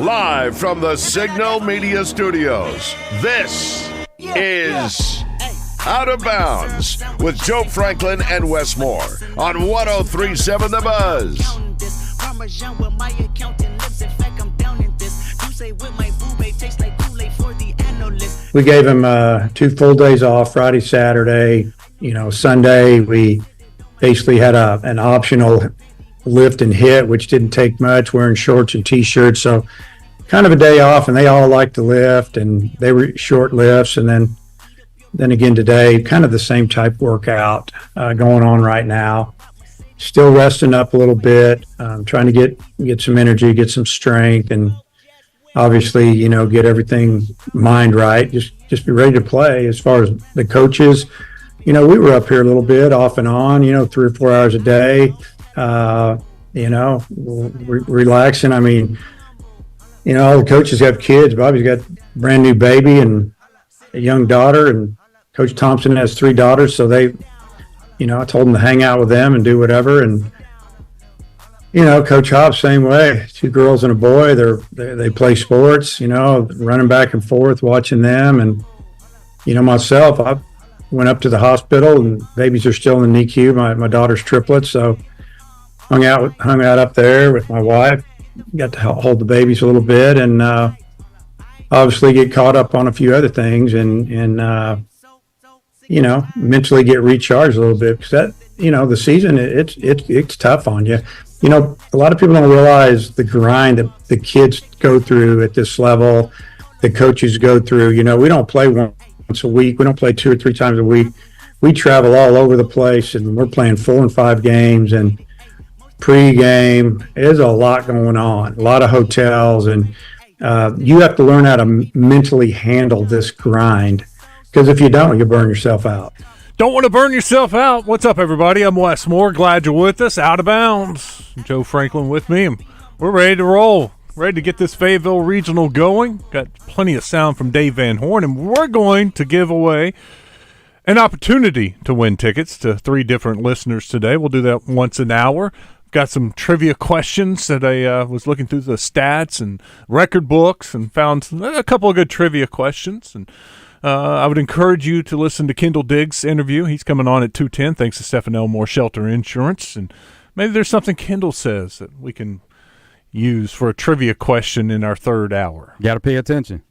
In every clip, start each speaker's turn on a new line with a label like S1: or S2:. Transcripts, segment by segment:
S1: Live from the Signal Media Studios, this is Out of Bounds with Joe Franklin and Wess Moore on 103.7 The Buzz.
S2: We gave him 2 full days off, Friday, Saturday. Sunday we basically had an optional lift and hit, which didn't take much, wearing shorts and T-shirts. So kind of a day off, and they all liked to lift, and they were short lifts. And then again today, kind of the same type workout going on right now. Still resting up a little bit, trying to get some energy, get some strength, and obviously, get everything mind right. Just be ready to play. As far as the coaches, we were up here a little bit off and on, 3 or 4 hours a day, relaxing. I mean, all the coaches have kids. Bobby's got a brand new baby and a young daughter, and Coach Thompson has 3 daughters. So they, I told them to hang out with them and do whatever. And, Coach Hobbs, same way. 2 girls and a boy. They play sports, running back and forth, watching them. And, myself, I went up to the hospital, and babies are still in the NICU. My daughter's triplets. So hung out up there with my wife. Got to hold the babies a little bit, and obviously get caught up on a few other things, and mentally get recharged a little bit, because that, the season, it's tough on you. A lot of people don't realize the grind that the kids go through at this level, the coaches go through. We don't play once a week. We don't play 2 or 3 times a week. We travel all over the place, and we're playing 4 and 5 games, and pre-game. There's a lot going on, a lot of hotels, and you have to learn how to mentally handle this grind, because if you don't, you burn yourself out.
S3: Don't want to burn yourself out. What's up, everybody? I'm Wess Moore. Glad you're with us. Out of Bounds. Joe Franklin with me. We're ready to roll. Ready to get this Fayetteville Regional going. Got plenty of sound from Dave Van Horn, and we're going to give away an opportunity to win tickets to 3 different listeners today. We'll do that once an hour. Got some trivia questions that I was looking through the stats and record books and found a couple of good trivia questions. And I would encourage you to listen to Kendall Diggs' interview. He's coming on at 2:10, thanks to Stephen Elmore Shelter Insurance. And maybe there's something Kendall says that we can use for a trivia question in our 3rd hour.
S4: Got to pay attention.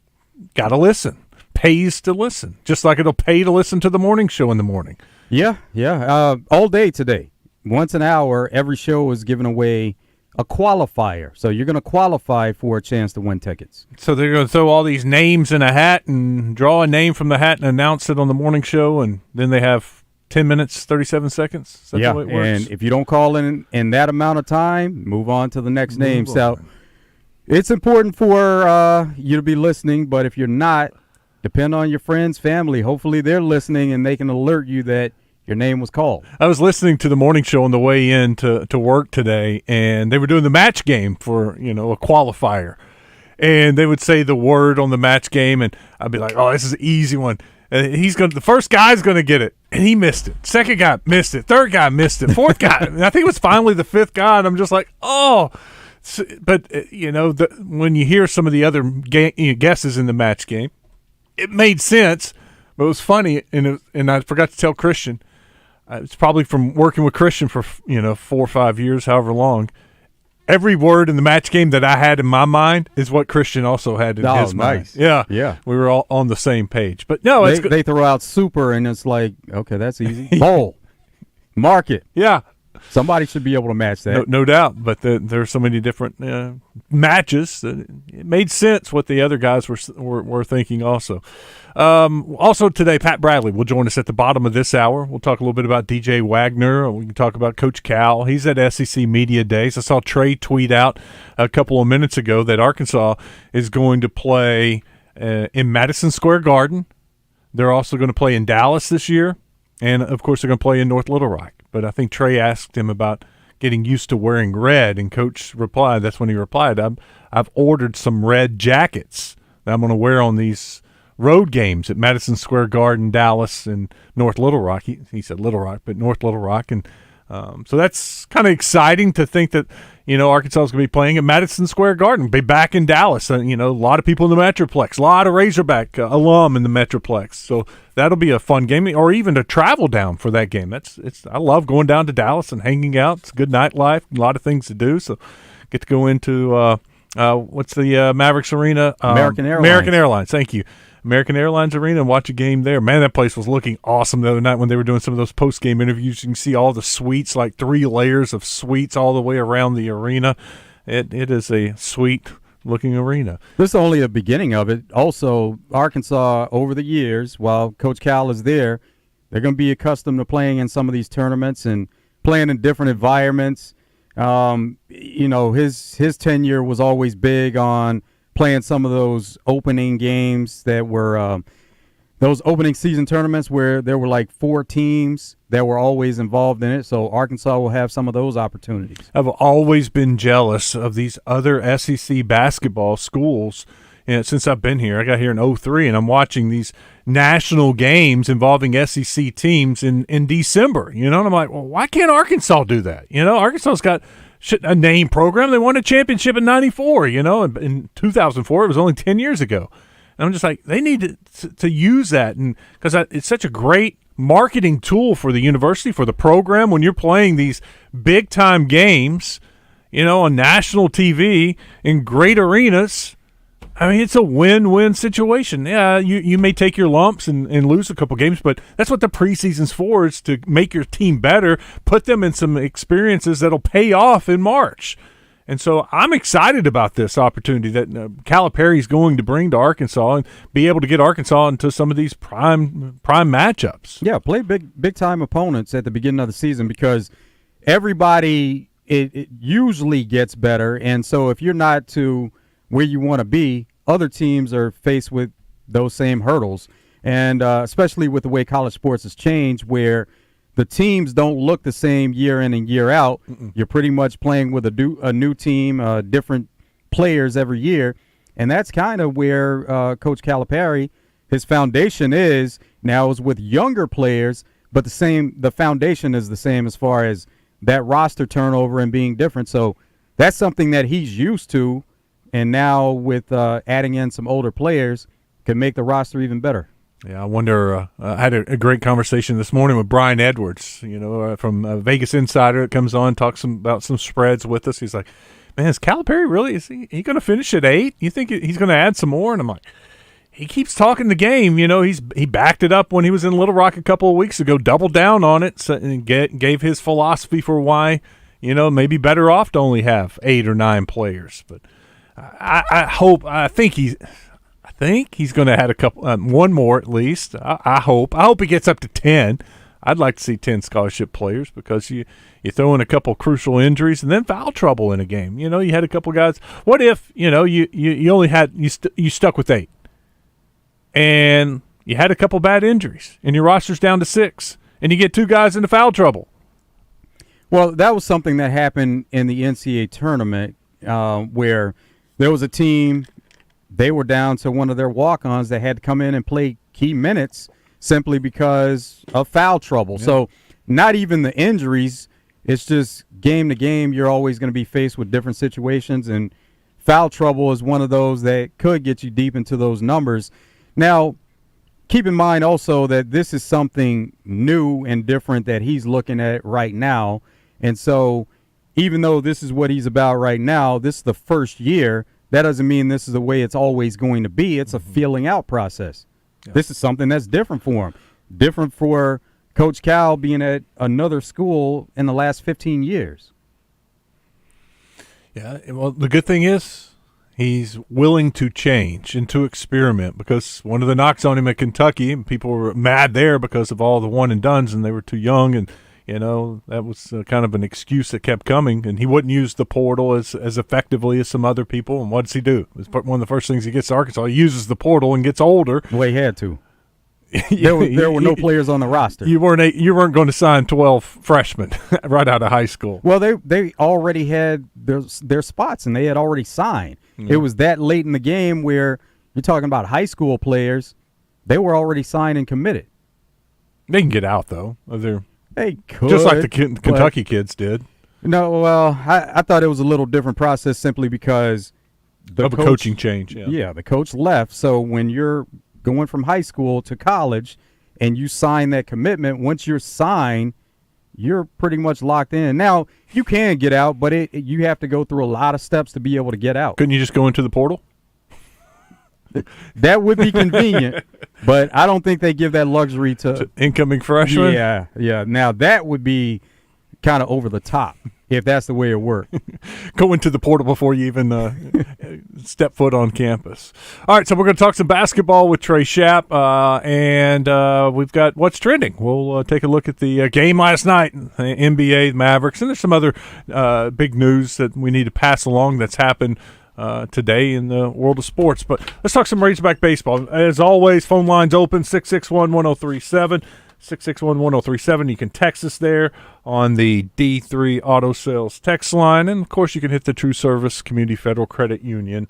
S3: Got to listen. Pays to listen, just like it'll pay to listen to the morning show in the morning.
S4: Yeah. All day today. Once an hour, every show is giving away a qualifier. So you're going to qualify for a chance to win tickets.
S3: So they're going to throw all these names in a hat and draw a name from the hat and announce it on the morning show, and then they have 10 minutes, 37 seconds? Is that the way it works?
S4: And if you don't call in that amount of time, move on to the next name. So it's important for you to be listening, but if you're not, depend on your friends, family. Hopefully they're listening and they can alert you that your name was called.
S3: I was listening to the morning show on the way in to work today, and they were doing the match game for, a qualifier. And they would say the word on the match game, and I'd be like, oh, this is an easy one. And the first guy's going to get it, and he missed it. Second guy missed it. Third guy missed it. Fourth guy, and I think it was finally the 5th guy, and I'm just like, oh. But, when you hear some of the other guesses in the match game, it made sense, but it was funny, and I forgot to tell Christian. It's probably from working with Christian for 4 or 5 years, however long. Every word in the match game that I had in my mind is what Christian also had in his mind. Yeah, we were all on the same page. But no, it's good.
S4: They throw out super, and it's like, okay, that's easy. Bowl, mark it.
S3: Yeah,
S4: somebody should be able to match that.
S3: No doubt. But there are so many different matches that it made sense what the other guys were thinking also. Also today, Pat Bradley will join us at the bottom of this hour. We'll talk a little bit about DJ Wagner. We can talk about Coach Cal. He's at SEC Media Days. I saw Trey tweet out a couple of minutes ago that Arkansas is going to play in Madison Square Garden. They're also going to play in Dallas this year. And, of course, they're going to play in North Little Rock. But I think Trey asked him about getting used to wearing red, and Coach replied, that's when he replied, I've ordered some red jackets that I'm going to wear on these road games at Madison Square Garden, Dallas, and North Little Rock. He said Little Rock, but North Little Rock. And so that's kind of exciting to think that, Arkansas is going to be playing at Madison Square Garden, be back in Dallas. A lot of people in the Metroplex, a lot of Razorback alum in the Metroplex. So that'll be a fun game, or even to travel down for that game. I love going down to Dallas and hanging out. It's good nightlife, a lot of things to do. So get to go into what's the Mavericks Arena?
S4: American Airlines.
S3: American Airlines. Thank you. American Airlines Arena and watch a game there. Man, that place was looking awesome the other night when they were doing some of those post-game interviews. You can see all the suites, like 3 layers of suites all the way around the arena. It is a sweet-looking arena.
S4: This is only the beginning of it. Also, Arkansas, over the years, while Coach Cal is there, they're going to be accustomed to playing in some of these tournaments and playing in different environments. His tenure was always big on playing some of those opening games that were those opening season tournaments where there were like 4 teams that were always involved in it. So Arkansas will have some of those opportunities.
S3: I've always been jealous of these other SEC basketball schools. Since I've been here, I got here in 2003, and I'm watching these national games involving SEC teams in December. And I'm like, well, why can't Arkansas do that? Arkansas's got a name program. They won a championship in '94. In 2004, it was only 10 years ago. And I'm just like, they need to use that, and because it's such a great marketing tool for the university, for the program, when you're playing these big time games, on national TV in great arenas. I mean, it's a win-win situation. Yeah, you may take your lumps and lose a couple games, but that's what the preseason's for, is to make your team better, put them in some experiences that'll pay off in March. And so I'm excited about this opportunity that Calipari's going to bring to Arkansas and be able to get Arkansas into some of these prime matchups.
S4: Yeah, play big-time opponents at the beginning of the season, because everybody it usually gets better. And so if you're not to where you want to be, other teams are faced with those same hurdles. And especially with the way college sports has changed, where the teams don't look the same year in and year out. You're pretty much playing with a new team, different players every year. And that's kind of where Coach Calipari, his foundation is with younger players, but the foundation is the same as far as that roster turnover and being different. So that's something that he's used to. And now with adding in some older players, can make the roster even better.
S3: Yeah, I wonder. I had a great conversation this morning with Brian Edwards, from Vegas Insider. It comes on, talks about some spreads with us. He's like, man, is Calipari really, is he going to finish at 8? You think he's going to add some more? And I'm like, he keeps talking the game. He backed it up when he was in Little Rock a couple of weeks ago, doubled down on it, and gave his philosophy for why, maybe better off to only have 8 or 9 players. But I think he's going to add a couple, one more at least. I hope he gets up to 10. I'd like to see 10 scholarship players, because you throw in a couple crucial injuries and then foul trouble in a game. You had a couple guys. What if you only had you stuck with 8, and you had a couple bad injuries, and your roster's down to 6, and you get 2 guys into foul trouble?
S4: Well, that was something that happened in the NCAA tournament, where there was a team, they were down to one of their walk-ons that had to come in and play key minutes simply because of foul trouble. Yeah. So not even the injuries, it's just game to game, you're always going to be faced with different situations, and foul trouble is one of those that could get you deep into those numbers. Now, keep in mind also that this is something new and different that he's looking at right now. And so even though this is what he's about right now, this is the first year, that doesn't mean this is the way it's always going to be. It's a feeling out process. Yeah. This is something that's different for him. Different for Coach Cal being at another school in the last 15 years.
S3: Yeah, well, the good thing is he's willing to change and to experiment, because one of the knocks on him at Kentucky, people were mad there because of all the one and dones, and they were too young, and that was kind of an excuse that kept coming, and he wouldn't use the portal as effectively as some other people. And what does he do? It's one of the first things he gets to Arkansas. He uses the portal and gets older.
S4: Well, he had to. There were no players on the roster.
S3: You weren't going to sign 12 freshmen right out of high school.
S4: Well, they already had their spots, and they had already signed. Mm-hmm. It was that late in the game where you're talking about high school players. They were already signed and committed.
S3: They can get out, though.
S4: They could.
S3: Just like the Kentucky kids did.
S4: No, well, I thought it was a little different process simply because the
S3: Of a coaching change,
S4: Yeah, the coach left. So when you're going from high school to college and you sign that commitment, once you're signed, you're pretty much locked in. Now, you can get out, but you have to go through a lot of steps to be able to get out.
S3: Couldn't you just go into the portal?
S4: That would be convenient, but I don't think they give that luxury to
S3: incoming freshmen?
S4: Yeah. Now, that would be kind of over the top if that's the way it worked.
S3: Go into the portal before you even step foot on campus. All right, so we're going to talk some basketball with Trey Schapp, and we've got what's trending. We'll take a look at the game last night, the NBA, Mavericks, and there's some other big news that we need to pass along that's happened today in the world of sports. But let's talk some Razorback baseball. As always, phone lines open, 661-1037. 661-1037. You can text us there on the D3 Auto Sales text line. And, of course, you can hit the True Service Community Federal Credit Union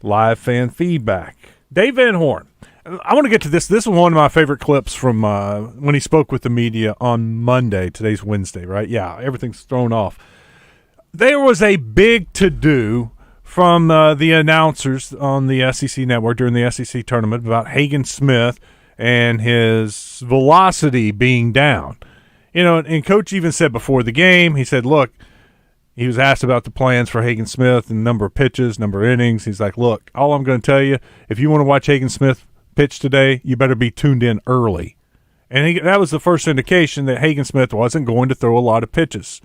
S3: live fan feedback. Dave Van Horn. I want to get to this. This is one of my favorite clips from when he spoke with the media on Monday. Today's Wednesday, right? Yeah, everything's thrown off. There was a big to-do from the announcers on the SEC network during the SEC tournament about Hagen Smith and his velocity being down. You know, and Coach even said before the game, he said, look, he was asked about the plans for Hagen Smith and number of pitches, number of innings. He's like, look, all I'm going to tell you, if you want to watch Hagen Smith pitch today, you better be tuned in early. And that was the first indication that Hagen Smith wasn't going to throw a lot of pitches.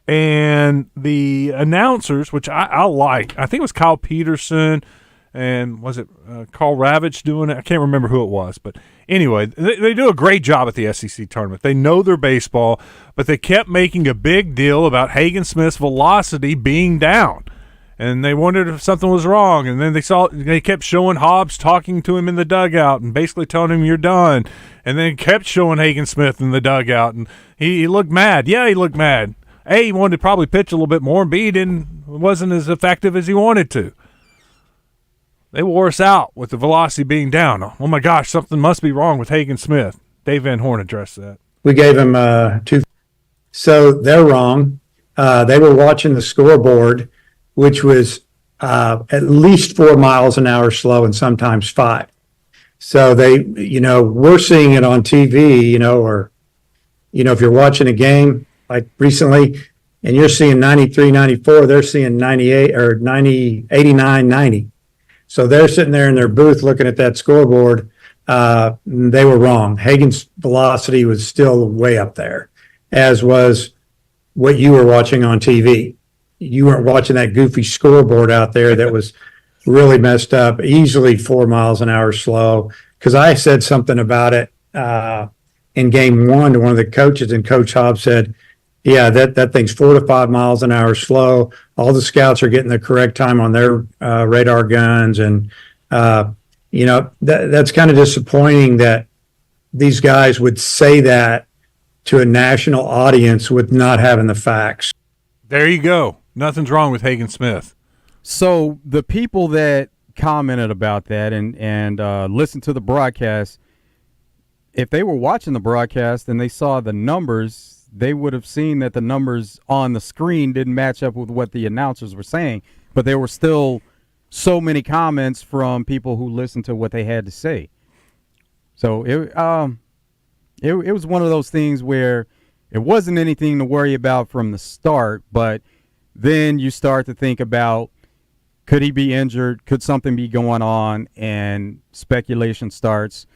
S3: And the announcers, which I like, I think it was Kyle Peterson, and was it Carl Ravitch doing it? I can't remember who it was. But anyway, they do a great job at the SEC tournament. They know their baseball, but they kept making a big deal about Hagen Smith's velocity being down. And they wondered if something was wrong. And then they kept showing Hobbs talking to him in the dugout and basically telling him you're done. And then kept showing Hagen Smith in the dugout. And he looked mad. Yeah, he looked mad. A, he wanted to probably pitch a little bit more. And B, wasn't as effective as he wanted to. They wore us out with the velocity being down. Oh, my gosh, something must be wrong with Hagen Smith. Dave Van Horn addressed that.
S2: We gave him two. So they're wrong. They were watching the scoreboard, which was at least 4 miles an hour slow and sometimes 5. So we're seeing it on TV, or, if you're watching a game like recently and you're seeing 93, 94, they're seeing 98 or 90, 89, 90. So they're sitting there in their booth looking at that scoreboard. They were wrong. Hagen's velocity was still way up there, as was what you were watching on TV. You weren't watching that goofy scoreboard out there that was really messed up, easily 4 miles an hour slow. Because I said something about it in game one to one of the coaches, and Coach Hobbs said, yeah, that thing's 4 to 5 miles an hour slow. All the scouts are getting the correct time on their radar guns. And, that's kind of disappointing that these guys would say that to a national audience with not having the facts.
S3: There you go. Nothing's wrong with Hagen Smith.
S4: So the people that commented about that and listened to the broadcast, if they were watching the broadcast and they saw the numbers, they would have seen that the numbers on the screen didn't match up with what the announcers were saying, but there were still so many comments from people who listened to what they had to say. So it was one of those things where it wasn't anything to worry about from the start, but then you start to think about, could he be injured? Could something be going on? And speculation starts.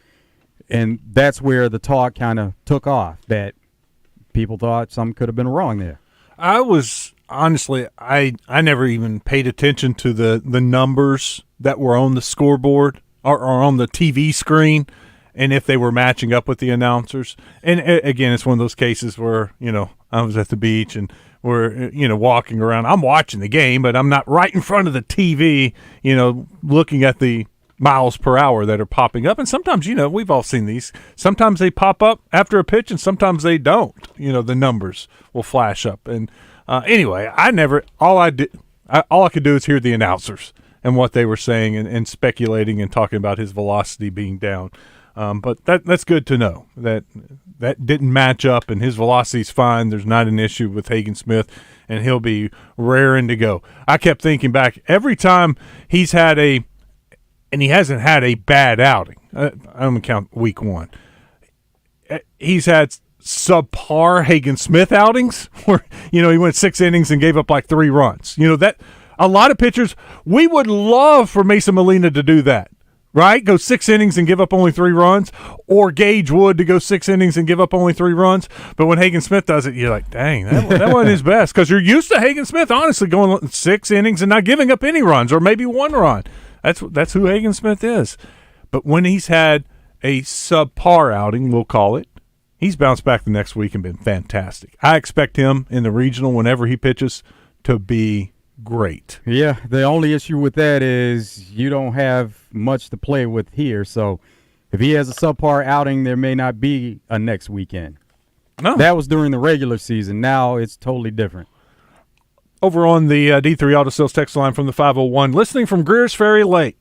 S4: And that's where the talk kind of took off, that people thought something could have been wrong there.
S3: I was honestly, I never even paid attention to the numbers that were on the scoreboard or on the TV screen, and if they were matching up with the announcers. And again, it's one of those cases where, I was at the beach and we're, walking around. I'm watching the game, but I'm not right in front of the TV, looking at the miles per hour that are popping up. And sometimes, we've all seen these. Sometimes they pop up after a pitch and sometimes they don't. The numbers will flash up. And anyway, all I could do is hear the announcers and what they were saying and speculating and talking about his velocity being down. But that's good to know that didn't match up, and his velocity's fine. There's not an issue with Hagen Smith, and he'll be raring to go. I kept thinking back every time he's had and he hasn't had a bad outing. I don't count week one. He's had subpar Hagen Smith outings where, he went 6 innings and gave up like 3 runs. That a lot of pitchers, we would love for Mason Molina to do that, right? Go 6 innings and give up only 3 runs, or Gage Wood to go 6 innings and give up only 3 runs. But when Hagen Smith does it, you're like, dang, that wasn't his best, because you're used to Hagen Smith, honestly, going 6 innings and not giving up any runs, or maybe 1 run. That's who Hagen Smith is. But when he's had a subpar outing, we'll call it, he's bounced back the next week and been fantastic. I expect him in the regional, whenever he pitches, to be great.
S4: Yeah, the only issue with that is you don't have much to play with here. So if he has a subpar outing, there may not be a next weekend. No. That was during the regular season. Now it's totally different.
S3: Over on the D3 Auto Sales text line from the 501, listening from Greers Ferry Lake.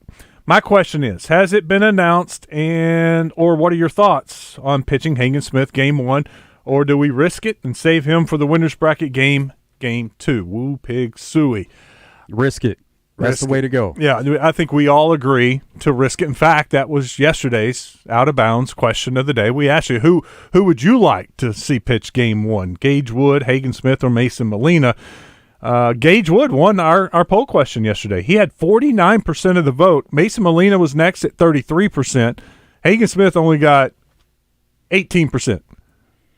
S3: My question is, has it been announced, or what are your thoughts on pitching Hagen Smith game 1, or do we risk it and save him for the winner's bracket game 2? Woo pig suey.
S4: Risk it. That's the way to go.
S3: Yeah, I think we all agree to risk it. In fact, that was yesterday's Out of Bounds question of the day. We asked you, who would you like to see pitch game 1? Gage Wood, Hagen Smith, or Mason Molina? Gage Wood won our poll question yesterday. He had 49% of the vote. Mason Molina was next at 33%. Hagen Smith only got 18%.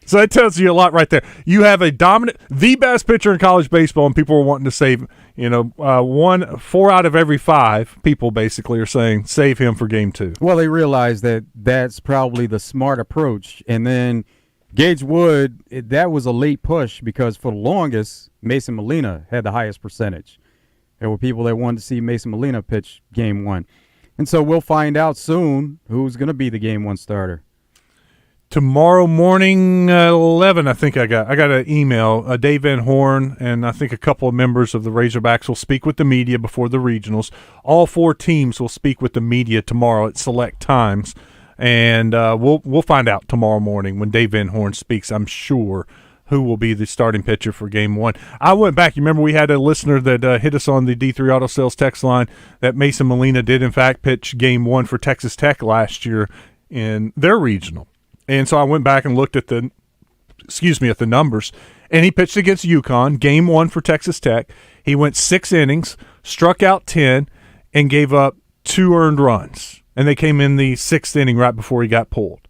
S3: So that tells you a lot right there. You have the best pitcher in college baseball, and people are wanting to save, 4 out of every 5 people basically are saying save him for game 2.
S4: Well, they realize that that's probably the smart approach. And then Gage Wood, that was a late push, because for the longest, Mason Molina had the highest percentage. There were people that wanted to see Mason Molina pitch game 1. And so we'll find out soon who's going to be the game 1 starter.
S3: Tomorrow morning, 11, I think I got an email. Dave Van Horn and I think a couple of members of the Razorbacks will speak with the media before the regionals. All 4 teams will speak with the media tomorrow at select times, and we'll find out tomorrow morning when Dave Van Horn speaks, I'm sure, who will be the starting pitcher for game 1. I went back. You remember we had a listener that hit us on the D3 Auto Sales text line that Mason Molina did, in fact, pitch game 1 for Texas Tech last year in their regional. And so I went back and looked at the numbers, and he pitched against UConn, game 1 for Texas Tech. He went 6 innings, struck out 10, and gave up 2 earned runs. And they came in the 6th inning right before he got pulled.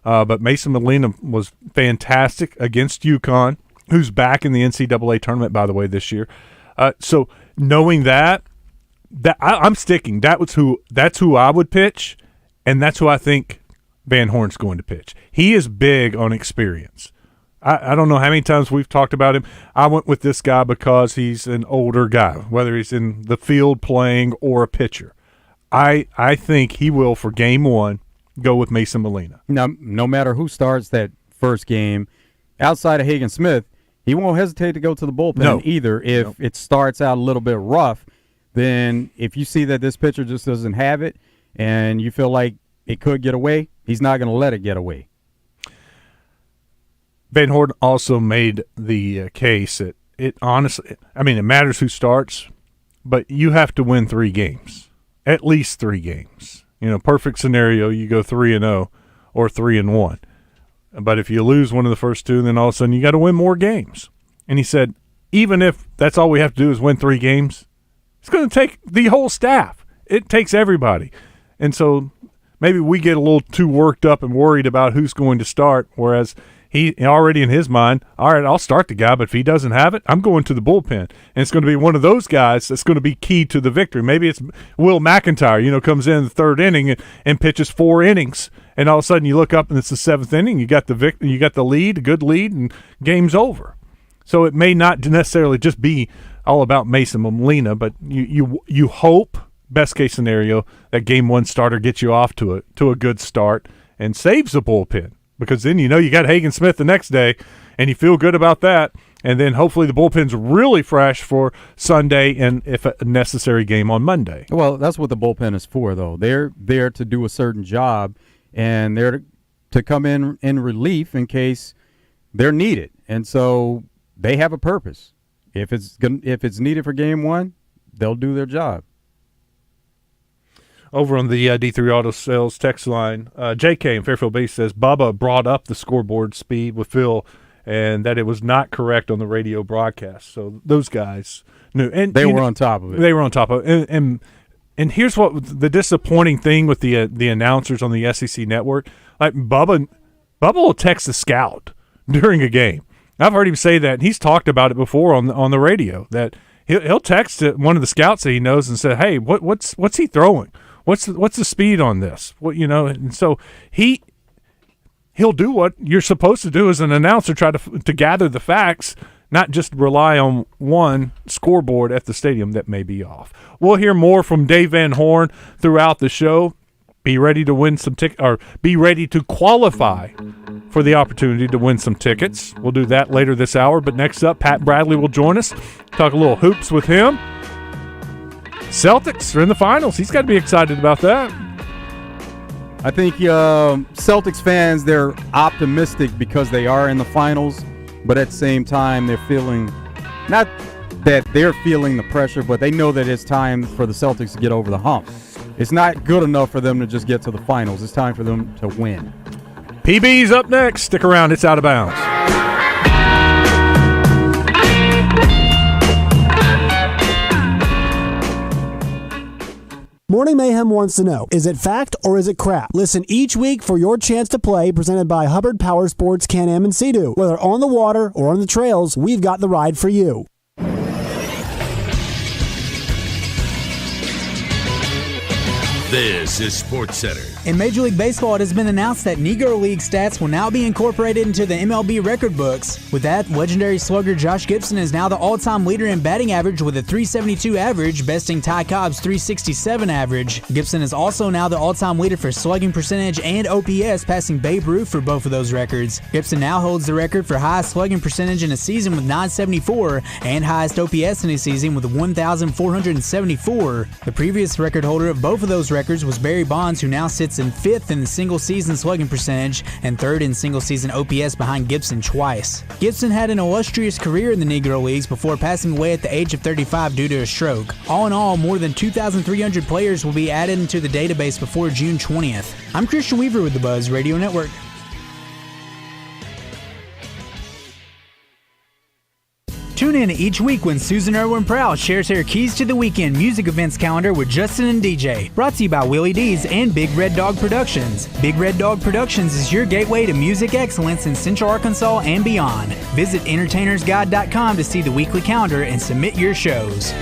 S3: But Mason Molina was fantastic against UConn, who's back in the NCAA tournament, by the way, this year. So knowing that I'm sticking. That's who I would pitch, and that's who I think Van Horn's going to pitch. He is big on experience. I don't know how many times we've talked about him. I went with this guy because he's an older guy, whether he's in the field playing or a pitcher. I think he will, for game 1, go with Mason Molina.
S4: Now, no matter who starts that first game, outside of Hagen Smith, he won't hesitate to go to the bullpen either. If it starts out a little bit rough, then if you see that this pitcher just doesn't have it and you feel like it could get away, he's not going to let it get away.
S3: Van Horn also made the case that it honestly, it matters who starts, but you have to win 3 games, at least 3 games. Perfect scenario, you go 3-0 or 3-1. But if you lose one of the first 2, then all of a sudden you got to win more games. And he said, even if that's all we have to do is win 3 games, it's going to take the whole staff. It takes everybody. And so maybe we get a little too worked up and worried about who's going to start, whereas he already in his mind, all right, I'll start the guy, but if he doesn't have it, I'm going to the bullpen. And it's going to be one of those guys that's going to be key to the victory. Maybe it's Will McIntyre, comes in the 3rd inning and pitches 4 innings, and all of a sudden you look up and it's the 7th inning, you got the lead, a good lead, and game's over. So it may not necessarily just be all about Mason Molina, but you hope, best case scenario, that game 1 starter gets you off to a good start and saves the bullpen. Because then you got Hagen Smith the next day, and you feel good about that. And then hopefully the bullpen's really fresh for Sunday and, if a necessary, game on Monday.
S4: Well, that's what the bullpen is for, though. They're there to do a certain job. and they're to come in relief in case they're needed. And so they have a purpose. If it's needed for game one, they'll do their job.
S3: Over on the D3 Auto Sales text line, JK in Fairfield Base says Bubba brought up the scoreboard speed with Phil and that it was not correct on the radio broadcast. So those guys knew. And
S4: they were on top of it.
S3: They were on top of it. And here's what the disappointing thing with the announcers on the SEC network. Like Bubba will text a scout during a game. I've heard him say that. And he's talked about it before on the radio, that he'll text one of the scouts that he knows and say, "Hey, what's he throwing? What's the speed on this?" And so he'll do what you're supposed to do as an announcer, try to gather the facts, not just rely on one scoreboard at the stadium that may be off. We'll hear more from Dave Van Horn throughout the show. Be ready to win some or be ready to qualify for the opportunity to win some tickets. We'll do that later this hour. But next up, Pat Bradley will join us, talk a little hoops with him. Celtics are in the finals. He's got to be excited about that.
S4: I think Celtics fans, they're optimistic because they are in the finals, but at the same time, they're feeling, not that they're feeling the pressure, but they know that it's time for the Celtics to get over the hump. It's not good enough for them to just get to the finals. It's time for them to win.
S3: PB's up next. Stick around. It's Out of Bounds.
S5: Morning Mayhem wants to know, is it fact or is it crap? Listen each week for your chance to play, presented by Hubbard Power Sports Can-Am and Sea-Doo. Whether on the water or on the trails, we've got the ride for you.
S1: This is SportsCenter.
S6: In Major League Baseball, it has been announced that Negro League stats will now be incorporated into the MLB record books. With that, legendary slugger Josh Gibson is now the all-time leader in batting average with a .372 average, besting Ty Cobb's .367 average. Gibson is also now the all-time leader for slugging percentage and OPS, passing Babe Ruth for both of those records. Gibson now holds the record for highest slugging percentage in a season with .974 and highest OPS in a season with 1,474. The previous record holder of both of those records was Barry Bonds, who now sits in 5th in the single-season slugging percentage and 3rd in single-season OPS behind Gibson twice. Gibson had an illustrious career in the Negro Leagues before passing away at the age of 35 due to a stroke. All in all, more than 2,300 players will be added into the database before June 20th. I'm Christian Weaver with the Buzz Radio Network. Tune in each week when Susan Irwin Prowl shares her Keys to the Weekend music events calendar with Justin and DJ. Brought to you by Willie D's and Big Red Dog Productions. Big Red Dog Productions is your gateway to music excellence in Central Arkansas and beyond. Visit entertainersguide.com to see the weekly calendar and submit your shows.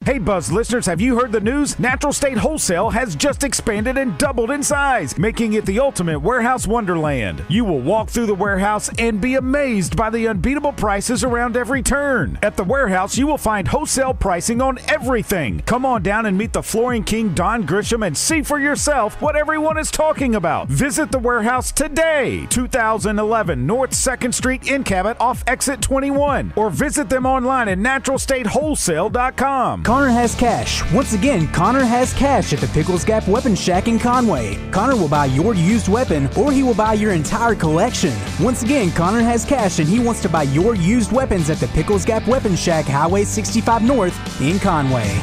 S7: Hey Buzz listeners, have you heard the news? Natural State Wholesale has just expanded and doubled in size, making it the ultimate warehouse wonderland. You will walk through the warehouse and be amazed by the unbeatable prices around every turn. At the warehouse, you will find wholesale pricing on everything. Come on down and meet the flooring king Don Grisham and see for yourself what everyone is talking about. Visit the warehouse today, 2011 North 2nd Street in Cabot off exit 21, or visit them online at naturalstatewholesale.com.
S6: Connor has cash. Once again, Connor has cash at the Pickles Gap Weapon Shack in Conway. Connor will buy your used weapon, or he will buy your entire collection. Once again, Connor has cash and he wants to buy your used weapons at the Pickles Gap Weapon Shack, Highway 65 North in Conway.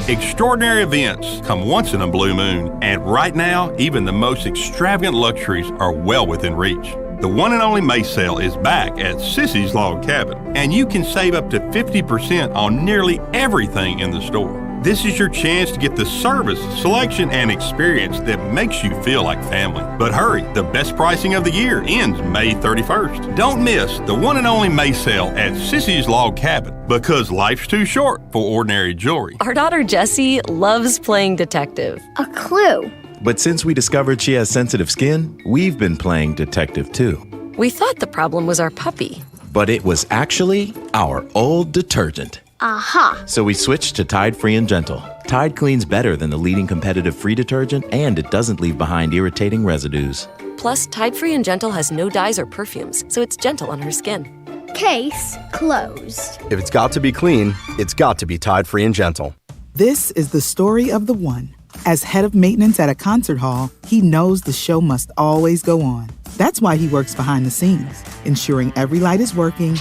S8: Extraordinary events come once in a blue moon, and right now, even the most extravagant luxuries are well within reach. The one and only May sale is back at Sissy's Log Cabin, and you can save up to 50% on nearly everything in the store. This is your chance to get the service, selection, and experience that makes you feel like family. But hurry, the best pricing of the year ends May 31st. Don't miss the one and only May sale at Sissy's Log Cabin, because life's too short for ordinary jewelry.
S9: Our daughter Jessie loves playing detective.
S10: A clue.
S11: But since we discovered she has sensitive skin, we've been playing detective too.
S9: We thought the problem was our puppy.
S11: But it was actually our old detergent.
S10: Aha!
S11: So we switched to Tide Free and Gentle. Tide cleans better than the leading competitive free detergent, and it doesn't leave behind irritating residues.
S9: Plus, Tide Free and Gentle has no dyes or perfumes, so it's gentle on her skin.
S10: Case closed.
S12: If it's got to be clean, it's got to be Tide Free and Gentle.
S13: This is the story of the one.
S12: As head of maintenance at a concert hall, he knows the show must always go on. That's why he works behind the scenes, ensuring every light is working,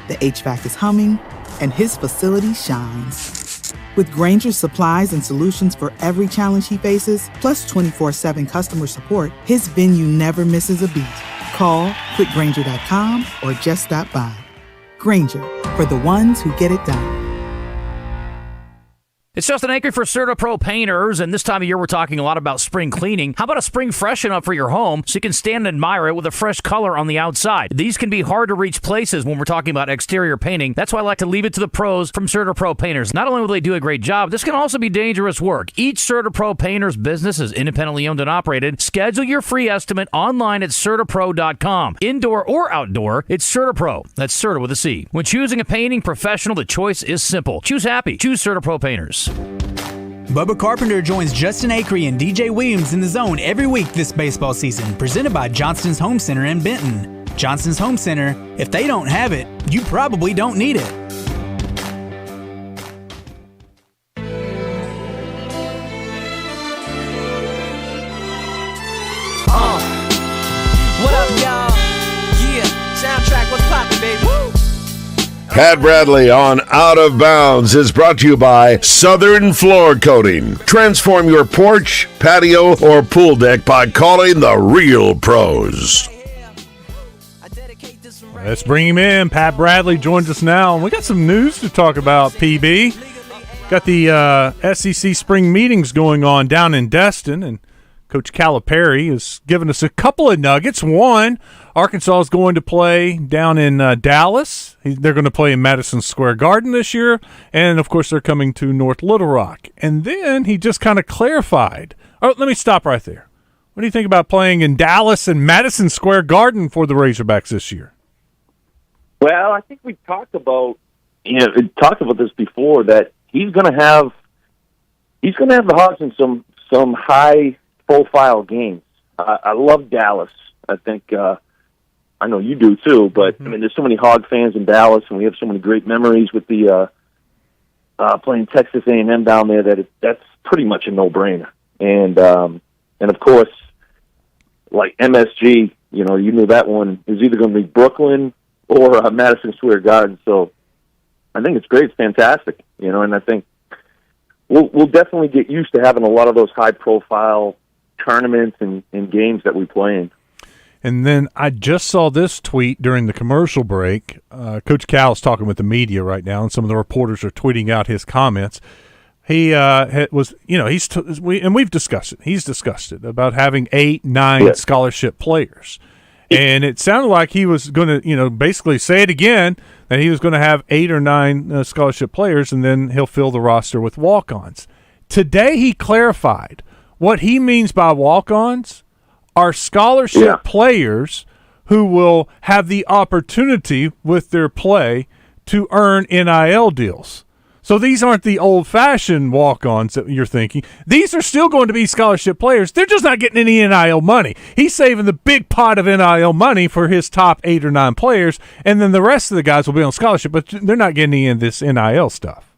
S12: the HVAC is humming, and his facility shines. With Grainger's supplies and solutions for every challenge he faces, plus 24/7 customer support, his venue never misses a beat. Call quickgrainger.com or just stop by. Grainger, for the ones who get it done.
S13: It's Justin Acre for CertaPro Painters, and this time of year we're talking a lot about spring cleaning. How about a spring freshen up for your home so you can stand and admire it with a fresh color on the outside? These can be hard to reach places when we're talking about exterior painting. That's why I like to leave it to the pros from CertaPro Painters. Not only will they do a great job, this can also be dangerous work. Each CertaPro Painters business is independently owned and operated. Schedule your free estimate online at CertaPro.com. Indoor or outdoor, it's CertaPro. That's Certa with a C. When choosing a painting professional, the choice is simple. Choose happy. Choose CertaPro Painters.
S6: Bubba Carpenter joins Justin Acree and DJ Williams in the zone every week this baseball season, presented by Johnston's Home Center in Benton. Johnston's Home Center, if they don't have it, you probably don't need it.
S14: What up, y'all? Yeah, soundtrack, what's poppin', baby? Woo!
S1: Pat Bradley on Out of Bounds is brought to you by Southern Floor Coating. Transform your porch, patio, or pool deck by calling the real pros.
S3: Let's bring him in. Pat Bradley joins us now, and we got some news to talk about, PB. Got the SEC spring meetings going on down in Destin, and Coach Calipari has given us a couple of nuggets. One, Arkansas is going to play down in Dallas. They're going to play in Madison Square Garden this year. And, of course, they're coming to North Little Rock. And then he just kind of clarified. Oh, let me stop right there. What do you think about playing in Dallas and Madison Square Garden for the Razorbacks this year?
S15: Well, I think we talked about this before, that he's going to have the Hogs in some high profile games. I love Dallas. I think I know you do too, but I mean, there's so many Hog fans in Dallas, and we have so many great memories with the playing Texas A&M down there that's pretty much a no-brainer. And of course, like MSG, you knew that one is either going to be Brooklyn or Madison Square Garden. So I think it's great. It's fantastic, and I think we'll definitely get used to having a lot of those high-profile tournaments and games that we play in.
S3: And then I just saw this tweet during the commercial break. Coach Cal is talking with the media right now, and some of the reporters are tweeting out his comments. He we've discussed it. He's discussed it about having 8, 9 scholarship players. And it sounded like he was going to, basically say it again, that he was going to have 8 or 9 scholarship players, and then he'll fill the roster with walk-ons. Today he clarified what he means by walk-ons are scholarship players who will have the opportunity with their play to earn NIL deals. So these aren't the old-fashioned walk-ons that you're thinking. These are still going to be scholarship players. They're just not getting any NIL money. He's saving the big pot of NIL money for his top 8 or 9 players, and then the rest of the guys will be on scholarship, but they're not getting any of this NIL stuff.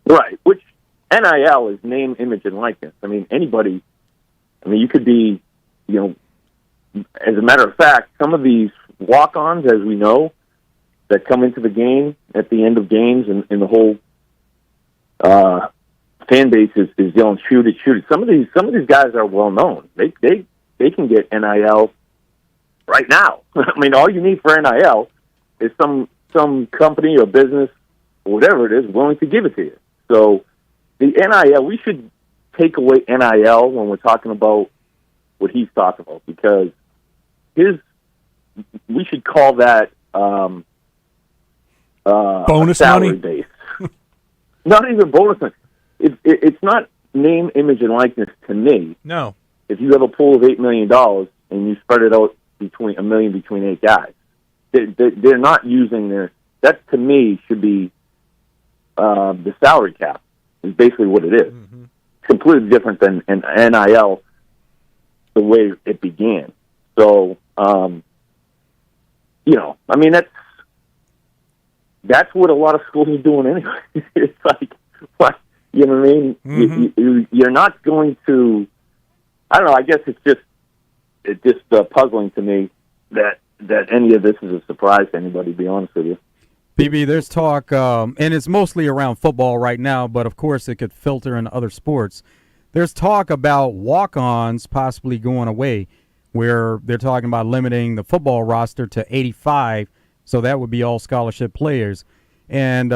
S15: Right, which NIL is name, image, and likeness. I mean, you could be, as a matter of fact, some of these walk-ons, as we know, that come into the game at the end of games, and the whole fan base is yelling, shoot it, shoot it. Some of these guys are well known. They can get NIL right now. I mean, all you need for NIL is some company or business or whatever it is willing to give it to you. So the NIL, we should take away NIL when we're talking about what he's talking about, because we should call that
S3: bonus
S15: salary
S3: money
S15: base. Not even bonus money. It's not name, image, and likeness to me.
S3: No.
S15: If you have a pool of $8 million and you spread it out between $1 million between 8 guys, they're not using that to me should be the salary cap. Is basically what it is. Mm-hmm. Completely different than an NIL, the way it began. So, I mean, that's what a lot of schools are doing anyway. It's like, what? You know what I mean?
S3: Mm-hmm.
S15: You're not going to. I don't know. I guess it's just puzzling to me that any of this is a surprise to anybody. To be honest with you.
S4: BB, there's talk, and it's mostly around football right now, but of course it could filter into other sports. There's talk about walk-ons possibly going away, where they're talking about limiting the football roster to 85, so that would be all scholarship players. And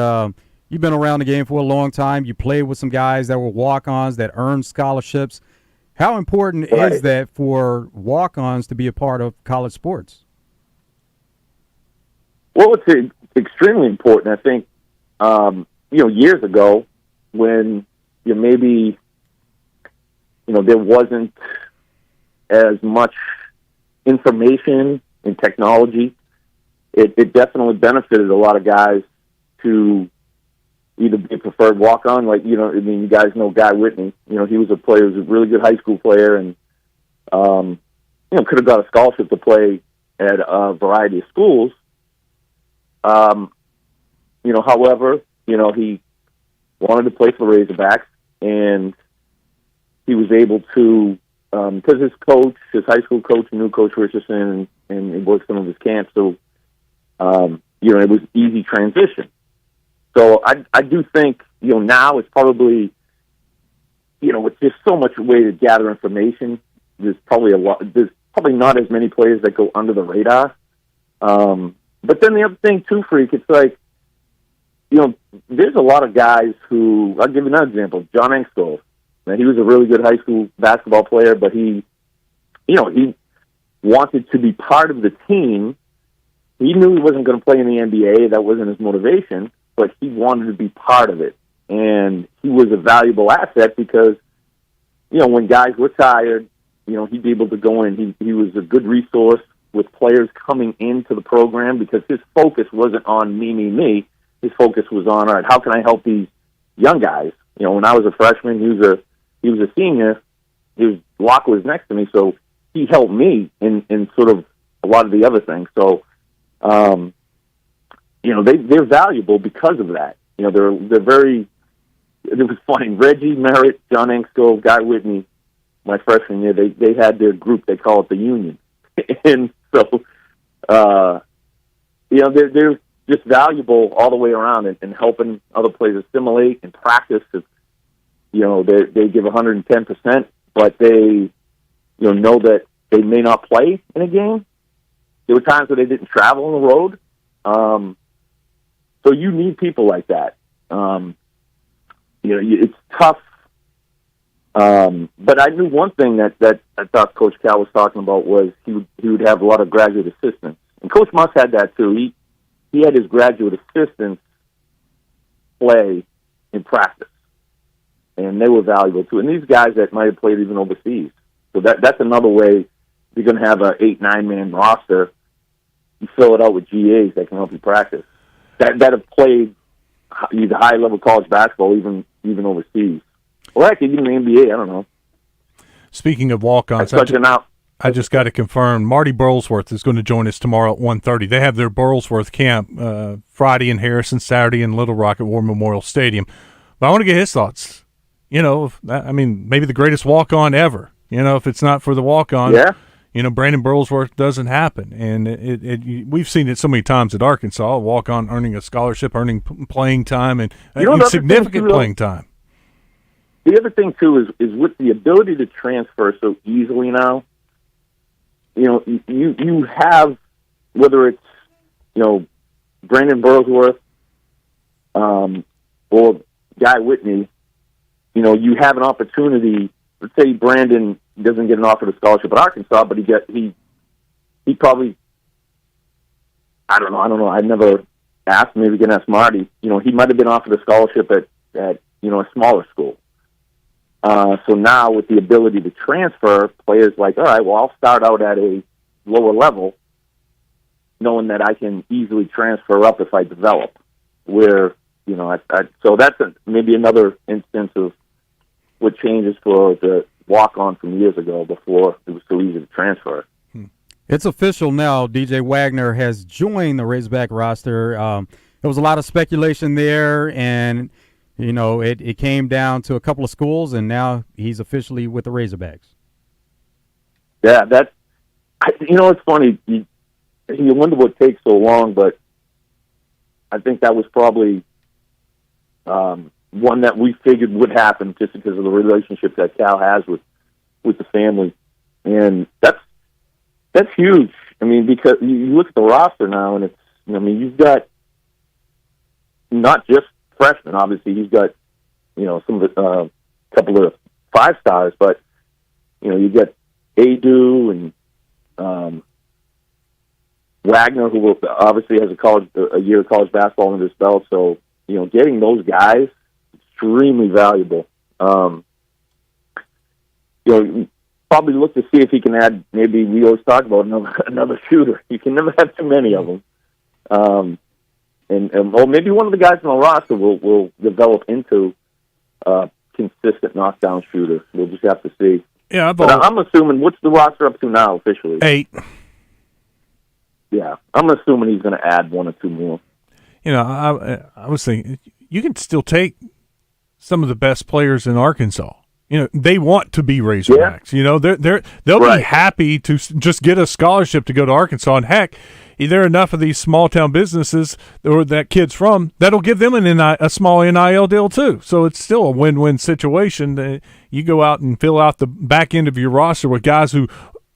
S4: you've been around the game for a long time. You played with some guys that were walk-ons that earned scholarships. How important is that for walk-ons to be a part of college sports?
S15: Well, it's extremely important. I think, years ago when maybe, there wasn't as much information and technology, it definitely benefited a lot of guys to either be a preferred walk-on, you guys know Guy Whitney. He was a player, he was a really good high school player, and, could have got a scholarship to play at a variety of schools. However, he wanted to play for the Razorbacks, and he was able to, because his high school coach knew Coach Richardson, and he worked some of his camps, so, it was easy transition. So I do think, now it's probably, with just so much way to gather information, there's probably not as many players that go under the radar. But then the other thing too, Freak, it's like, there's a lot of guys who, I'll give you another example, John Engstall. He was a really good high school basketball player, but he wanted to be part of the team. He knew he wasn't going to play in the NBA. That wasn't his motivation, but he wanted to be part of it. And he was a valuable asset because, when guys were tired, he'd be able to go in. He was a good resource with players coming into the program because his focus wasn't on me. His focus was on, all right, how can I help these young guys? When I was a freshman, he was a senior. Locke was next to me, so he helped me in sort of a lot of the other things. So, they're valuable because of that. They're very. It was funny. Reggie Merritt, John Engstall, Guy Whitney. My freshman year, they had their group. They call it the Union, and so they're just valuable all the way around and helping other players assimilate and practice. They give 110%, but they know that they may not play in a game. There were times where they didn't travel on the road. So you need people like that. It's tough. But I knew one thing that I thought Coach Cal was talking about was he would have a lot of graduate assistants. And Coach Muss had that too. He had his graduate assistants play in practice. And they were valuable too. And these guys that might have played even overseas. So that's another way. You're going to have an 8-9 man roster. You fill it out with GAs that can help you practice. That have played either high level college basketball, even overseas. Or actually even the NBA. I don't know.
S3: Speaking of walk-ons, I just got to confirm Marty Burlsworth is going to join us tomorrow at 1:30. They have their Burlsworth camp Friday in Harrison, Saturday in Little Rock at War Memorial Stadium. But I want to get his thoughts. Maybe the greatest walk-on ever. If it's not for the walk-on, Brandon Burlsworth doesn't happen. And we've seen it so many times at Arkansas, a walk-on earning a scholarship, earning playing time, and significant playing time.
S15: The other thing, too, is with the ability to transfer so easily now, you have, whether it's, Brandon Burlsworth or Guy Whitney, you have an opportunity. Let's say Brandon doesn't get an offer to scholarship at Arkansas, but he probably, I don't know. I never asked. Maybe we can ask Marty. He might have been offered a scholarship at a smaller school. So now with the ability to transfer, players like, all right, well, I'll start out at a lower level, knowing that I can easily transfer up if I develop. Where, so that's maybe another instance of what changes for the walk-on from years ago before it was so easy to transfer.
S4: It's official now. DJ Wagner has joined the Razorback roster. There was a lot of speculation there, and it came down to a couple of schools, and now he's officially with the Razorbacks.
S15: Yeah, it's funny. You wonder what takes so long, but I think that was probably one that we figured would happen just because of the relationship that Cal has with the family, and that's huge. I mean, because you look at the roster now, and you've got not just freshmen. Obviously, he's got some of the couple of 5-stars, but you've got Adu and Wagner, who obviously has a year of college basketball under his belt. So getting those guys extremely valuable. Probably look to see if he can add. Maybe we always talk about another shooter. You can never have too many of them. Or maybe one of the guys on the roster will develop into a consistent knockdown shooter. We'll just have to see.
S3: Yeah,
S15: but I'm assuming, what's the roster up to now officially?
S3: 8.
S15: Yeah, I'm assuming he's going to add 1 or 2 more.
S3: I was thinking you can still take some of the best players in Arkansas. They want to be Razorbacks. Yeah. They'll be happy to just get a scholarship to go to Arkansas. And heck, there are enough of these small town businesses that kid's from that'll give them a small NIL deal too. So it's still a win-win situation. You go out and fill out the back end of your roster with guys who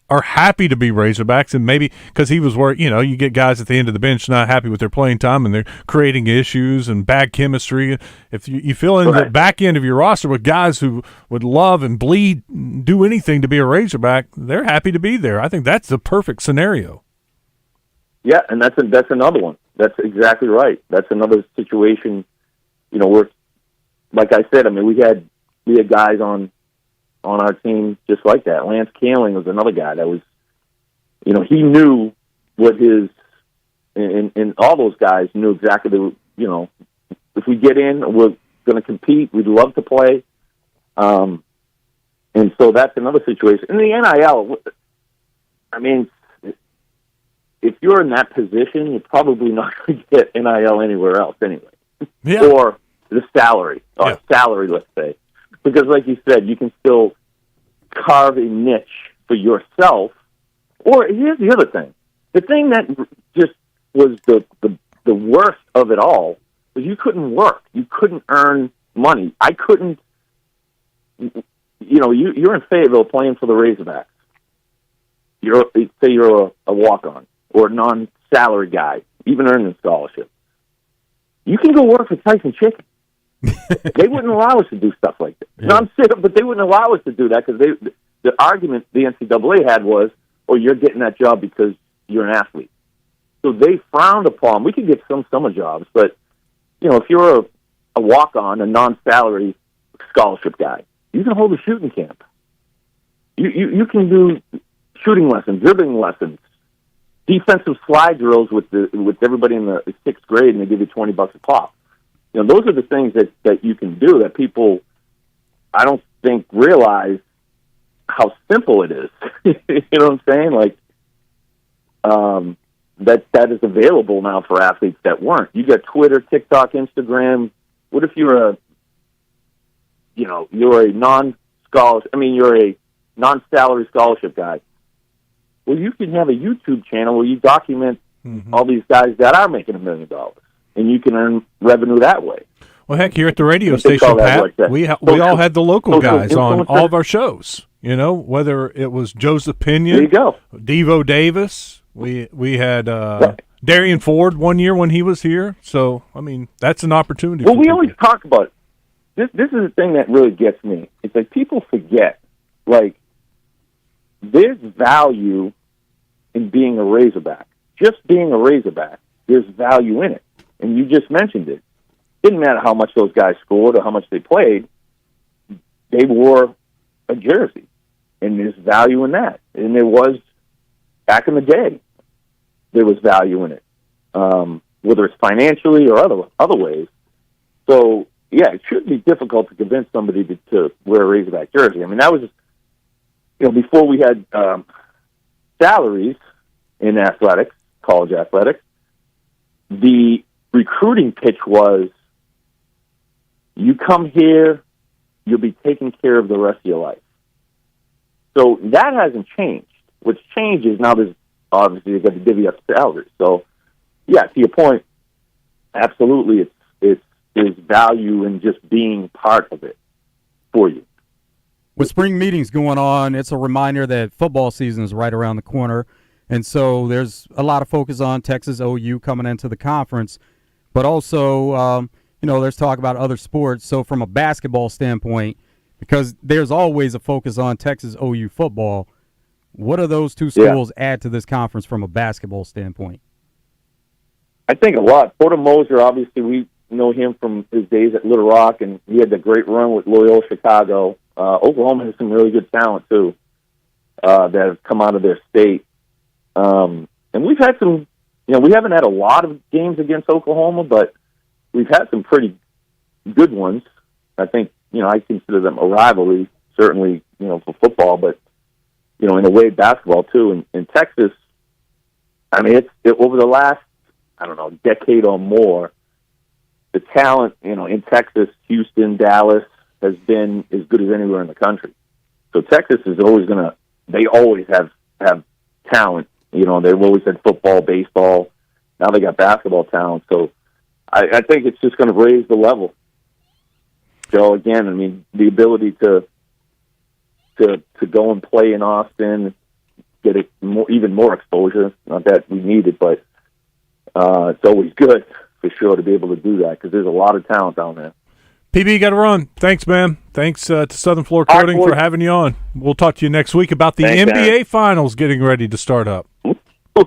S3: are happy to be Razorbacks, and maybe because he was where you get guys at the end of the bench not happy with their playing time and they're creating issues and bad chemistry. If you fill in the back end of your roster with guys who would love and bleed, do anything to be a Razorback, they're happy to be there. I think that's the perfect scenario.
S15: Yeah, and that's another one. That's exactly right. That's another situation. Where, like I said, we had guys on our team just like that. Lance Kaling was another guy that was, he knew what his, and all those guys knew exactly if we get in, we're going to compete. We'd love to play. And so that's another situation. In the NIL, if you're in that position, you're probably not going to get NIL anywhere else anyway.
S3: Yeah.
S15: Or the salary, let's say. Because like you said, you can still carve a niche for yourself. Or here's the other thing. The thing that just was the worst of it all was you couldn't work. You couldn't earn money. I couldn't, you're in Fayetteville playing for the Razorbacks. Say you're a walk-on or a non-salary guy, even earning a scholarship. You can go work for Tyson Chicken. They wouldn't allow us to do stuff like that. Yeah. No, I'm serious, but they wouldn't allow us to do that because the argument the NCAA had was, you're getting that job because you're an athlete. So they frowned upon. We could get some summer jobs, but if you're a walk-on, a non-salary scholarship guy, you can hold a shooting camp. You can do shooting lessons, dribbling lessons, defensive slide drills with everybody in the 6th grade, and they give you $20 a pop. Those are the things that you can do that people, I don't think, realize how simple it is. You know what I'm saying? Like, that is available now for athletes that weren't. You got Twitter, TikTok, Instagram. What if you're a you're a non-salary scholarship guy? Well, you can have a YouTube channel where you document all these guys that are making $1 million, and you can earn revenue that way.
S3: Well, heck, here at the radio station, Pat, we all had the local guys on all of our shows. Whether it was Joseph Pinion,
S15: there you go,
S3: Devo Davis. We had Darian Ford one year when he was here. So, that's an opportunity.
S15: Well, we always talk about it. This is the thing that really gets me. It's like people forget, there's value in being a Razorback. Just being a Razorback, there's value in it. And you just mentioned it. Didn't matter how much those guys scored or how much they played. They wore a jersey. And there's value in that. And there was, back in the day, there was value in it. Whether it's financially or other ways. So, yeah, it shouldn't be difficult to convince somebody to wear a Razorback jersey. That was before we had salaries in athletics, college athletics, the recruiting pitch was, You come here, you'll be taken care of the rest of your life. So that hasn't changed. What's changed is now there's obviously they've got to divvy up salaries. So, yeah, to your point, absolutely, there's value in just being part of it for you.
S4: With spring meetings going on, it's a reminder that football season is right around the corner. And so there's a lot of focus on Texas OU coming into the conference. But also, there's talk about other sports. So from a basketball standpoint, because there's always a focus on Texas OU football, what do those two schools add to this conference from a basketball standpoint?
S15: I think a lot. Porter Moser, obviously, we know him from his days at Little Rock, and he had the great run with Loyola Chicago. Oklahoma has some really good talent, too, that have come out of their state. And we've had some, we haven't had a lot of games against Oklahoma, but we've had some pretty good ones. I think, I consider them a rivalry, certainly, for football, but, in a way, basketball, too. In Texas, I mean, it's over the last, decade or more, the talent, in Texas, Houston, Dallas, has been as good as anywhere in the country. So Texas is always they always have talent. They've always had football, baseball. Now they got basketball talent. So I think it's just going to raise the level. So again, I mean, the ability to go and play in Austin, get even more exposure. Not that we need it, but it's always good for sure to be able to do that because there's a lot of talent down there.
S3: PB, got to run. Thanks, man. Thanks to Southern Floor Coating for having you on. We'll talk to you next week about the NBA Finals getting ready to start up.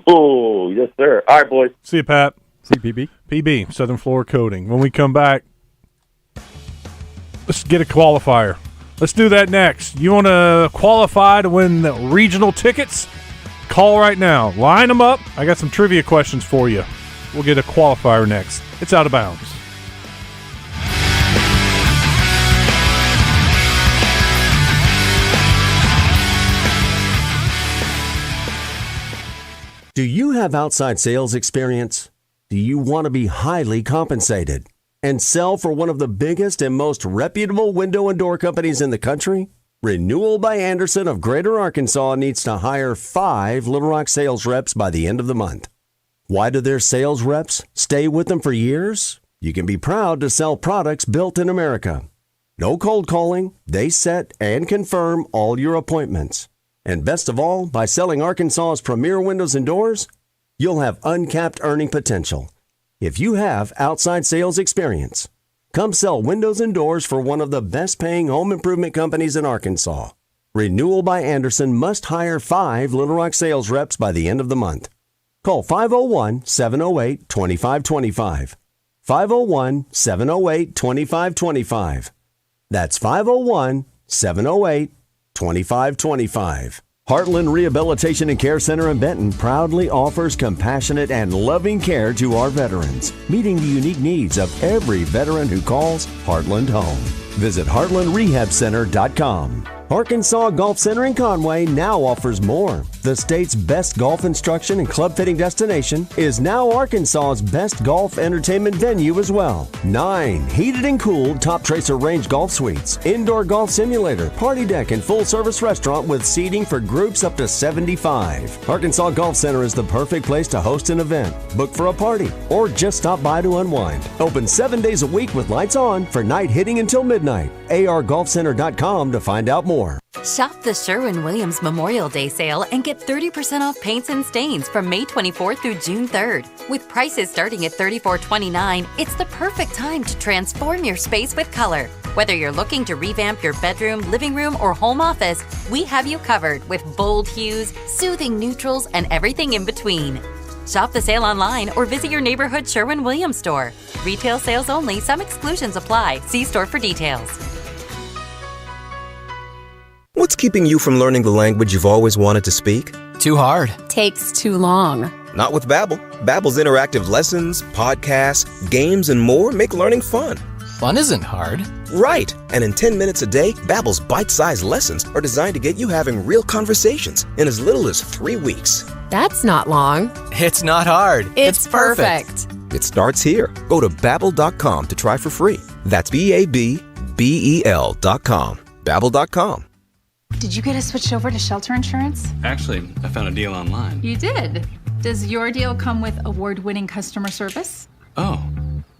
S15: Oh, yes, sir. All right, boys.
S3: See you, Pat.
S4: See you, PB.
S3: PB, Southern Floor Coating. When we come back, let's get a qualifier. Let's do that next. You want to qualify to win the regional tickets? Call right now. Line them up. I got some trivia questions for you. We'll get a qualifier next. It's Out of Bounds.
S16: Do you have outside sales experience? Do you want to be highly compensated and sell for one of the biggest and most reputable window and door companies in the country? Renewal by Andersen of Greater Arkansas needs to hire 5 Little Rock sales reps by the end of the month. Why do their sales reps stay with them for years? You can be proud to sell products built in America. No cold calling. They set and confirm all your appointments. And best of all, by selling Arkansas's premier windows and doors, you'll have uncapped earning potential. If you have outside sales experience, come sell windows and doors for one of the best paying home improvement companies in Arkansas. Renewal by Andersen must hire 5 Little Rock sales reps by the end of the month. Call 501-708-2525. 501-708-2525. That's 501-708-2525. Heartland Rehabilitation and Care Center in Benton proudly offers compassionate and loving care to our veterans, meeting the unique needs of every veteran who calls Heartland home. Visit heartlandrehabcenter.com. Arkansas Golf Center in Conway now offers more. The state's best golf instruction and club fitting destination is now Arkansas's best golf entertainment venue as well. 9 heated and cooled Top Tracer Range golf suites, indoor golf simulator, party deck, and full-service restaurant with seating for groups up to 75. Arkansas Golf Center is the perfect place to host an event, book for a party, or just stop by to unwind. Open 7 days a week with lights on for night hitting until midnight. ARGolfCenter.com to find out more.
S17: Shop the Sherwin-Williams Memorial Day sale and get 30% off paints and stains from May 24th through June 3rd. With prices starting at $34.29, it's the perfect time to transform your space with color. Whether you're looking to revamp your bedroom, living room, or home office, we have you covered with bold hues, soothing neutrals, and everything in between. Shop the sale online or visit your neighborhood Sherwin-Williams store. Retail sales only. Some exclusions apply. See store for details.
S18: What's keeping you from learning the language you've always wanted to speak?
S19: Too hard.
S20: Takes too long.
S18: Not with Babbel. Babbel's interactive lessons, podcasts, games, and more make learning fun.
S19: Fun isn't hard.
S18: Right. And in 10 minutes a day, Babbel's bite-sized lessons are designed to get you having real conversations in as little as 3 weeks.
S20: That's not long.
S19: It's not hard.
S20: It's perfect.
S18: It starts here. Go to Babbel.com to try for free. That's BABBEL.com. Babbel.com.
S21: Did you get us switched over to shelter insurance?
S22: Actually, I found a deal online.
S21: You did. Does your deal come with award-winning customer service?
S22: Oh,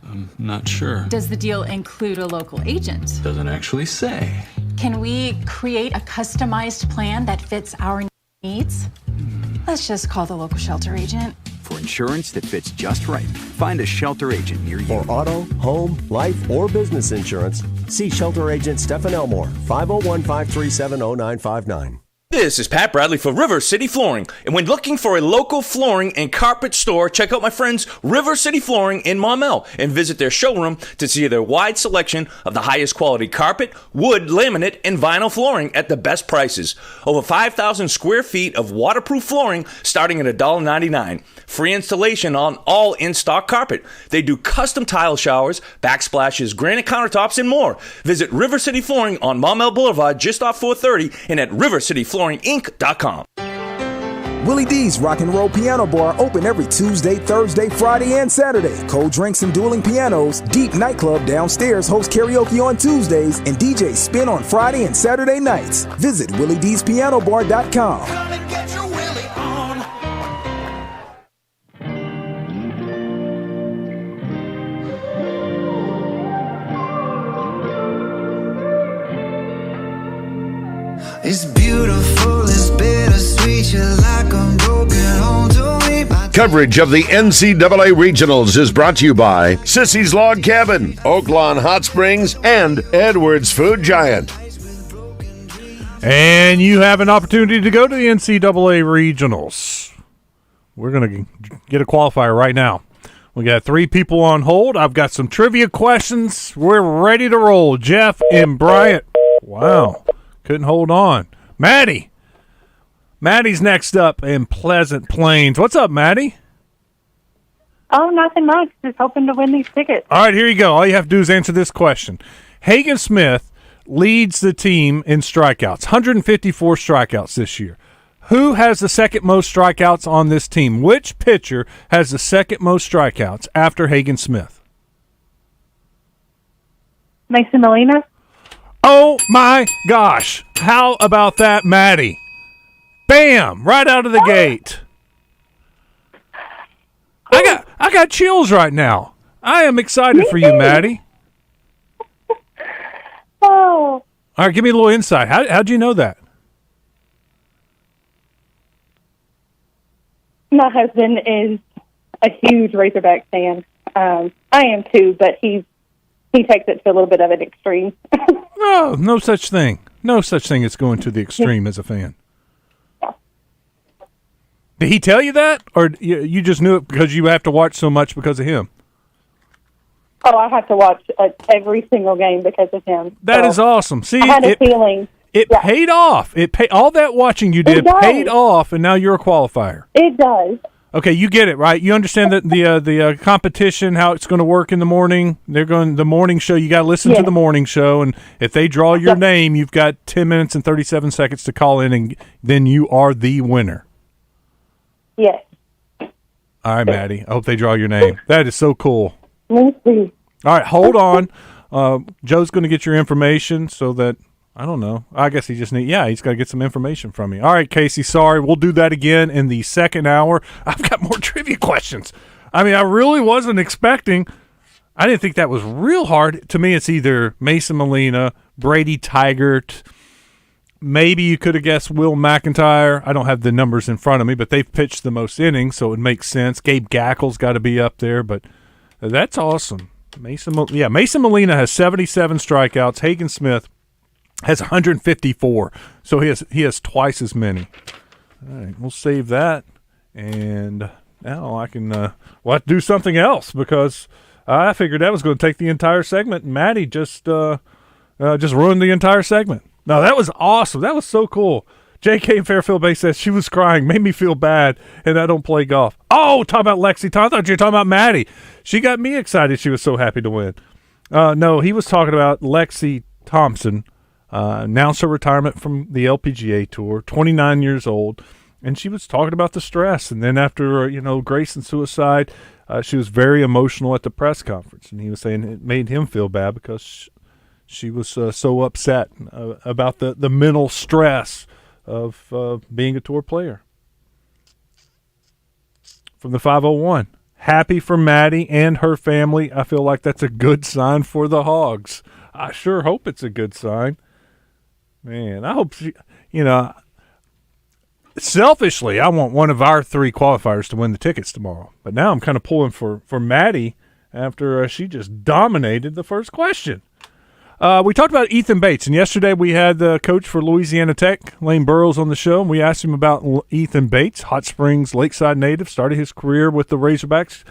S22: I'm not sure.
S21: Does the deal include a local agent?
S22: Doesn't actually say.
S21: Can we create a customized plan that fits our needs? Let's just call the local shelter agent.
S23: For insurance that fits just right, find a shelter agent near you.
S16: For auto, home, life, or business insurance, see shelter agent Stephen Elmore, 501-537-0959.
S24: This is Pat Bradley for River City Flooring. And when looking for a local flooring and carpet store, check out my friends River City Flooring in Maumelle and visit their showroom to see their wide selection of the highest quality carpet, wood, laminate, and vinyl flooring at the best prices. Over 5,000 square feet of waterproof flooring starting at $1.99. Free installation on all in-stock carpet. They do custom tile showers, backsplashes, granite countertops, and more. Visit River City Flooring on Maumelle Boulevard just off 430 and at rivercityflooringinc.com.
S25: Willie D's Rock and Roll Piano Bar open every Tuesday, Thursday, Friday, and Saturday. Cold drinks and dueling pianos. Deep Nightclub downstairs hosts karaoke on Tuesdays and DJ Spin on Friday and Saturday nights. Visit WillieD'sPianoBar.com.
S26: It's beautiful, it's bittersweet, you're like a broken home to me.
S1: Coverage of the NCAA Regionals is brought to you by Sissy's Log Cabin, Oaklawn Hot Springs, and Edwards Food Giant.
S3: And you have an opportunity to go to the NCAA Regionals. We're going to get a qualifier right now. We got 3 people on hold. I've got some trivia questions. We're ready to roll. Jeff and Bryant. Wow. Couldn't hold on. Maddie's next up in Pleasant Plains. What's up, Maddie?
S27: Oh, nothing much. Just hoping to win these tickets.
S3: All right, here you go. All you have to do is answer this question. Hagen Smith leads the team in strikeouts, 154 strikeouts this year. Who has the second most strikeouts on this team? Which pitcher has the second most strikeouts after Hagen Smith?
S27: Mason Molina?
S3: Oh, my gosh. How about that, Maddie? Bam! Right out of the gate. I got chills right now. I am excited for you, Maddie.
S27: Oh.
S3: All right, give me a little insight. How'd you know that?
S27: My husband is a huge Razorback fan. I am too, but he takes it to a little bit of an extreme.
S3: Oh, no such thing. No such thing as going to the extreme as a fan.
S27: Yeah.
S3: Did he tell you that? Or you just knew it because you have to watch so much because of him?
S27: Oh, I have to watch every single game because of him.
S3: That is awesome. See,
S27: I had a feeling.
S3: It paid off. All that watching you did paid off, and now you're a qualifier.
S27: It does.
S3: Okay, you get it, right? You understand that the competition, how it's going to work in the morning. They're going the morning show. You got to listen to the morning show, and if they draw your name, you've got 10 minutes and 37 seconds to call in, and then you are the winner.
S27: Yes.
S3: All right, Maddie. I hope they draw your name. That is so cool.
S27: Me too.
S3: All right, hold on. Joe's going to get your information so that. I don't know. I guess he's got to get some information from you. All right, Casey, sorry. We'll do that again in the second hour. I've got more trivia questions. I mean, I really wasn't expecting. I didn't think that was real hard. To me, it's either Mason Molina, Brady Tigert. Maybe you could have guessed Will McIntyre. I don't have the numbers in front of me, but they've pitched the most innings, so it makes sense. Gabe Gackel's got to be up there, but that's awesome. Mason Molina has 77 strikeouts. Hagen Smith has 154, so he has twice as many. All right, we'll save that, and now I can we'll have to do something else because I figured that was going to take the entire segment. And Maddie just ruined the entire segment. No, that was awesome. That was so cool. JK in Fairfield Bay says she was crying, made me feel bad, and I don't play golf. Oh, talk about Lexi. I thought you were talking about Maddie. She got me excited. She was so happy to win. No, he was talking about Lexi Thompson. Announced her retirement from the LPGA Tour, 29 years old. And she was talking about the stress. And then after, Grayson's suicide, she was very emotional at the press conference. And he was saying it made him feel bad because she was so upset about the mental stress of being a tour player. From the 501, happy for Maddie and her family. I feel like that's a good sign for the Hogs. I sure hope it's a good sign. Man, I hope she, selfishly, I want one of our 3 qualifiers to win the tickets tomorrow. But now I'm kind of pulling for Maddie after she just dominated the first question. We talked about Ethan Bates, and yesterday we had the coach for Louisiana Tech, Lane Burrows, on the show, and we asked him about Ethan Bates, Hot Springs Lakeside native, started his career with the Razorbacks.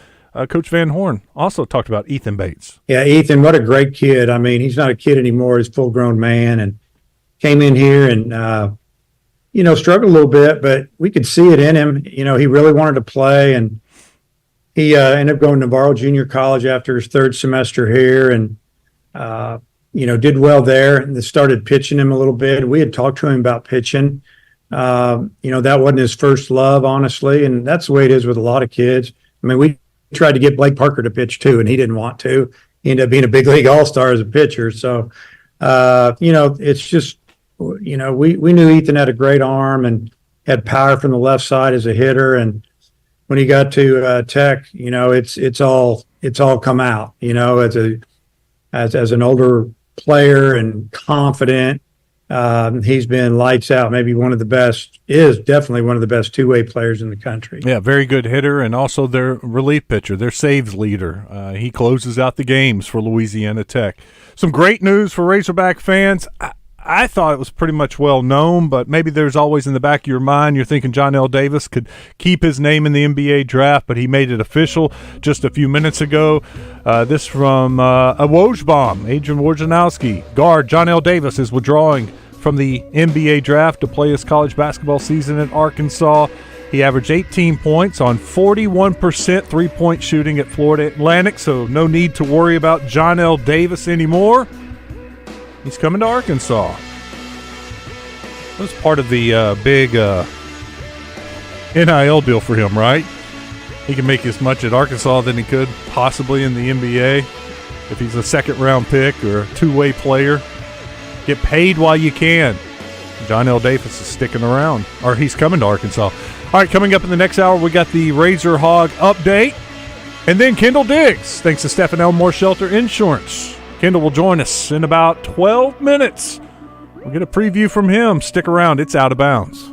S3: Coach Van Horn also talked about Ethan Bates.
S2: Yeah, Ethan, what a great kid. I mean, he's not a kid anymore. He's a full-grown man, and came in here and, struggled a little bit, but we could see it in him. He really wanted to play, and he ended up going to Navarro Junior College after his 3rd semester here, and did well there, and started pitching him a little bit. We had talked to him about pitching. That wasn't his first love, honestly, and that's the way it is with a lot of kids. I mean, we tried to get Blake Parker to pitch too, and he didn't want to. He ended up being a big league all-star as a pitcher. So, it's just, we knew Ethan had a great arm and had power from the left side as a hitter. And when he got to Tech, it's all come out, as an older player and confident. He's been lights out, maybe definitely one of the best two-way players in the country.
S3: Yeah, very good hitter, and also their relief pitcher, their saves leader. He closes out the games for Louisiana Tech. Some great news for Razorback fans. I thought it was pretty much well known, but maybe there's always in the back of your mind, you're thinking John L. Davis could keep his name in the NBA draft, but he made it official just a few minutes ago. This from a Wojbomb, Adrian Wojnarowski. Guard John L. Davis is withdrawing from the NBA draft to play his college basketball season at Arkansas. He averaged 18 points on 41% three-point shooting at Florida Atlantic, so no need to worry about John L. Davis anymore. He's coming to Arkansas. That was part of the big NIL deal for him, right? He can make as much at Arkansas than he could possibly in the NBA if he's a second-round pick or a two-way player. Get paid while you can. John L. Davis is sticking around, or he's coming to Arkansas. All right, coming up in the next hour, we got the Razor Hog update, and then Kendall Diggs, thanks to Stephen Elmore Shelter Insurance. Kendall will join us in about 12 minutes. We'll get a preview from him. Stick around. It's Out of Bounds.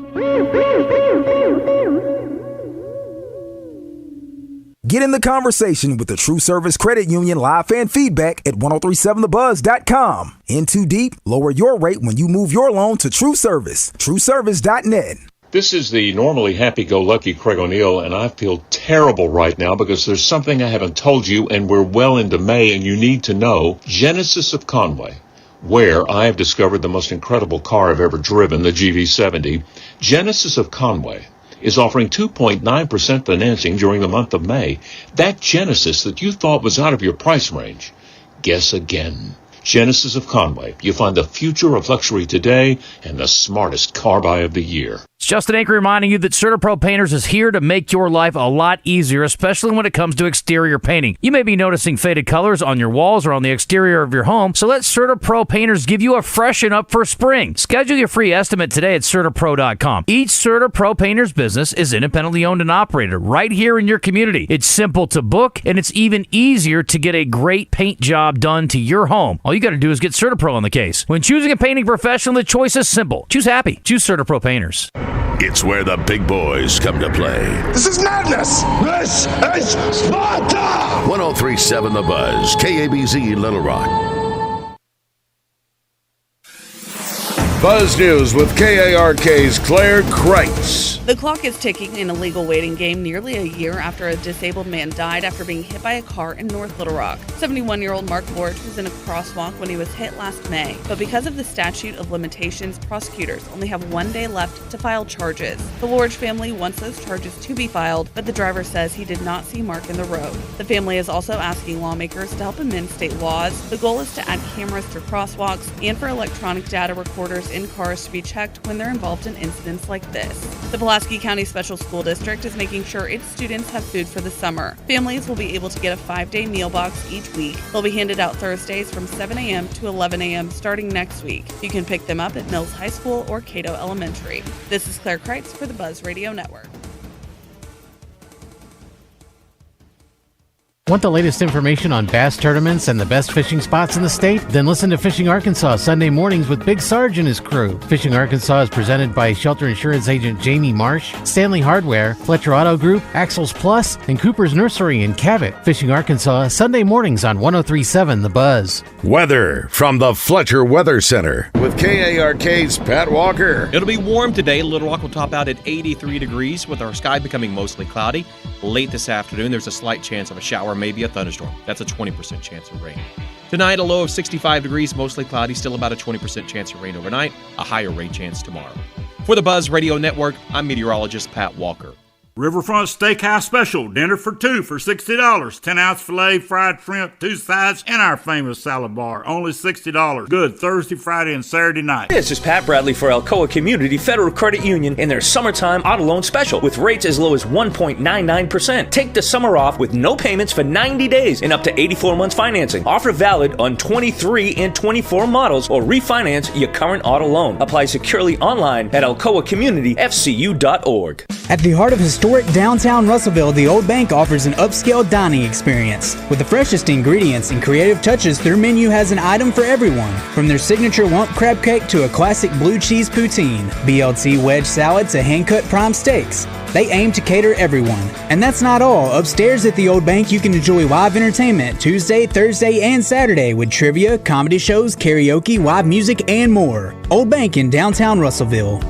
S25: Get in the conversation with the True Service Credit Union live fan feedback at 1037thebuzz.com. In too deep, lower your rate when you move your loan to True Service. TrueService.net.
S5: This is the normally happy-go-lucky Craig O'Neill, and I feel terrible right now because there's something I haven't told you, and we're well into May, and you need to know. Genesis of Conway, where I have discovered the most incredible car I've ever driven, the GV70. Genesis of Conway is offering 2.9% financing during the month of May. That Genesis that you thought was out of your price range. Guess again. Genesis of Conway. You find the future of luxury today and the smartest car buy of the year.
S13: It's Justin Anker reminding you that CertaPro Painters is here to make your life a lot easier, especially when it comes to exterior painting. You may be noticing faded colors on your walls or on the exterior of your home, so let CertaPro Painters give you a freshen up for spring. Schedule your free estimate today at CertaPro.com. Each CertaPro Painters business is independently owned and operated right here in your community. It's simple to book, and it's even easier to get a great paint job done to your home. All you got to do is get CertaPro on the case. When choosing a painting professional, the choice is simple. Choose happy. Choose CertaPro Painters.
S1: It's where the big boys come to play.
S7: This is madness! This is Sparta!
S1: 1037 The Buzz, KABZ Little Rock. Buzz News with KARK's Claire Kreitz.
S8: The clock is ticking in a legal waiting game nearly a year after a disabled man died after being hit by a car in North Little Rock. 71-year-old Mark Lorge was in a crosswalk when he was hit last May, but because of the statute of limitations, prosecutors only have 1 day left to file charges. The Lorge family wants those charges to be filed, but the driver says he did not see Mark in the road. The family is also asking lawmakers to help amend state laws. The goal is to add cameras to crosswalks and for electronic data recorders in cars to be checked when they're involved in incidents like this. The Pulaski County Special School District is making sure its students have food for the summer. Families will be able to get a 5-day meal box each week. They'll be handed out Thursdays from 7 a.m. to 11 a.m. starting next week. You can pick them up at Mills High School or Cato Elementary. This is Claire Kreitz for the Buzz Radio Network.
S6: Want the latest information on bass tournaments and the best fishing spots in the state? Then listen to Fishing Arkansas Sunday mornings with Big Sarge and his crew. Fishing Arkansas is presented by Shelter Insurance Agent Jamie Marsh, Stanley Hardware, Fletcher Auto Group, Axles Plus, and Cooper's Nursery in Cabot. Fishing Arkansas Sunday mornings on 103.7 The Buzz.
S1: Weather from the Fletcher Weather Center with KARK's Pat Walker.
S9: It'll be warm today. Little Rock will top out at 83 degrees with our sky becoming mostly cloudy. Late this afternoon, there's a slight chance of a shower, maybe a thunderstorm. That's a 20% chance of rain. Tonight, a low of 65 degrees, mostly cloudy, still about a 20% chance of rain overnight, a higher rain chance tomorrow. For the Buzz Radio Network, I'm meteorologist Pat Walker.
S10: Riverfront Steakhouse Special, dinner for two for $60. 10-ounce filet, fried shrimp, 2 sides, and our famous salad bar, only $60. Good Thursday, Friday, and Saturday night.
S24: This is Pat Bradley for Alcoa Community Federal Credit Union in their summertime auto loan special with rates as low as 1.99%. Take the summer off with no payments for 90 days and up to 84 months financing. Offer valid on 23 and 24 models or refinance your current auto loan. Apply securely online at alcoacommunityfcu.org.
S11: At the heart of historic downtown Russellville, the Old Bank offers an upscale dining experience. With the freshest ingredients and creative touches, their menu has an item for everyone. From their signature lump crab cake to a classic blue cheese poutine, BLT wedge salad to hand-cut prime steaks. They aim to cater everyone. And that's not all. Upstairs at the Old Bank, you can enjoy live entertainment Tuesday, Thursday, and Saturday with trivia, comedy shows, karaoke, live music, and more. Old Bank in downtown Russellville.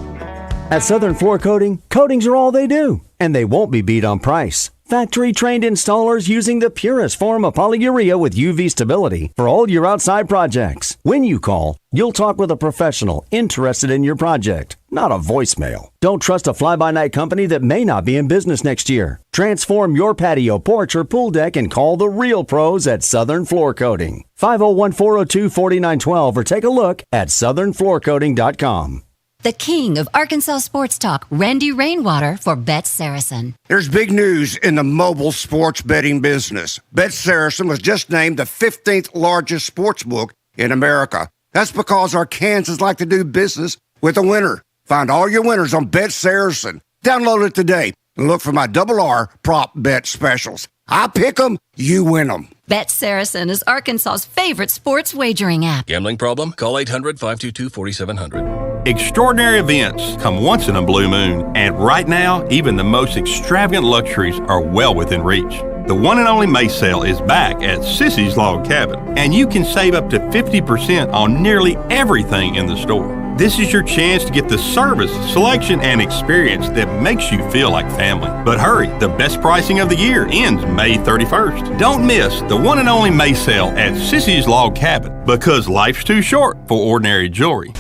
S16: At Southern Floor Coating, coatings are all they do, and they won't be beat on price. Factory-trained installers using the purest form of polyurea with UV stability for all your outside projects. When you call, you'll talk with a professional interested in your project, not a voicemail. Don't trust a fly-by-night company that may not be in business next year. Transform your patio, porch, or pool deck and call the real pros at Southern Floor Coating. 501-402-4912 or take a look at southernfloorcoating.com.
S17: The king of Arkansas sports talk, Randy Rainwater for Bet Saracen.
S12: There's big news in the mobile sports betting business. Bet Saracen was just named the 15th largest sports book in America. That's because Arkansans like to do business with a winner. Find all your winners on Bet Saracen. Download it today and look for my RR prop bet specials. I pick them, you win them.
S17: Bet Saracen is Arkansas's favorite sports wagering app.
S14: Gambling problem? Call 800-522-4700.
S15: Extraordinary events come once in a blue moon, and right now, even the most extravagant luxuries are well within reach. The one and only May sale is back at Sissy's Log Cabin, and you can save up to 50% on nearly everything in the store. This is your chance to get the service, selection, and experience that makes you feel like family. But hurry, the best pricing of the year ends May 31st. Don't miss the one and only May sale at Sissy's Log Cabin, because life's too short for ordinary jewelry.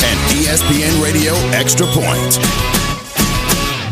S28: An ESPN Radio Extra Point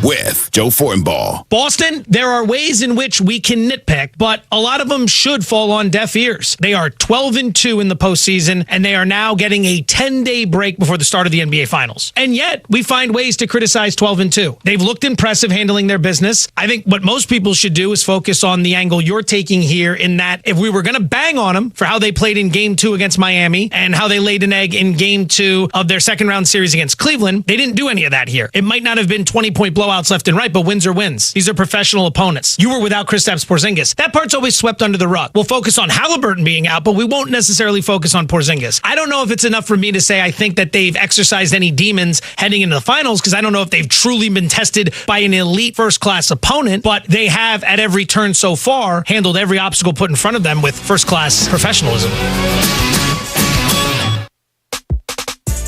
S28: with Joe Fortenbaugh.
S29: Boston, there are ways in which we can nitpick, but a lot of them should fall on deaf ears. They are 12-2 in the postseason, and they are now getting a 10-day break before the start of the NBA Finals. And yet, we find ways to criticize 12-2. They've looked impressive handling their business. I think what most people should do is focus on the angle you're taking here, in that if we were going to bang on them for how they played in Game 2 against Miami and how they laid an egg in Game 2 of their second-round series against Cleveland, they didn't do any of that here. It might not have been 20-point blowouts left and right, but wins are wins. These are professional opponents. You were without Kristaps Porzingis. That part's always swept under the rug. We'll focus on Halliburton being out, but we won't necessarily focus on Porzingis. I don't know if it's enough for me to say I think that they've exercised any demons heading into the finals, because I don't know if they've truly been tested by an elite first-class opponent, but they have, at every turn so far, handled every obstacle put in front of them with first-class professionalism.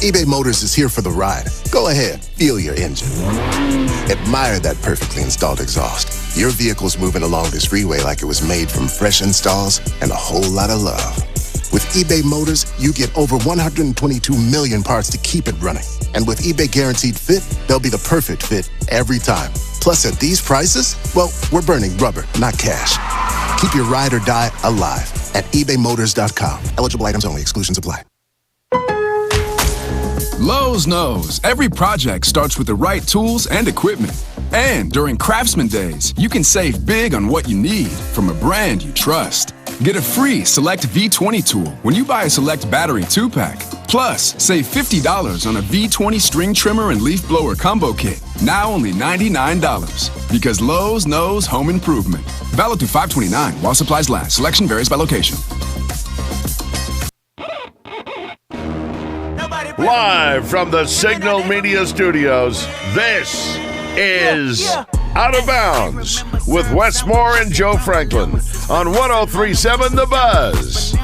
S28: eBay Motors is here for the ride. Go ahead, feel your engine. Admire that perfectly installed exhaust. Your vehicle's moving along this freeway like it was made from fresh installs and a whole lot of love. With eBay Motors, you get over 122 million parts to keep it running. And with eBay Guaranteed Fit, they'll be the perfect fit every time. Plus, at these prices, well, we're burning rubber, not cash. Keep your ride or die alive at ebaymotors.com. Eligible items only. Exclusions apply.
S4: Lowe's knows every project starts with the right tools and equipment. And during Craftsman Days, you can save big on what you need from a brand you trust. Get a free Select V20 tool when you buy a Select Battery 2-pack. Plus, save $50 on a V20 string trimmer and leaf blower combo kit. Now only $99. Because Lowe's knows home improvement. Valid through 5/29 while supplies last. Selection varies by location.
S1: Live from the Signal Media Studios, this is Out of Bounds with Wes Moore and Joe Franklin on 103.7 The Buzz.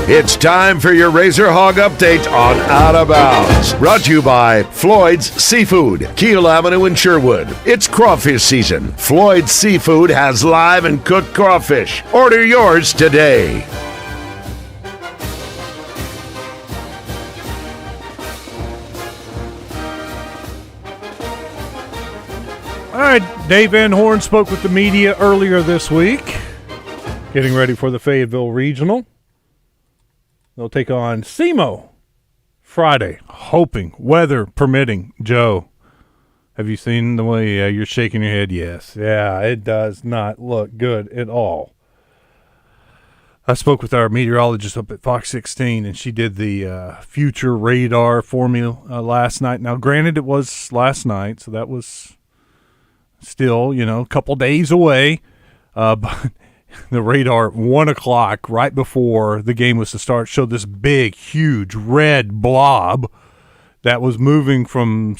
S1: It's time for your Razor Hog update on Out of Bounds. Brought to you by Floyd's Seafood, Keel Avenue in Sherwood. It's crawfish season. Floyd's Seafood has live and cooked crawfish. Order yours today.
S3: All right, Dave Van Horn spoke with the media earlier this week, getting ready for the Fayetteville Regional. They'll take on SEMO Friday, hoping, weather permitting. Joe, have you seen the way you're shaking your head? Yes. Yeah, it does not look good at all. I spoke with our meteorologist up at Fox 16, and she did the future radar formula last night. Now, granted, it was last night, so that was still, a couple days away, but the radar at 1 o'clock, right before the game was to start, showed this big, huge red blob that was moving from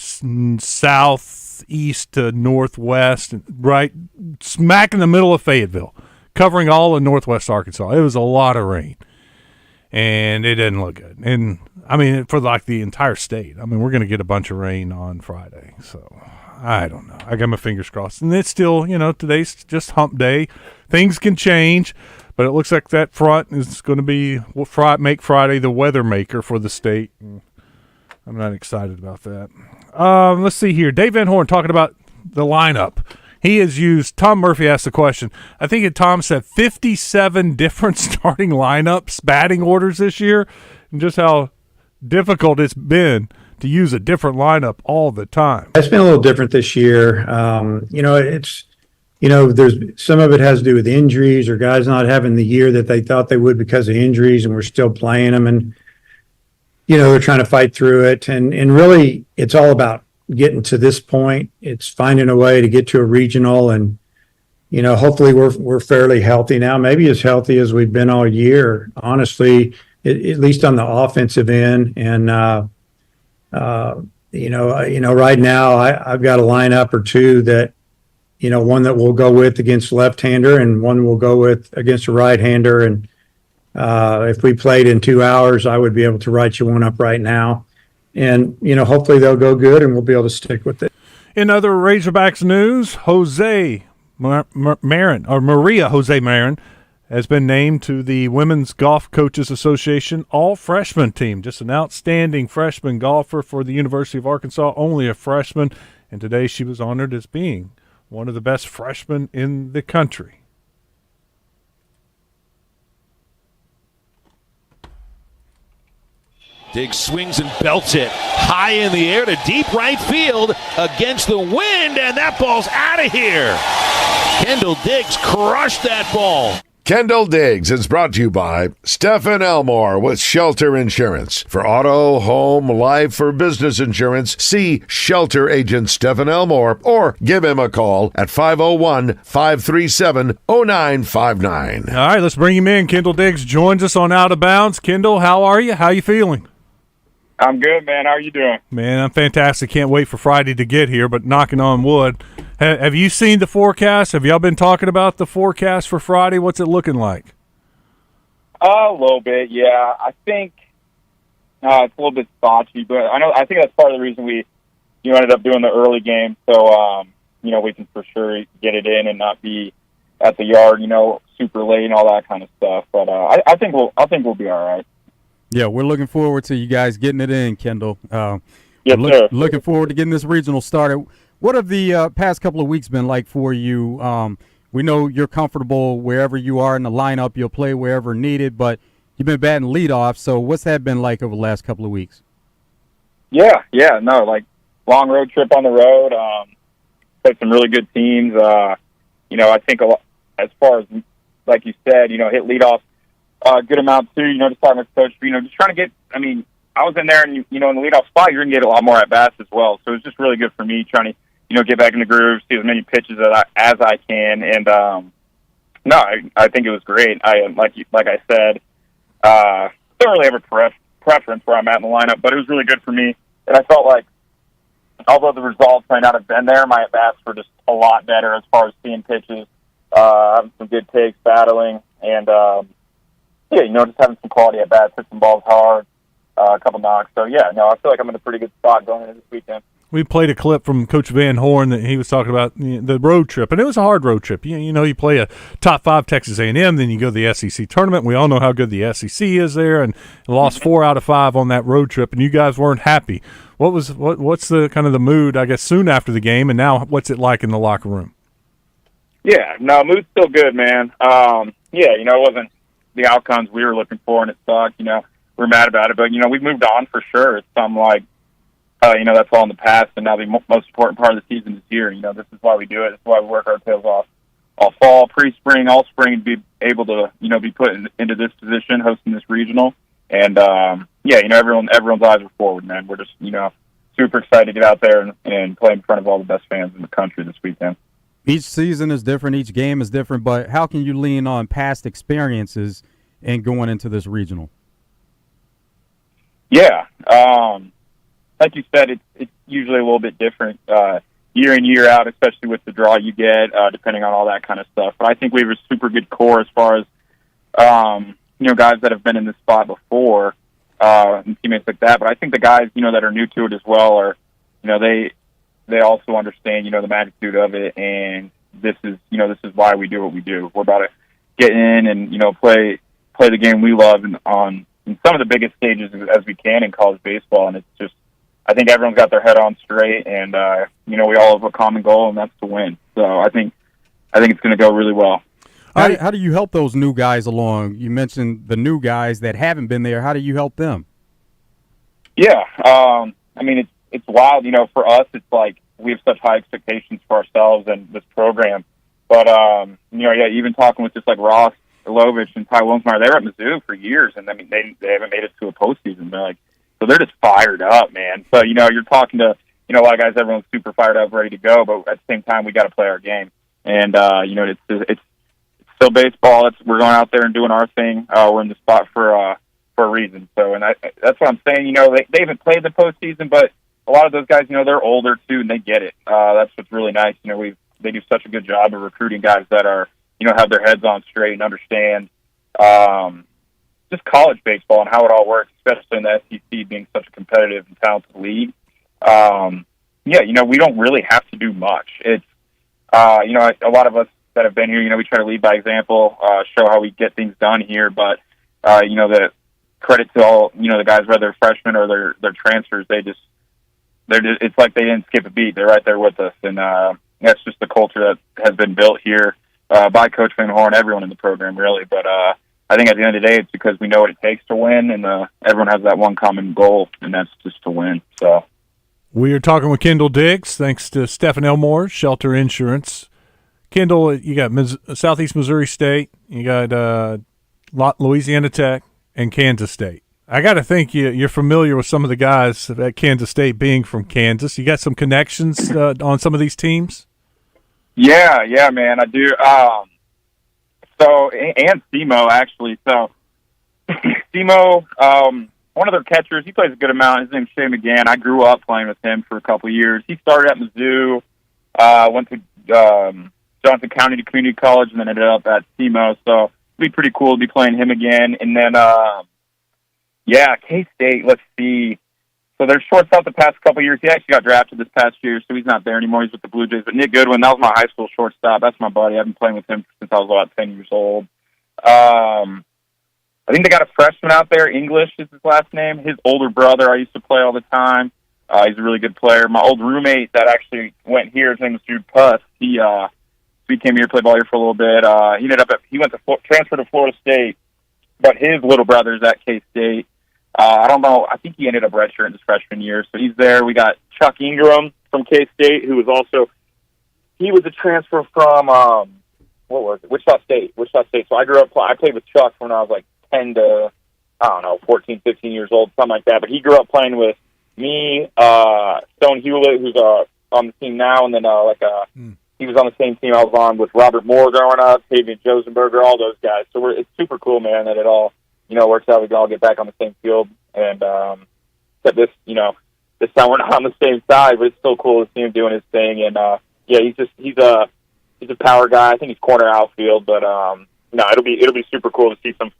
S3: southeast to northwest, right smack in the middle of Fayetteville, covering all of northwest Arkansas. It was a lot of rain, and it didn't look good. And, for the entire state. We're going to get a bunch of rain on Friday, so I don't know. I got my fingers crossed. And it's still, today's just hump day. Things can change, but it looks like that front is going to be make Friday the weather maker for the state. I'm not excited about that. Let's see here. Dave Van Horn talking about the lineup. He has used, Tom Murphy asked the question, I think Tom said 57 different starting lineups, batting orders this year, and just how difficult it's been to use a different lineup all the time.
S2: It's been a little different this year. There's some of it has to do with injuries or guys not having the year that they thought they would because of injuries, and we're still playing them, and they're trying to fight through it. And really, it's all about getting to this point. It's finding a way to get to a regional, and hopefully we're fairly healthy now, maybe as healthy as we've been all year, honestly, at least on the offensive end. And right now I've got a lineup or two that, one that we'll go with against left-hander and one we'll go with against a right-hander. And if we played in 2 hours, I would be able to write you one up right now. And, hopefully they'll go good and we'll be able to stick with it.
S3: In other Razorbacks news, Maria Jose Marin has been named to the Women's Golf Coaches Association All-Freshman team. Just an outstanding freshman golfer for the University of Arkansas, only a freshman. And today she was honored as being one of the best freshmen in the country.
S18: Diggs swings and belts it high in the air to deep right field against the wind, and that ball's out of here. Kendall Diggs crushed that ball.
S1: Kendall Diggs is brought to you by Stephen Elmore with Shelter Insurance. For auto, home, life, or business insurance, see Shelter Agent Stephen Elmore or give him a call at 501-537-0959.
S3: All right, let's bring him in. Kendall Diggs joins us on Out of Bounds. Kendall, how are you? How you feeling?
S19: I'm good, man. How are you doing?
S3: Man, I'm fantastic. Can't wait for Friday to get here, but knocking on wood. Have you seen the forecast? Have y'all been talking about the forecast for Friday? What's it looking like?
S19: A little bit, yeah. I think it's a little bit spotty, but I think that's part of the reason we ended up doing the early game, so we can for sure get it in and not be at the yard. super late and all that kind of stuff. But I think we'll be all right.
S5: Yeah, we're looking forward to you guys getting it in, Kendall.
S19: Yes, sir.
S5: Looking forward to getting this regional started. What have the past couple of weeks been like for you? We know you're comfortable wherever you are in the lineup. You'll play wherever needed, but you've been batting leadoff. So what's that been like over the last couple of weeks?
S19: Yeah, no, like long road trip on the road. Played some really good teams. I think a lot, as far as like you said, hit leadoff a good amount too. Just talking with Coach, just trying to get. I mean, I was in there, and in the leadoff spot, you're gonna get a lot more at bats as well. So it's just really good for me trying to get back in the groove, see as many pitches as I can, and no, I think it was great. Like I said, don't really have a preference where I'm at in the lineup, but it was really good for me, and I felt like although the results might not have been there, my at bats were just a lot better as far as seeing pitches, having some good takes, battling, and just having some quality at bats, hit some balls hard, a couple knocks. So I feel like I'm in a pretty good spot going into this weekend.
S3: We played a clip from Coach Van Horn that he was talking about the road trip, and it was a hard road trip. You play a top 5 Texas A&M, then you go to the SEC tournament. We all know how good the SEC is there, and lost 4 out of 5 on that road trip, and you guys weren't happy. What's the kind of the mood, I guess, soon after the game, and now what's it like in the locker room?
S19: Yeah, no, mood's still good, man. It wasn't the outcomes we were looking for, and it sucked. We're mad about it, but we've moved on for sure. It's something like. That's all in the past, and now the most important part of the season is here. This is why we do it. This is why we work our tails off all fall, pre-spring, all spring, to be able to, be put into this position, hosting this regional. And, everyone's eyes are forward, man. We're just, super excited to get out there and play in front of all the best fans in the country this weekend.
S5: Each season is different. Each game is different, but how can you lean on past experiences and going into this regional?
S19: Yeah, like you said, it's usually a little bit different year in, year out, especially with the draw you get, depending on all that kind of stuff. But I think we have a super good core as far as, guys that have been in this spot before, and teammates like that. But I think the guys, that are new to it as well are, they also understand, the magnitude of it. And this is why we do what we do. We're about to get in and, play the game we love on some of the biggest stages as we can in college baseball. And it's just, I think everyone's got their head on straight, and we all have a common goal, and that's to win. So I think it's going to go really well.
S5: How do you help those new guys along? You mentioned the new guys that haven't been there. How do you help them?
S19: Yeah, it's wild. For us, it's like we have such high expectations for ourselves and this program. But even talking with just like Ross Lovich and Ty Wilmsmeyer, they were at Mizzou for years, and they haven't made it to a postseason. So they're just fired up, man. So, you're talking to, a lot of guys, everyone's super fired up, ready to go, but at the same time, we got to play our game. And, it's still baseball. We're going out there and doing our thing. We're in the spot for a reason. So, and that's what I'm saying. They haven't played the postseason, but a lot of those guys, they're older too, and they get it. That's what's really nice. They do such a good job of recruiting guys that are, have their heads on straight and understand, just college baseball and how it all works, especially in the SEC being such a competitive and talented league. We don't really have to do much. It's, a lot of us that have been here, we try to lead by example, show how we get things done here. But, the credit to all, the guys, whether they're freshmen or they're transfers, it's like they didn't skip a beat. They're right there with us. And, that's just the culture that has been built here, by Coach Van Horn, everyone in the program really. But, I think at the end of the day, it's because we know what it takes to win, and everyone has that one common goal, and that's just to win. So,
S3: we are talking with Kendall Diggs, thanks to Stephen Elmore, Shelter Insurance. Kendall, you got Southeast Missouri State, you got Louisiana Tech, and Kansas State. I got to think you're familiar with some of the guys at Kansas State, being from Kansas. You got some connections on some of these teams?
S19: Yeah, man, I do. So, and Simo, actually. So, Simo, one of their catchers, he plays a good amount. His name's Shea McGann. I grew up playing with him for a couple of years. He started at Mizzou, went to Johnson County Community College, and then ended up at Simo. So, it'd be pretty cool to be playing him again. And then, K-State, let's see. So their shortstop the past couple of years, he actually got drafted this past year, so he's not there anymore. He's with the Blue Jays. But Nick Goodwin, that was my high school shortstop. That's my buddy. I've been playing with him since I was about 10 years old. I think they got a freshman out there. English is his last name. His older brother I used to play all the time. He's a really good player. My old roommate that actually went here, his name was Jude Puss. He came here, played ball here for a little bit. He transferred to Florida State, but his little brother's at K-State. I don't know. I think he ended up redshirting his freshman year, so he's there. We got Chuck Ingram from K-State, who was also he was a transfer from Wichita State. So I played with Chuck when I was like 10 to 14, 15 years old, something like that. But he grew up playing with me, Stone Hewlett, who's on the team now, and then he was on the same team I was on with Robert Moore growing up, Fabian Josenberger, all those guys. So it's super cool, man, that it all works out. We can all get back on the same field, and except this time we're not on the same side, but it's still cool to see him doing his thing. And he's a power guy. I think he's corner outfield, but it'll be super cool to see some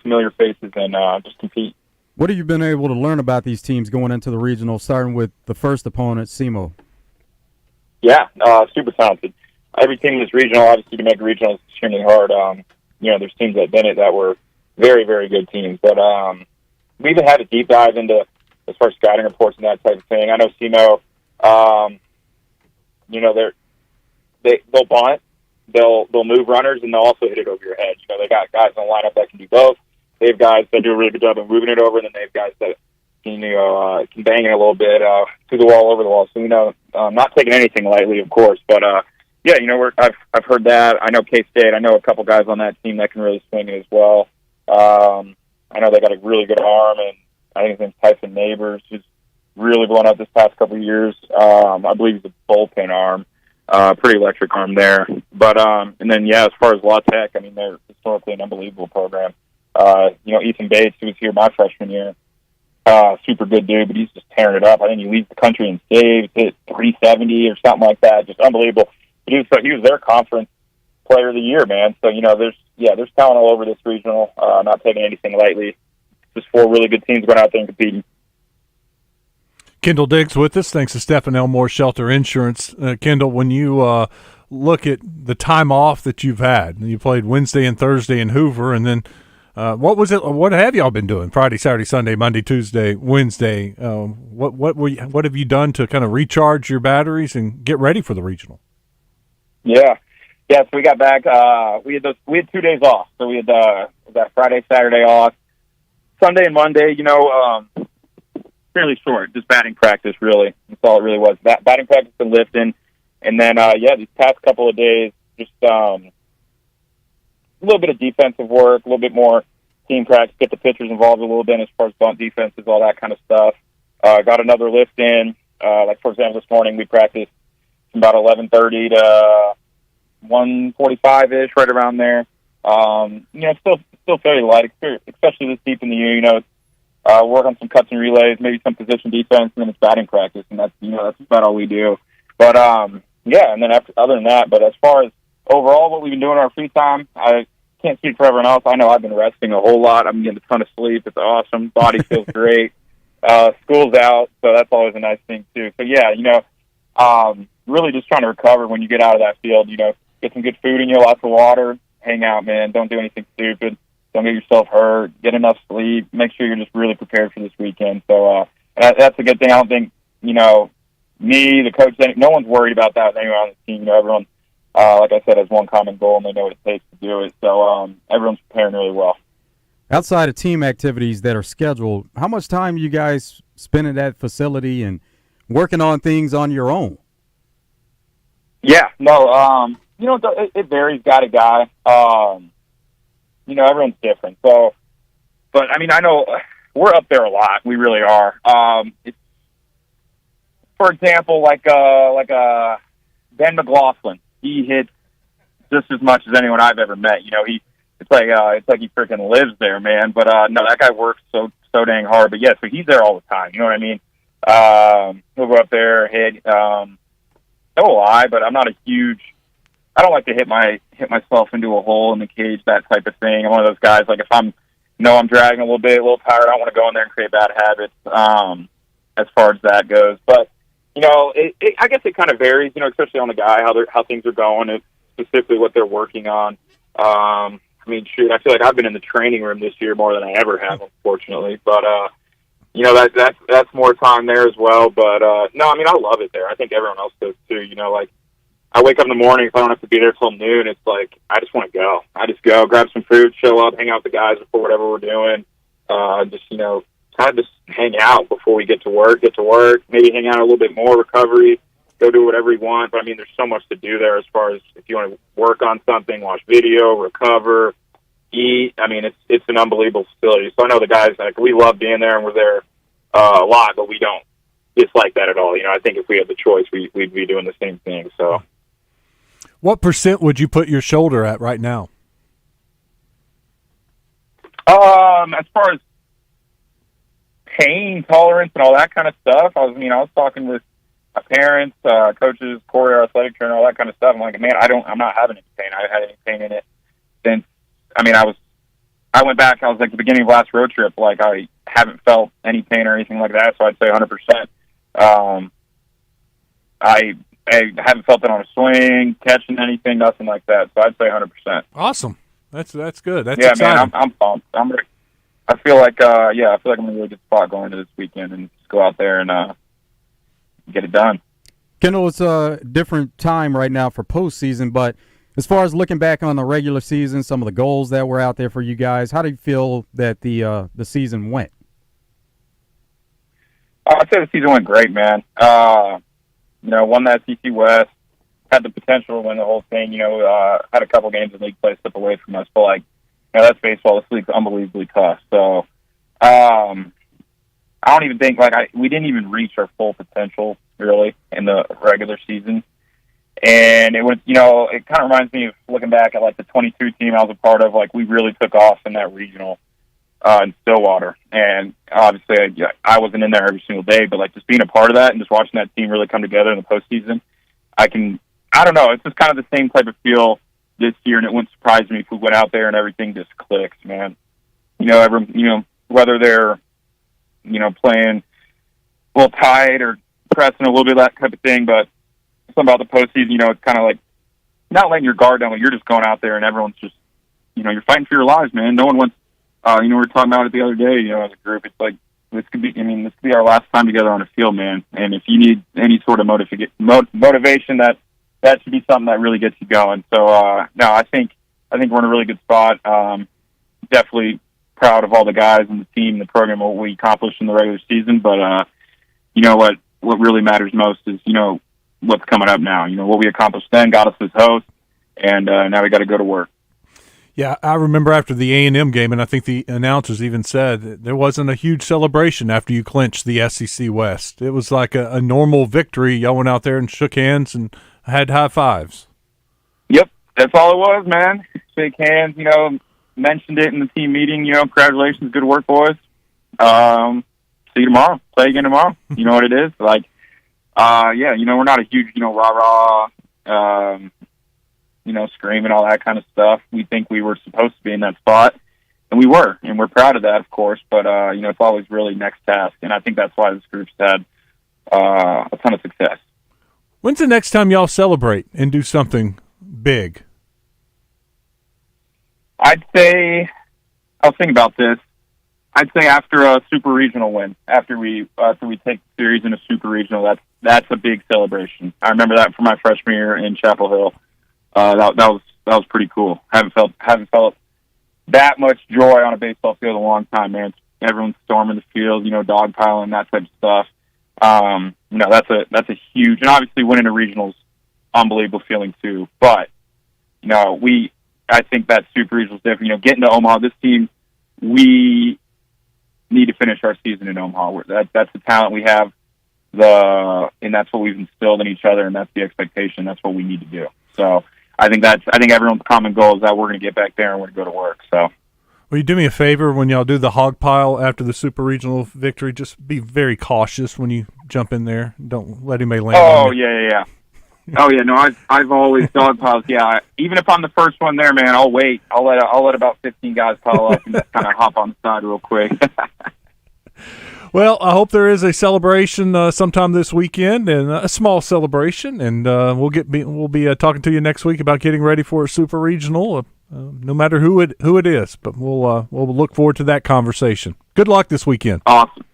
S19: familiar faces and just compete.
S5: What have you been able to learn about these teams going into the regional, starting with the first opponent, SEMO?
S19: Yeah, super talented. Every team in this regional, obviously, to make a regional is extremely hard. There's teams that Bennett that were very, very good teams. But we even had a deep dive into as far as scouting reports and that type of thing. I know SEMO, they'll bunt, they'll move runners, and they'll also hit it over your head. They got guys in the lineup that can do both. They have guys that do a really good job of moving it over, and then they have guys that can bang it a little bit to the wall, over the wall. So not taking anything lightly, of course, but I've heard that. I know K-State. I know a couple guys on that team that can really swing it as well. I know they got a really good arm, and I think his name's Tyson Neighbors, who's really blown up this past couple of years. I believe he's a bullpen arm, pretty electric arm there. But and then as far as La Tech, I mean, they're historically an unbelievable program. Ethan Bates, who was here my freshman year, super good dude, but he's just tearing it up. I think he leads the country in saves, hit 370 or something like that. Just unbelievable. But he was their conference player of the year, man. So, there's talent all over this regional, not taking anything lightly. Just 4 really good teams going out there and competing.
S3: Kendall Diggs with us, thanks to Stephen Elmore Shelter Insurance. Kendall, when you look at the time off that you've had, you played Wednesday and Thursday in Hoover, and then what have y'all been doing? Friday, Saturday, Sunday, Monday, Tuesday, Wednesday. What have you done to kind of recharge your batteries and get ready for the regional?
S19: Yeah. So we got back. We had 2 days off. So we had that Friday, Saturday off. Sunday and Monday, fairly short, just batting practice, really. That's all it really was. Batting practice and lifting. And then, these past couple of days, just a little bit of defensive work, a little bit more team practice, get the pitchers involved a little bit as far as bunt defenses, all that kind of stuff. Got another lift in. For example, this morning we practiced from about 11:30 to 1:45-ish, right around there. Still fairly light, especially this deep in the year. Work on some cuts and relays, maybe some position defense, and then it's batting practice, and that's about all we do. But and then other than that, but as far as overall what we've been doing in our free time, I can't speak for everyone else. I know I've been resting a whole lot. I've been getting a ton of sleep. It's awesome. Body feels great. School's out, so that's always a nice thing too. So really just trying to recover when you get out of that field. Get some good food in you, lots of water, hang out, man. Don't do anything stupid. Don't get yourself hurt. Get enough sleep. Make sure you're just really prepared for this weekend. So that's a good thing. I don't think me, the coach, no one's worried about that with anyone on the team. Everyone, like I said, has one common goal, and they know what it takes to do it. So everyone's preparing really well.
S5: Outside of team activities that are scheduled, how much time you guys spend at that facility and working on things on your own?
S19: Yeah, no, it varies guy to guy. Everyone's different. So, but I mean, I know we're up there a lot. We really are. For example, like Ben McLaughlin, he hits just as much as anyone I've ever met. It's like he freaking lives there, man. But no, that guy works so dang hard. But so he's there all the time. You know what I mean? He'll go up there, hit. No lie, but I'm not a huge. I don't like to hit myself into a hole in the cage, that type of thing. I'm one of those guys. Like if I'm dragging a little bit, a little tired, I don't want to go in there and create bad habits. as far as that goes. But I guess it kind of varies, especially on the guy, how things are going, and specifically what they're working on. I feel like I've been in the training room this year more than I ever have, unfortunately. But that's more time there as well. But no, I love it there. I think everyone else does too. I wake up in the morning, if I don't have to be there till noon, it's like I just want to go. I just go, grab some food, show up, hang out with the guys before whatever we're doing. Kind of just hang out before we get to work, maybe hang out a little bit more, recovery, go do whatever you want. But there's so much to do there as far as if you want to work on something, watch video, recover, eat. It's an unbelievable facility. So I know the guys, we love being there, and we're there a lot, but we don't dislike that at all. I think if we had the choice, we'd be doing the same thing. So,
S3: what % would you put your shoulder at right now?
S19: As far as pain tolerance and all that kind of stuff, I was talking with my parents, coaches, Corey, our athletic trainer, all that kind of stuff. I'm like, man, I'm not having any pain. I haven't had any pain in it since. I went back. I was like the beginning of last road trip. Like I haven't felt any pain or anything like that. So I'd say 100%. I haven't felt it on a swing, catching anything, nothing like that. So I'd say 100%.
S3: Awesome. That's good. That's
S19: yeah,
S3: exciting.
S19: Man. I'm pumped. I feel like I'm in a really good spot going into this weekend and just go out there and get it done.
S5: Kendall, it's a different time right now for postseason, but as far as looking back on the regular season, some of the goals that were out there for you guys, how do you feel that the season went?
S19: I'd say the season went great, man. Won that SEC West, had the potential to win the whole thing. Had a couple games in league play slip away from us, but that's baseball. This league's unbelievably tough. So I don't even think we didn't even reach our full potential really in the regular season. And it was, it kind of reminds me of looking back at the 22 team I was a part of. We really took off in that regional in Stillwater. And obviously I wasn't in there every single day, but just being a part of that and just watching that team really come together in the postseason, I don't know, it's just kind of the same type of feel this year, and it wouldn't surprise me if we went out there and everything just clicks, man. Whether they're, playing a little tight or pressing a little bit, that type of thing, but something about the postseason, it's kind of not letting your guard down, but you're just going out there and everyone's just, you're fighting for your lives, man. No one wants, we were talking about it the other day, as a group, it's this could be our last time together on a field, man. And if you need any sort of motivation, that should be something that really gets you going. So, no, I think we're in a really good spot. Definitely proud of all the guys and the team, the program, what we accomplished in the regular season. But, what really matters most is, what's coming up now. What we accomplished then got us this host, and now we got to go to work.
S3: Yeah, I remember after the A&M game, and I think the announcers even said that there wasn't a huge celebration after you clinched the SEC West. It was like a normal victory. Y'all went out there and shook hands and had high fives.
S19: Yep, that's all it was, man. Shake hands, mentioned it in the team meeting, congratulations, good work, boys. See you tomorrow. Play again tomorrow. You know what it is? We're not a huge, rah-rah, screaming, all that kind of stuff. We think we were supposed to be in that spot, and we were, and we're proud of that, of course, but, it's always really next task, and I think that's why this group's had a ton of success.
S3: When's the next time y'all celebrate and do something big?
S19: I'd say, I was thinking about this, I'd say after a super regional win, after we take the series in a super regional, that's a big celebration. I remember that from my freshman year in Chapel Hill. That was pretty cool. Haven't felt that much joy on a baseball field in a long time, man. Everyone's storming the field, dogpiling, that type of stuff. That's a huge, and obviously winning a regional's unbelievable feeling too. But I think that super regional's different. Getting to Omaha, this team, we need to finish our season in Omaha. That's the talent we have, and that's what we've instilled in each other, and that's the expectation. That's what we need to do. So I think everyone's common goal is that we're going to get back there and we're going to go to work. So.
S3: Will you do me a favor when y'all do the hog pile after the super regional victory? Just be very cautious when you jump in there. Don't let anybody land on you.
S19: Yeah. Oh yeah, no, I've always dog piles. Yeah, even if I'm the first one there, man, I'll wait. I'll let about 15 guys pile up and just kind of hop on the side real quick.
S3: Well, I hope there is a celebration sometime this weekend, and a small celebration, and we'll be talking to you next week about getting ready for a super regional, no matter who it is. But we'll look forward to that conversation. Good luck this weekend.
S19: Awesome,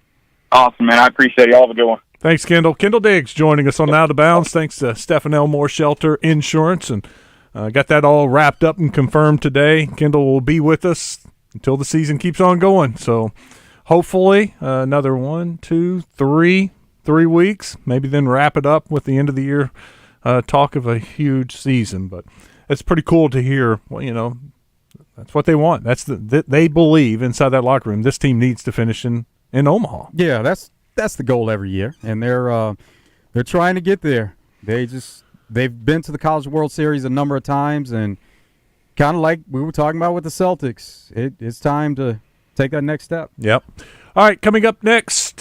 S19: man. I appreciate you all. Have a good one.
S3: Thanks, Kendall. Kendall Diggs joining us on Out of Bounds. Thanks to Stephen Elmore Shelter Insurance, and got that all wrapped up and confirmed today. Kendall will be with us until the season keeps on going. So hopefully another 1, 2, 3 weeks, maybe then wrap it up with the end of the year talk of a huge season. But it's pretty cool to hear. Well, that's what they want. They believe inside that locker room this team needs to finish in Omaha.
S5: Yeah, that's the goal every year, and they're trying to get there. They've been to the College World Series a number of times, and kind of like we were talking about with the Celtics, it's time to take that next step.
S3: Yep. All right, coming up next,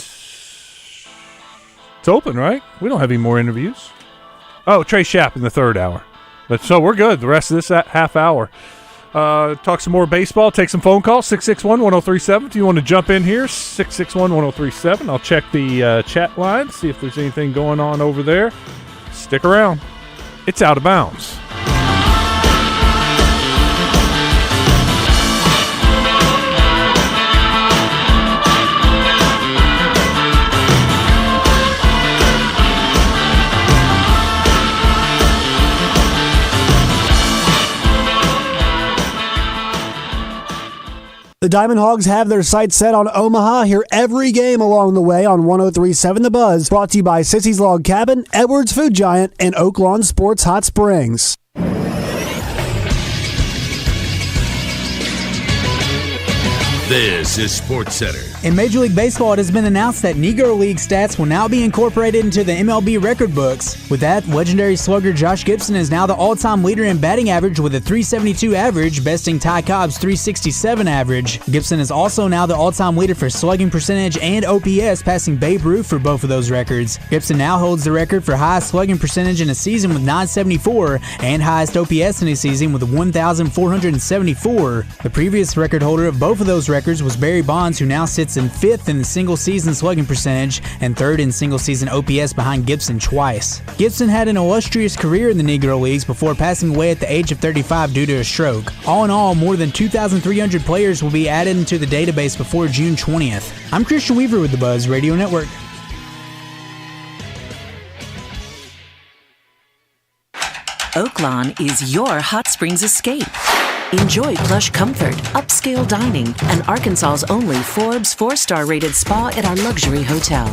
S3: it's open, right? We don't have any more interviews. Oh, Trey Shapp in the third hour. So we're good. The rest of this half hour. Talk some more baseball, take some phone calls, 661-1037. If you want to jump in here, 661-1037. I'll check the chat line, see if there's anything going on over there. Stick around. It's Out of Bounds.
S7: The Diamond Hogs have their sights set on Omaha. Hear every game along the way on 103.7 The Buzz. Brought to you by Sissy's Log Cabin, Edwards Food Giant, and Oaklawn Sports Hot Springs.
S13: This is Sports Center.
S11: In Major League Baseball, it has been announced that Negro League stats will now be incorporated into the MLB record books. With that, legendary slugger Josh Gibson is now the all-time leader in batting average with a .372 average, besting Ty Cobb's .367 average. Gibson is also now the all-time leader for slugging percentage and OPS, passing Babe Ruth for both of those records. Gibson now holds the record for highest slugging percentage in a season with .974 and highest OPS in a season with 1,474. The previous record holder of both of those records was Barry Bonds, who now sits in 5th in the single-season slugging percentage and 3rd in single-season OPS behind Gibson twice. Gibson had an illustrious career in the Negro Leagues before passing away at the age of 35 due to a stroke. All in all, more than 2,300 players will be added into the database before June 20th. I'm Christian Weaver with the Buzz Radio Network.
S20: Oaklawn is your hot springs escape. Enjoy plush comfort, upscale dining, and Arkansas's only Forbes 4-star rated spa at our luxury hotel.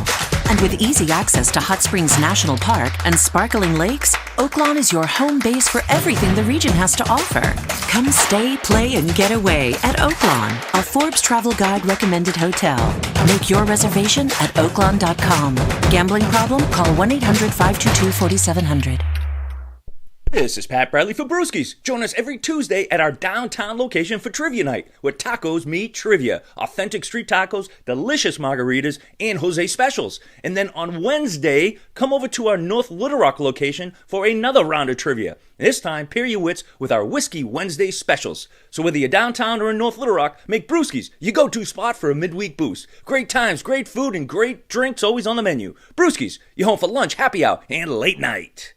S20: And with easy access to Hot Springs National Park and sparkling lakes, Oaklawn is your home base for everything the region has to offer. Come stay, play, and get away at Oaklawn, a Forbes Travel Guide recommended hotel. Make your reservation at oaklawn.com. Gambling problem? Call 1-800-522-4700.
S24: This is Pat Bradley for Brewskis. Join us every Tuesday at our downtown location for Trivia Night, where tacos meet trivia. Authentic street tacos, delicious margaritas, and Jose specials. And then on Wednesday, come over to our North Little Rock location for another round of trivia. This time, pair your wits with our Whiskey Wednesday specials. So whether you're downtown or in North Little Rock, make Brewskis your go-to spot for a midweek boost. Great times, great food, and great drinks always on the menu. Brewskis, your home for lunch, happy hour, and late night.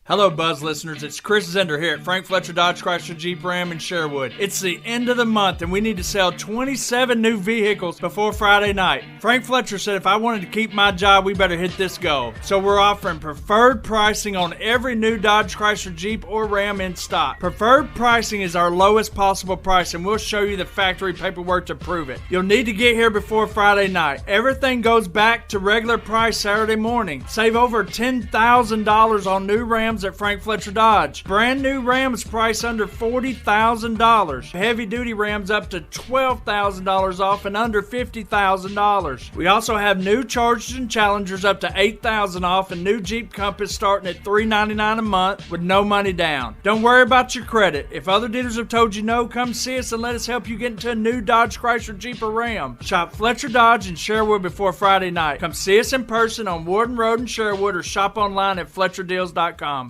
S21: Hello, Buzz listeners. It's Chris Zender here at Frank Fletcher Dodge Chrysler Jeep Ram in Sherwood. It's the end of the month, and we need to sell 27 new vehicles before Friday night. Frank Fletcher said if I wanted to keep my job, we better hit this goal. So we're offering preferred pricing on every new Dodge Chrysler Jeep or Ram in stock. Preferred pricing is our lowest possible price, and we'll show you the factory paperwork to prove it. You'll need to get here before Friday night. Everything goes back to regular price Saturday morning. Save over $10,000 on new Rams at Frank Fletcher Dodge. Brand new Rams price under $40,000. Heavy duty Rams up to $12,000 off and under $50,000. We also have new Chargers and Challengers up to $8,000 off and new Jeep Compass starting at $399 a month with no money down. Don't worry about your credit. If other dealers have told you no, come see us and let us help you get into a new Dodge, Chrysler, Jeep, or Ram. Shop Fletcher Dodge in Sherwood before Friday night. Come see us in person on Warden Road in Sherwood or shop online at FletcherDeals.com.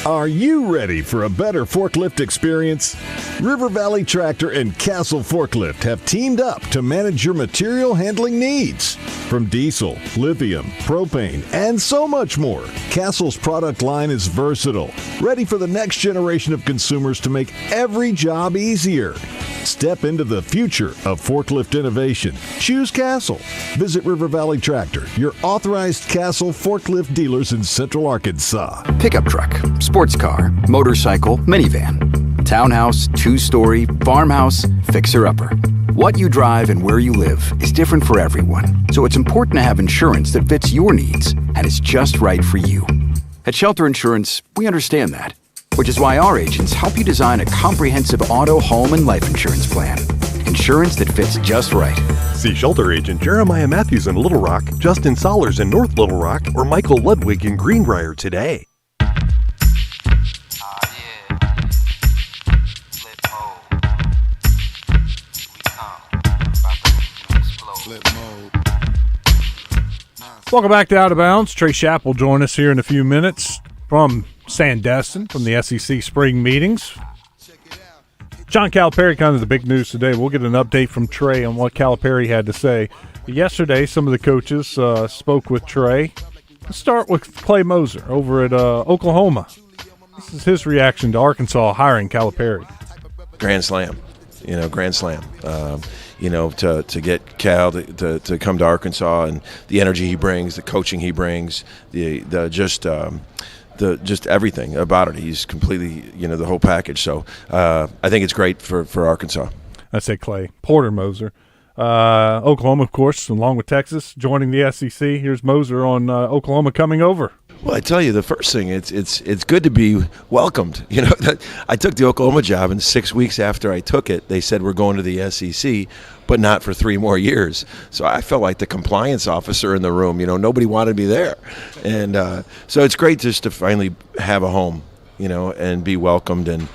S13: Are you ready for a better forklift experience?
S6: River Valley Tractor and Castle Forklift have teamed up to manage your material handling needs. From diesel, lithium, propane, and so much more, Castle's product line is versatile, ready for the next generation of consumers to make every job easier. Step into the future of forklift innovation. Choose Castle. Visit River Valley Tractor, your authorized Castle forklift dealers in Central Arkansas.
S8: Pickup truck, sports car, motorcycle, minivan, townhouse, two-story, farmhouse, fixer-upper. What you drive and where you live is different for everyone, so it's important to have insurance that fits your needs and is just right for you. At Shelter Insurance, we understand that, which is why our agents help you design a comprehensive auto, home, and life insurance plan. Insurance that fits just right.
S9: See Shelter Agent Jeremiah Matthews in Little Rock, Justin Sollers in North Little Rock, or Michael Ludwig in Greenbrier today.
S3: Welcome back to Out of Bounds. Trey Shapp will join us here in a few minutes from Sandestin, from the SEC spring meetings. John Calipari, kind of the big news today. We'll get an update from Trey on what Calipari had to say. Yesterday, some of the coaches spoke with Trey. Let's start with Clay Moser over at Oklahoma. This is his reaction to Arkansas hiring Calipari.
S10: Grand slam. Grand slam. To get Cal to come to Arkansas and the energy he brings, the coaching he brings, just everything about it. He's completely, the whole package. So I think it's great for Arkansas.
S3: I say Clay. Porter Moser. Oklahoma, of course, along with Texas, joining the SEC. Here's Moser on Oklahoma coming over.
S10: Well, I tell you, the first thing, it's good to be welcomed. I took the Oklahoma job, and 6 weeks after I took it, they said we're going to the SEC, but not for 3 more years. So I felt like the compliance officer in the room. Nobody wanted me there, and so it's great just to finally have a home, and be welcomed. And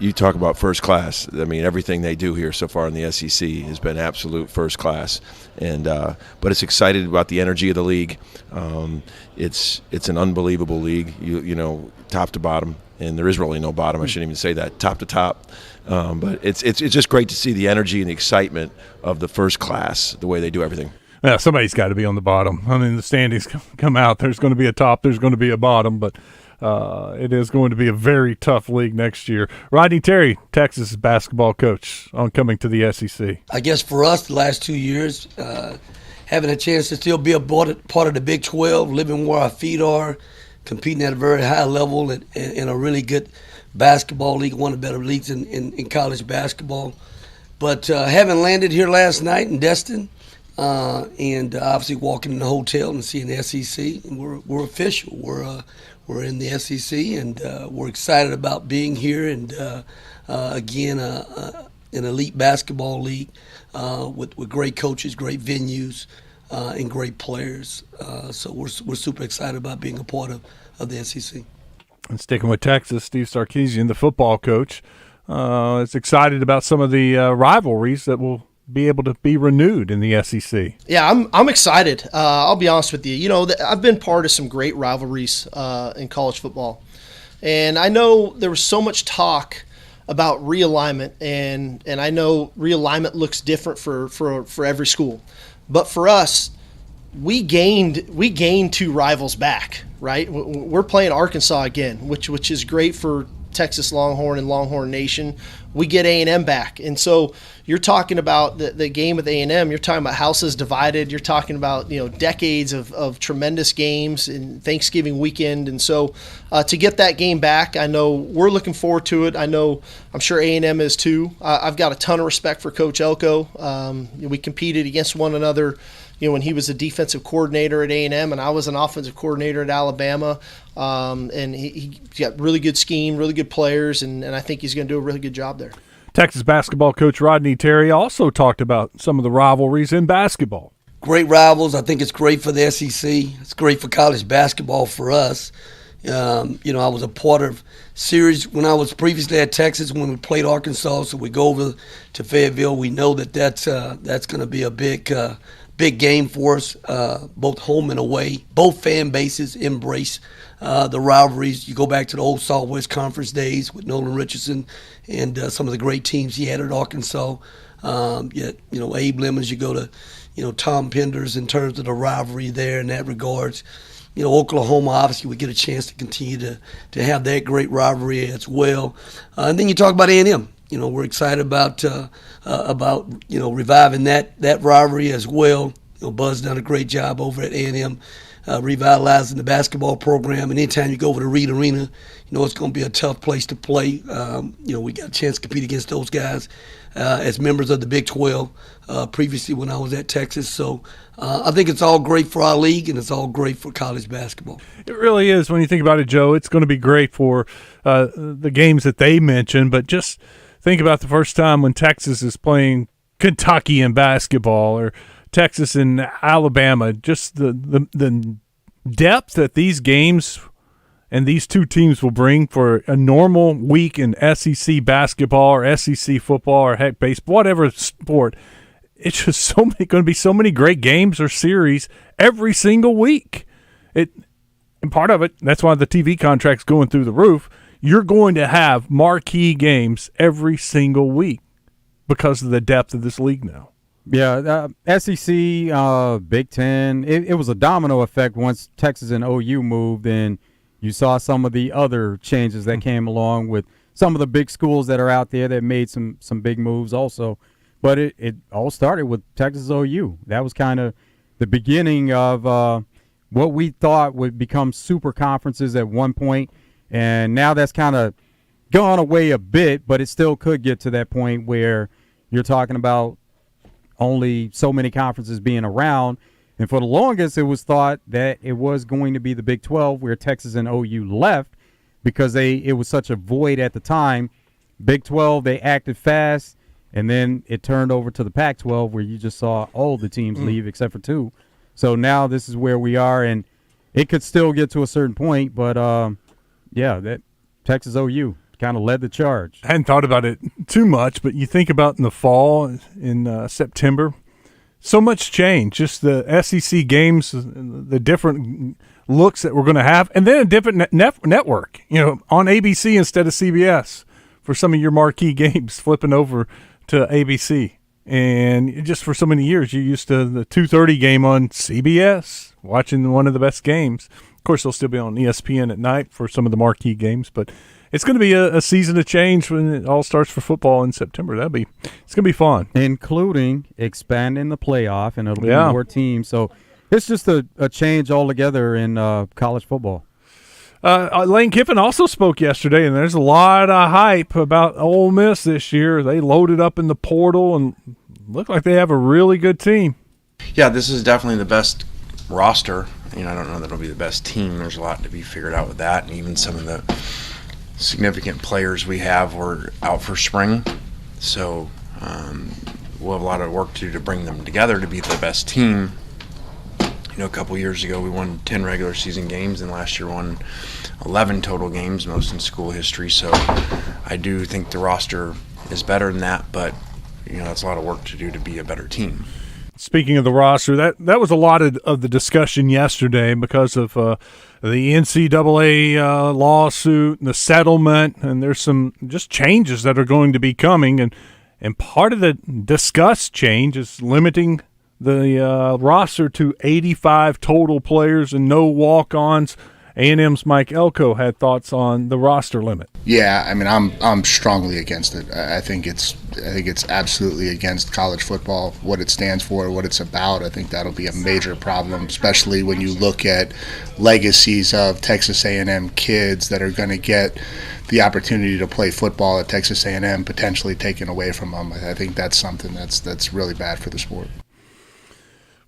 S10: you talk about first class. I mean, everything they do here so far in the SEC has been absolute first class. And but it's excited about the energy of the league. It's an unbelievable league, top to bottom, and there is really no bottom. I shouldn't even say that, top to top. But it's just great to see the energy and the excitement of the first class, the way they do everything.
S3: Yeah, somebody's got to be on the bottom. I mean, the standings come out. There's going to be a top. There's going to be a bottom, but it is going to be a very tough league next year. Rodney Terry, Texas basketball coach, on coming to the SEC.
S22: I guess for us, the last 2 years, having a chance to still be a part of the Big 12, living where our feet are, competing at a very high level in a really good basketball league, one of the better leagues in college basketball. But having landed here last night in Destin, and obviously walking in the hotel and seeing the SEC, and we're official. We're in the SEC, and we're excited about being here. And again, an elite basketball league with great coaches, great venues, and great players. So we're super excited about being a part of the SEC.
S3: And sticking with Texas, Steve Sarkisian, the football coach, is excited about some of the rivalries that will be able to be renewed in the SEC.
S23: Yeah, I'm excited. I'll be honest with you. I've been part of some great rivalries in college football, and I know there was so much talk about realignment, and I know realignment looks different for every school, but for us, we gained 2 rivals back. Right, we're playing Arkansas again, which is great for Texas Longhorn and Longhorn Nation. We get A&M back, and so you're talking about the game with A&M. You're talking about houses divided. You're talking about decades of tremendous games in Thanksgiving weekend, and so to get that game back, I know we're looking forward to it. I'm sure A&M is too. I've got a ton of respect for Coach Elko. We competed against one another. When he was a defensive coordinator at A&M and I was an offensive coordinator at Alabama, and he got really good scheme, really good players, and I think he's going to do a really good job there.
S3: Texas basketball coach Rodney Terry also talked about some of the rivalries in basketball.
S22: Great rivals. I think it's great for the SEC. It's great for college basketball for us. I was a part of series when I was previously at Texas when we played Arkansas, so we go over to Fayetteville. We know that's going to be a big big game for us, both home and away. Both fan bases embrace the rivalries. You go back to the old Southwest Conference days with Nolan Richardson and some of the great teams he had at Arkansas. Yet, Abe Lemons, you go to, Tom Penders in terms of the rivalry there in that regards. Oklahoma, obviously, we get a chance to continue to have that great rivalry as well. And then you talk about A&M. We're excited about reviving that rivalry as well. Buzz done a great job over at A&M, revitalizing the basketball program. And anytime you go over to Reed Arena, it's going to be a tough place to play. We got a chance to compete against those guys as members of the Big 12 previously when I was at Texas. So I think it's all great for our league, and it's all great for college basketball.
S3: It really is. When you think about it, Joe, it's going to be great for the games that they mentioned, but just think about the first time when Texas is playing Kentucky in basketball or Texas and Alabama, just the depth that these games and these two teams will bring for a normal week in SEC basketball or SEC football or heck baseball, whatever sport. It's just going to be so many great games or series every single week. And part of it, that's why the TV contract's going through the roof. You're going to have marquee games every single week because of the depth of this league now.
S5: Yeah, SEC, Big Ten, it was a domino effect once Texas and OU moved, and you saw some of the other changes that came along with some of the big schools that are out there that made some big moves also. But it all started with Texas OU. That was kind of the beginning of what we thought would become super conferences at one point. And now that's kind of gone away a bit, but it still could get to that point where you're talking about only so many conferences being around. And for the longest, it was thought that it was going to be the Big 12 where Texas and OU left because it was such a void at the time. Big 12, they acted fast, and then it turned over to the Pac-12 where you just saw all the teams leave except for two. So now this is where we are, and it could still get to a certain point, but that Texas OU kind of led the charge.
S3: I hadn't thought about it too much, but you think about in the fall, in September, so much change. Just the SEC games, the different looks that we're going to have, and then a different network, on ABC instead of CBS for some of your marquee games, flipping over to ABC. And just for so many years, you're used to the 2:30 game on CBS, watching one of the best games. Of course, they'll still be on ESPN at night for some of the marquee games, but it's going to be a season of change when it all starts for football in September. It's going to be fun,
S5: including expanding the playoff, and it'll be more teams. So it's just a change altogether in college football.
S3: Lane Kiffin also spoke yesterday, and there's a lot of hype about Ole Miss this year. They loaded up in the portal and look like they have a really good team.
S12: Yeah, this is definitely the best roster. I don't know that it'll be the best team. There's a lot to be figured out with that, and even some of the significant players we have were out for spring. So we'll have a lot of work to do to bring them together to be the best team. A couple years ago we won 10 regular season games, and last year won 11 total games, most in school history. So I do think the roster is better than that, but that's a lot of work to do to be a better team.
S3: Speaking of the roster, that was a lot of the discussion yesterday because of the NCAA lawsuit and the settlement, and there's some just changes that are going to be coming, and part of the discussed change is limiting the roster to 85 total players and no walk-ons. A&M's Mike Elko had thoughts on the roster limit.
S14: Yeah, I'm strongly against it. I think it's absolutely against college football, what it stands for, what it's about. I think that'll be a major problem, especially when you look at legacies of Texas A&M kids that are going to get the opportunity to play football at Texas A&M potentially taken away from them. I think that's something that's really bad for the sport.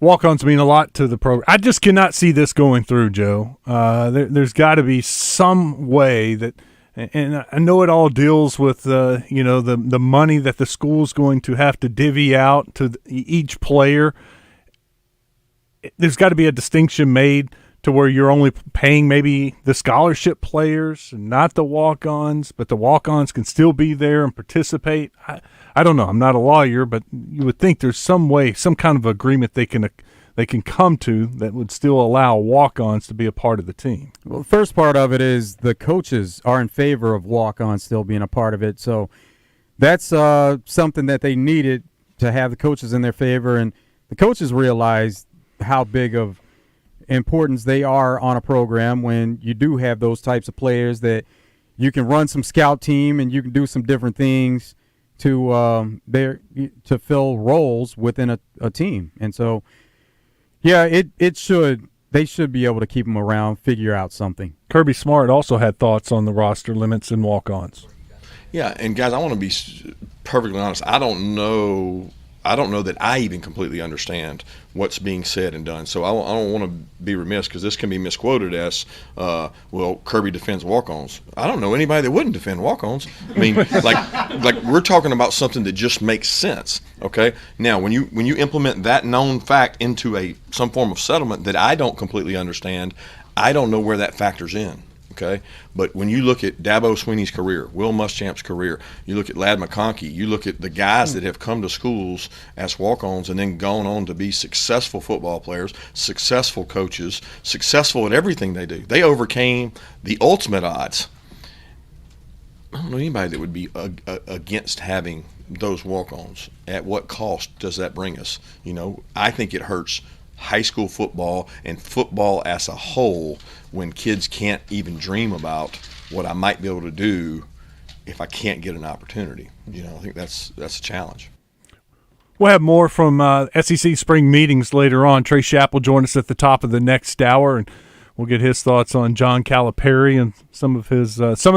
S3: Walk-ons mean a lot to the program. I just cannot see this going through, Joe. There's got to be some way that, and I know it all deals with the money that the school's going to have to divvy out to each player. There's got to be a distinction made to where you're only paying maybe the scholarship players, not the walk-ons, but the walk-ons can still be there and participate. I don't know. I'm not a lawyer, but you would think there's some way, some kind of agreement they can come to that would still allow walk-ons to be a part of the team.
S5: Well, the first part of it is the coaches are in favor of walk-ons still being a part of it. So that's something that they needed to have the coaches in their favor. And the coaches realized how big of importance they are on a program when you do have those types of players that you can run some scout team and you can do some different things to fill roles within a team. And so, yeah, they should be able to keep them around, figure out something.
S3: Kirby Smart also had thoughts on the roster limits and walk-ons.
S4: Yeah, and guys, I want to be perfectly honest. I don't know that I even completely understand what's being said and done. So I don't want to be remiss because this can be misquoted as, well, Kirby defends walk-ons. I don't know anybody that wouldn't defend walk-ons. I mean, like we're talking about something that just makes sense. Okay. Now, when you implement that known fact into some form of settlement that I don't completely understand, I don't know where that factors in. Okay, but when you look at Dabo Swinney's career, Will Muschamp's career, you look at Ladd McConkey, you look at the guys that have come to schools as walk-ons and then gone on to be successful football players, successful coaches, successful at everything they do. They overcame the ultimate odds. I don't know anybody that would be against having those walk-ons. At what cost does that bring us? You know, I think it hurts high school football and football as a whole when kids can't even dream about what I might be able to do if I can't get an opportunity. You know, I think that's a challenge.
S3: We'll have more from SEC spring meetings later on. Trey Shapp will join us at the top of the next hour, and we'll get his thoughts on John Calipari and some of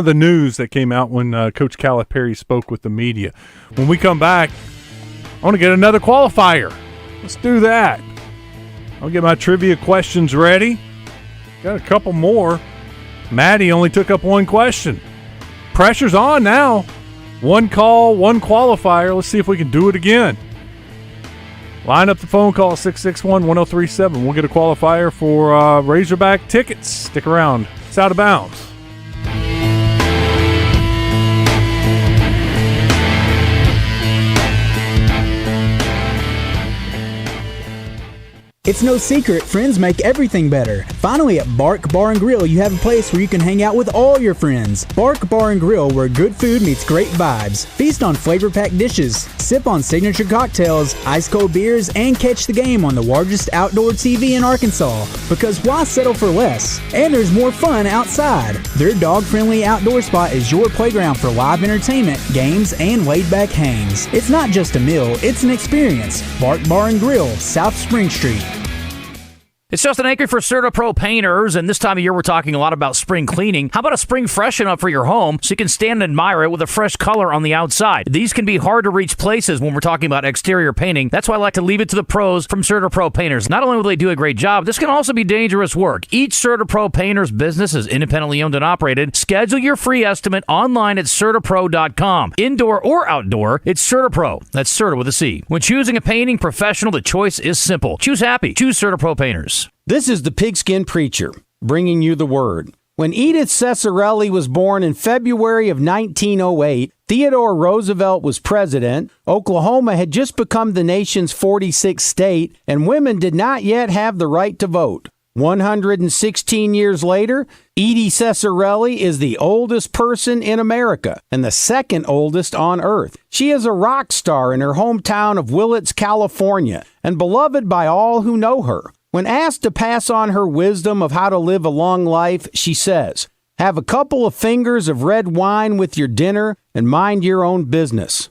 S3: the news that came out when Coach Calipari spoke with the media. When we come back, I want to get another qualifier. Let's do that. I'll get my trivia questions ready. Got a couple more. Maddie only took up one question. Pressure's on now. One call, one qualifier. Let's see if we can do it again. Line up the phone call, 661-1037. We'll get a qualifier for Razorback tickets. Stick around. It's Out of Bounds.
S11: It's no secret, friends make everything better. Finally, at Bark Bar and Grill, you have a place where you can hang out with all your friends. Bark Bar and Grill, where good food meets great vibes. Feast on flavor-packed dishes, sip on signature cocktails, ice-cold beers, and catch the game on the largest outdoor TV in Arkansas. Because why settle for less? And there's more fun outside. Their dog-friendly outdoor spot is your playground for live entertainment, games, and laid-back hangs. It's not just a meal, it's an experience. Bark Bar and Grill, South Spring Street.
S15: It's Justin Anker for CertaPro Painters, and this time of year we're talking a lot about spring cleaning. How about a spring freshen up for your home so you can stand and admire it with a fresh color on the outside? These can be hard to reach places when we're talking about exterior painting. That's why I like to leave it to the pros from CertaPro Painters. Not only will they do a great job, this can also be dangerous work. Each CertaPro Painters business is independently owned and operated. Schedule your free estimate online at CertaPro.com. Indoor or outdoor, it's CertaPro. That's Certa with a C. When choosing a painting professional, the choice is simple. Choose happy. Choose CertaPro Painters.
S16: This is the Pigskin Preacher, bringing you the word. When Edith Cesarelli was born in February of 1908, Theodore Roosevelt was president, Oklahoma had just become the nation's 46th state, and women did not yet have the right to vote. 116 years later, Edie Cesarelli is the oldest person in America and the second oldest on Earth. She is a rock star in her hometown of Willits, California, and beloved by all who know her. When asked to pass on her wisdom of how to live a long life, she says, "Have a couple of fingers of red wine with your dinner and mind your own business."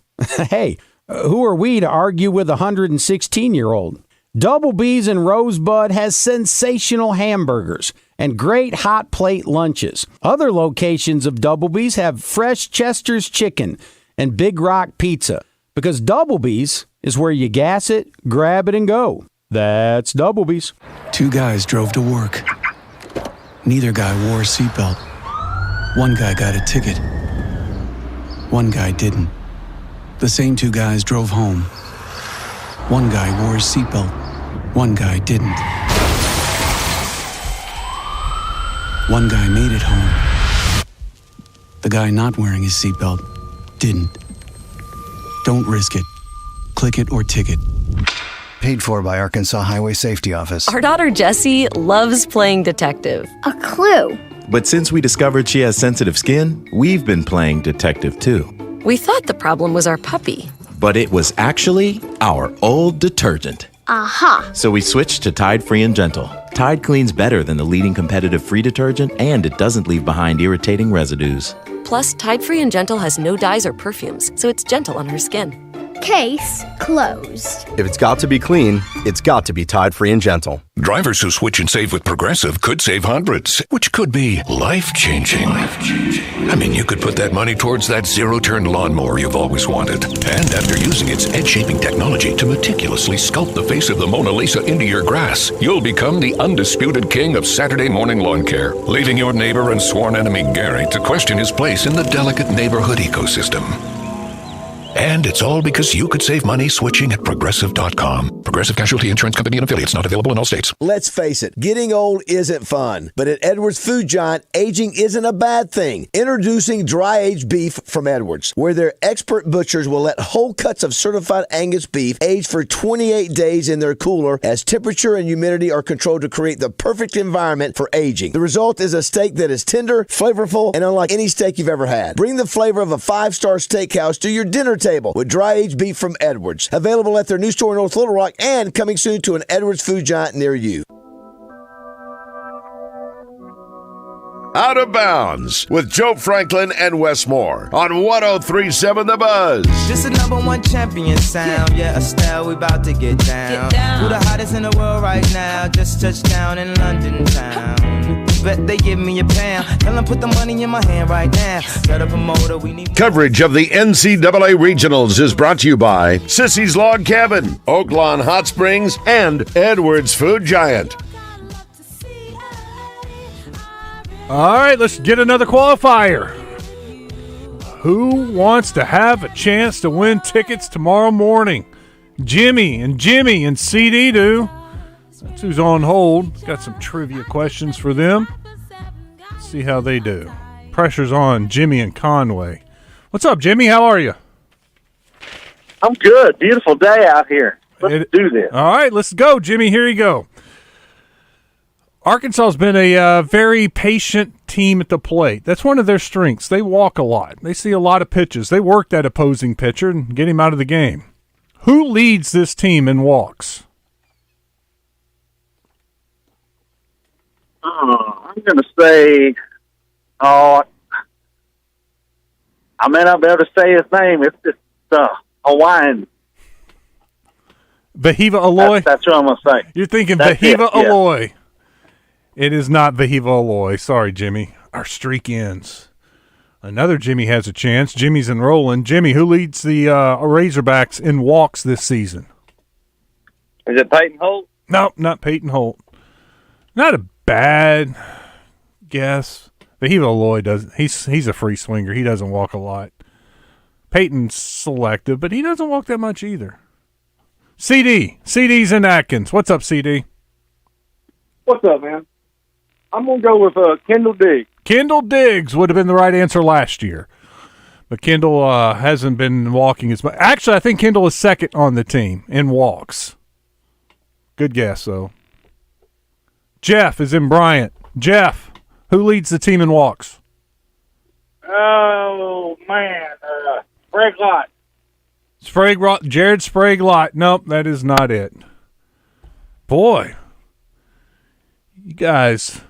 S16: Hey, who are we to argue with a 116-year-old? Double B's in Rosebud has sensational hamburgers and great hot plate lunches. Other locations of Double B's have fresh Chester's chicken and Big Rock pizza, because Double B's is where you gas it, grab it, and go. That's Double B's.
S17: Two guys drove to work. Neither guy wore a seatbelt. One guy got a ticket. One guy didn't. The same two guys drove home. One guy wore his seatbelt. One guy didn't. One guy made it home. The guy not wearing his seatbelt didn't. Don't risk it. Click it or ticket.
S1: Paid for by Arkansas Highway Safety Office.
S2: Our daughter Jessie loves playing detective. A clue.
S18: But since we discovered she has sensitive skin, we've been playing detective too.
S2: We thought the problem was our puppy.
S18: But it was actually our old detergent.
S2: Aha.
S18: So we switched to Tide Free and Gentle. Tide cleans better than the leading competitive free detergent, and it doesn't leave behind irritating residues.
S2: Plus, Tide Free and Gentle has no dyes or perfumes, so it's gentle on her skin.
S19: Case closed.
S25: If it's got to be clean, it's got to be Tide Free and Gentle.
S26: Drivers who switch and save with Progressive could save hundreds, which could be life-changing. I mean, you could put that money towards that zero-turn lawnmower you've always wanted. And after using its edge-shaping technology to meticulously sculpt the face of the Mona Lisa into your grass, you'll become the undisputed king of Saturday morning lawn care, leaving your neighbor and sworn enemy Gary to question his place in the delicate neighborhood ecosystem. And it's all because you could save money switching at Progressive.com. Progressive Casualty Insurance Company and Affiliates, not available in all states.
S27: Let's face it, getting old isn't fun. But at Edwards Food Giant, aging isn't a bad thing. Introducing dry-aged beef from Edwards, where their expert butchers will let whole cuts of certified Angus beef age for 28 days in their cooler as temperature and humidity are controlled to create the perfect environment for aging. The result is a steak that is tender, flavorful, and unlike any steak you've ever had. Bring the flavor of a five-star steakhouse to your dinner table with dry-aged beef from Edwards. Available at their new store in North Little Rock and coming soon to an Edwards Food Giant near you.
S28: Out of Bounds with Joe Franklin and Wes Moore on 103.7 The Buzz.
S29: This is number one champion sound. Yeah, Estelle, we about to get down. Who the hottest in the world right now? Just touched down in London town. Bet they give me a pound. Tell them put the money in my hand right now. Got a promoter, we need
S28: Coverage of the NCAA Regionals is brought to you by Sissy's Log Cabin, Oaklawn Hot Springs, and Edwards Food Giant.
S3: All right, let's get another qualifier. Who wants to have a chance to win tickets tomorrow morning? Jimmy and CD do. That's who's on hold. Got some trivia questions for them. Let's see how they do. Pressure's on Jimmy and Conway. What's up, Jimmy? How are you?
S30: I'm good. Beautiful day out here. Let's do this.
S3: All right, let's go, Jimmy. Here you go. Arkansas's been a very patient team at the plate. That's one of their strengths. They walk a lot. They see a lot of pitches. They work that opposing pitcher and get him out of the game. Who leads this team in walks?
S30: I'm going to say, I may not be able to say his name. It's just Hawaiian.
S3: Vahiva Aloy?
S30: That's what I'm going to say.
S3: You're thinking
S30: That's
S3: Vahiva
S30: it, yeah.
S3: Aloy. It is not Vahiva Aloy. Sorry, Jimmy. Our streak ends. Another Jimmy has a chance. Jimmy's enrolling. Jimmy, who leads the Razorbacks in walks this season?
S30: Is it Peyton Holt?
S3: No, not Peyton Holt. Not a bad guess. Vahiva Aloy doesn't. He's a free swinger. He doesn't walk a lot. Peyton's selective, but he doesn't walk that much either. CD's in Atkins. What's up, CD?
S30: What's up, man? I'm going to go with Kendall Diggs.
S3: Kendall Diggs would have been the right answer last year. But Kendall hasn't been walking as much. Actually, I think Kendall is second on the team in walks. Good guess, though. Jeff is in Bryant. Jeff, who leads the team in walks?
S30: Oh, man. Greg Lott.
S3: Jared Sprague-Lott. Nope, that is not it. Boy, you guys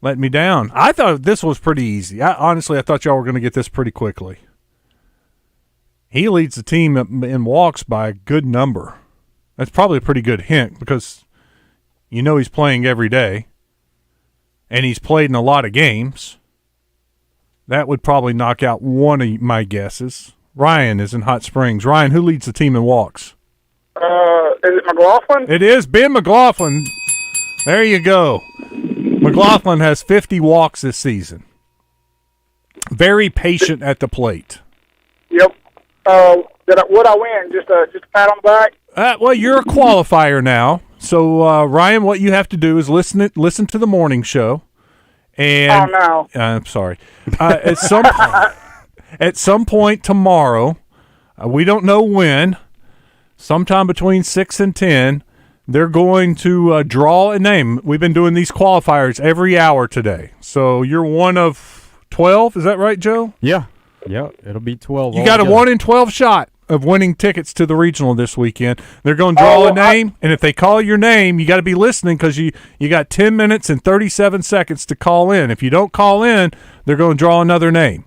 S3: let me down. I thought this was pretty easy. Honestly, I thought y'all were going to get this pretty quickly. He leads the team in walks by a good number. That's probably a pretty good hint because you know he's playing every day, and he's played in a lot of games. That would probably knock out one of my guesses. Ryan is in Hot Springs. Ryan, who leads the team in walks?
S30: Is it McLaughlin?
S3: It is Ben McLaughlin. There you go. McLaughlin has 50 walks this season. Very patient at the plate.
S30: Yep. Would I win? Just a pat on the back?
S3: Well, you're a qualifier now. So, Ryan, what you have to do is listen to the morning show, And
S30: no.
S3: I'm sorry. At some point tomorrow, we don't know when, sometime between 6 and 10, they're going to draw a name. We've been doing these qualifiers every hour today. So you're one of 12. Is that right, Joe?
S5: Yeah. It'll be 12.
S3: You got a 1 in 12 shot of winning tickets to the regional this weekend. They're going to draw a name, and if they call your name, you got to be listening because you got 10 minutes and 37 seconds to call in. If you don't call in, they're going to draw another name.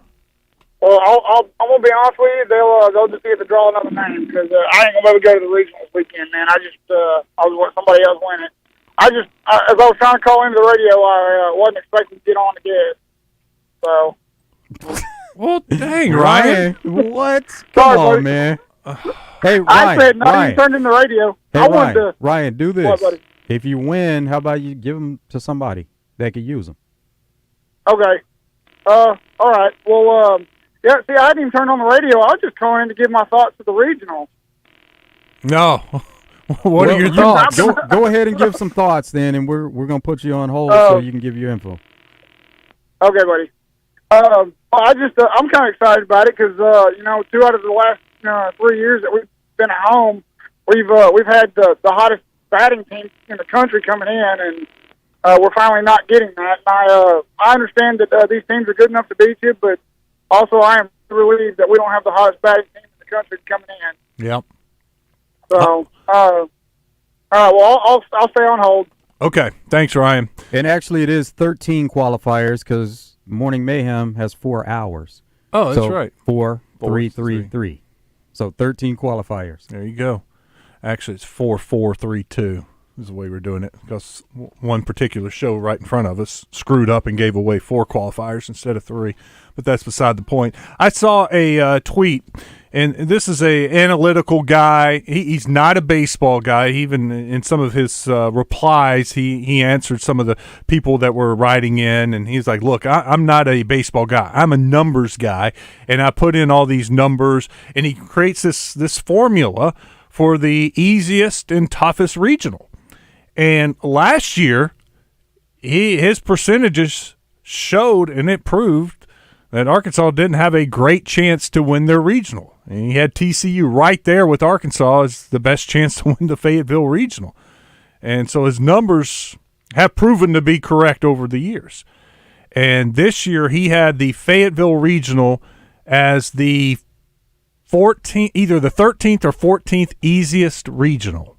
S30: Well, I'm gonna be honest with you. They'll just get to draw another name because I ain't gonna be able to go to the regional this weekend, man. I was letting somebody else win it. As I was trying to call into the radio, I wasn't expecting to get on the guest. So.
S3: Well, dang, Ryan.
S5: What?
S30: Sorry,
S5: Come on,
S30: buddy.
S5: man. Hey, Ryan.
S30: I said nothing.
S5: Ryan.
S30: You turned in the radio.
S5: Hey,
S30: I wanted to.
S5: Ryan, do this.
S30: What, buddy?
S5: If you win, how about you give them to somebody that could use them?
S30: Okay. All right. Well, yeah. See, I hadn't even turned on the radio. I was just calling in to give my thoughts to the regional.
S3: No. What are your thoughts?
S5: Go ahead and give some thoughts then, and we're gonna put you on hold so you can give your info.
S30: Okay, buddy. I'm kind of excited about it because 2 out of the last 3 years that we've been at home, we've had the hottest batting team in the country coming in, and we're finally not getting that. And I understand that these teams are good enough to beat you, but also I am relieved that we don't have the hottest batting team in the country coming in.
S3: Yep.
S30: So, all right. Well, I'll stay on hold.
S3: Okay. Thanks, Ryan.
S5: And actually, it is 13 qualifiers because Morning Mayhem has 4 hours.
S3: Oh, that's right.
S5: 4, 3, 3, 3. So 13 qualifiers.
S3: There you go. Actually, it's 4, 4, 3, 2 is the way we're doing it because one particular show right in front of us screwed up and gave away 4 qualifiers instead of 3. But that's beside the point. I saw a tweet, and this is a analytical guy. He's not a baseball guy. Even in some of his replies, he answered some of the people that were writing in, and he's like, look, I'm not a baseball guy. I'm a numbers guy, and I put in all these numbers, and he creates this formula for the easiest and toughest regional. And last year, his percentages showed, and it proved that Arkansas didn't have a great chance to win their regional. And he had TCU right there with Arkansas as the best chance to win the Fayetteville regional. And so his numbers have proven to be correct over the years. And this year he had the Fayetteville regional as the 14th, either the 13th or 14th easiest regional.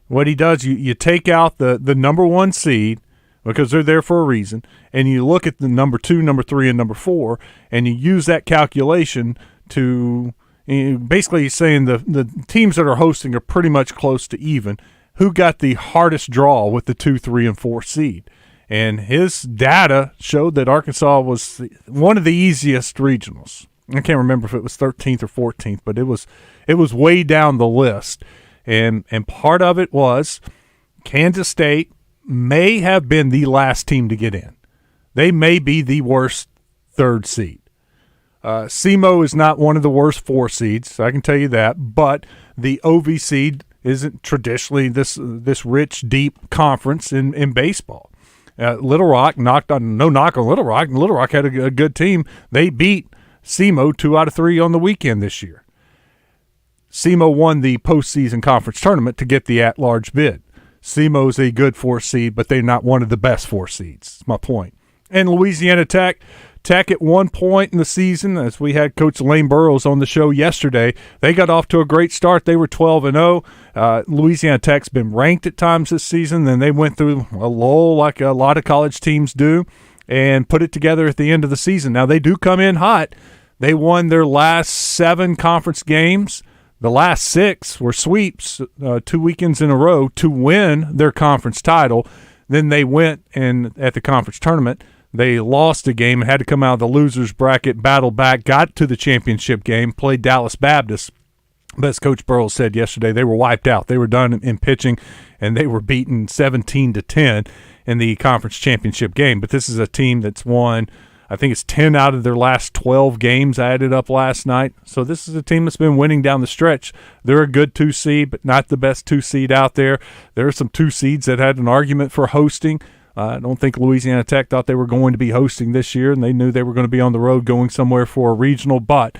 S3: What he does, you take out the number 1 seed, because they're there for a reason, and you look at the number 2, number 3, and number 4, and you use that calculation to basically saying the teams that are hosting are pretty much close to even. Who got the hardest draw with the 2, 3, and 4 seed? And his data showed that Arkansas was one of the easiest regionals. I can't remember if it was 13th or 14th, but it was way down the list. And part of it was Kansas State may have been the last team to get in. They may be the worst 3rd seed. SEMO is not one of the worst 4 seeds, I can tell you that, but the OV seed isn't traditionally this rich, deep conference in baseball. Little Rock no knock on Little Rock. Little Rock had a good team. They beat SEMO 2 out of 3 on the weekend this year. SEMO won the postseason conference tournament to get the at-large bid. SEMO's a good 4 seed, but they're not one of the best 4 seeds. That's my point. And Louisiana Tech at one point in the season, as we had Coach Lane Burrows on the show yesterday, they got off to a great start. They were 12-0. Louisiana Tech's been ranked at times this season, then they went through a lull like a lot of college teams do and put it together at the end of the season. Now, they do come in hot. They won their last 7 conference games. The last 6 were sweeps 2 weekends in a row to win their conference title. Then they went and at the conference tournament, they lost a game and had to come out of the losers bracket, battled back, got to the championship game, played Dallas Baptist. But as Coach Burrows said yesterday, they were wiped out. They were done in pitching, and they were beaten 17-10 in the conference championship game. But this is a team that's won, I think it's 10 out of their last 12 games I added up last night. So this is a team that's been winning down the stretch. They're a good 2 seed, but not the best 2 seed out there. There are some 2 seeds that had an argument for hosting. I don't think Louisiana Tech thought they were going to be hosting this year, and they knew they were going to be on the road going somewhere for a regional. But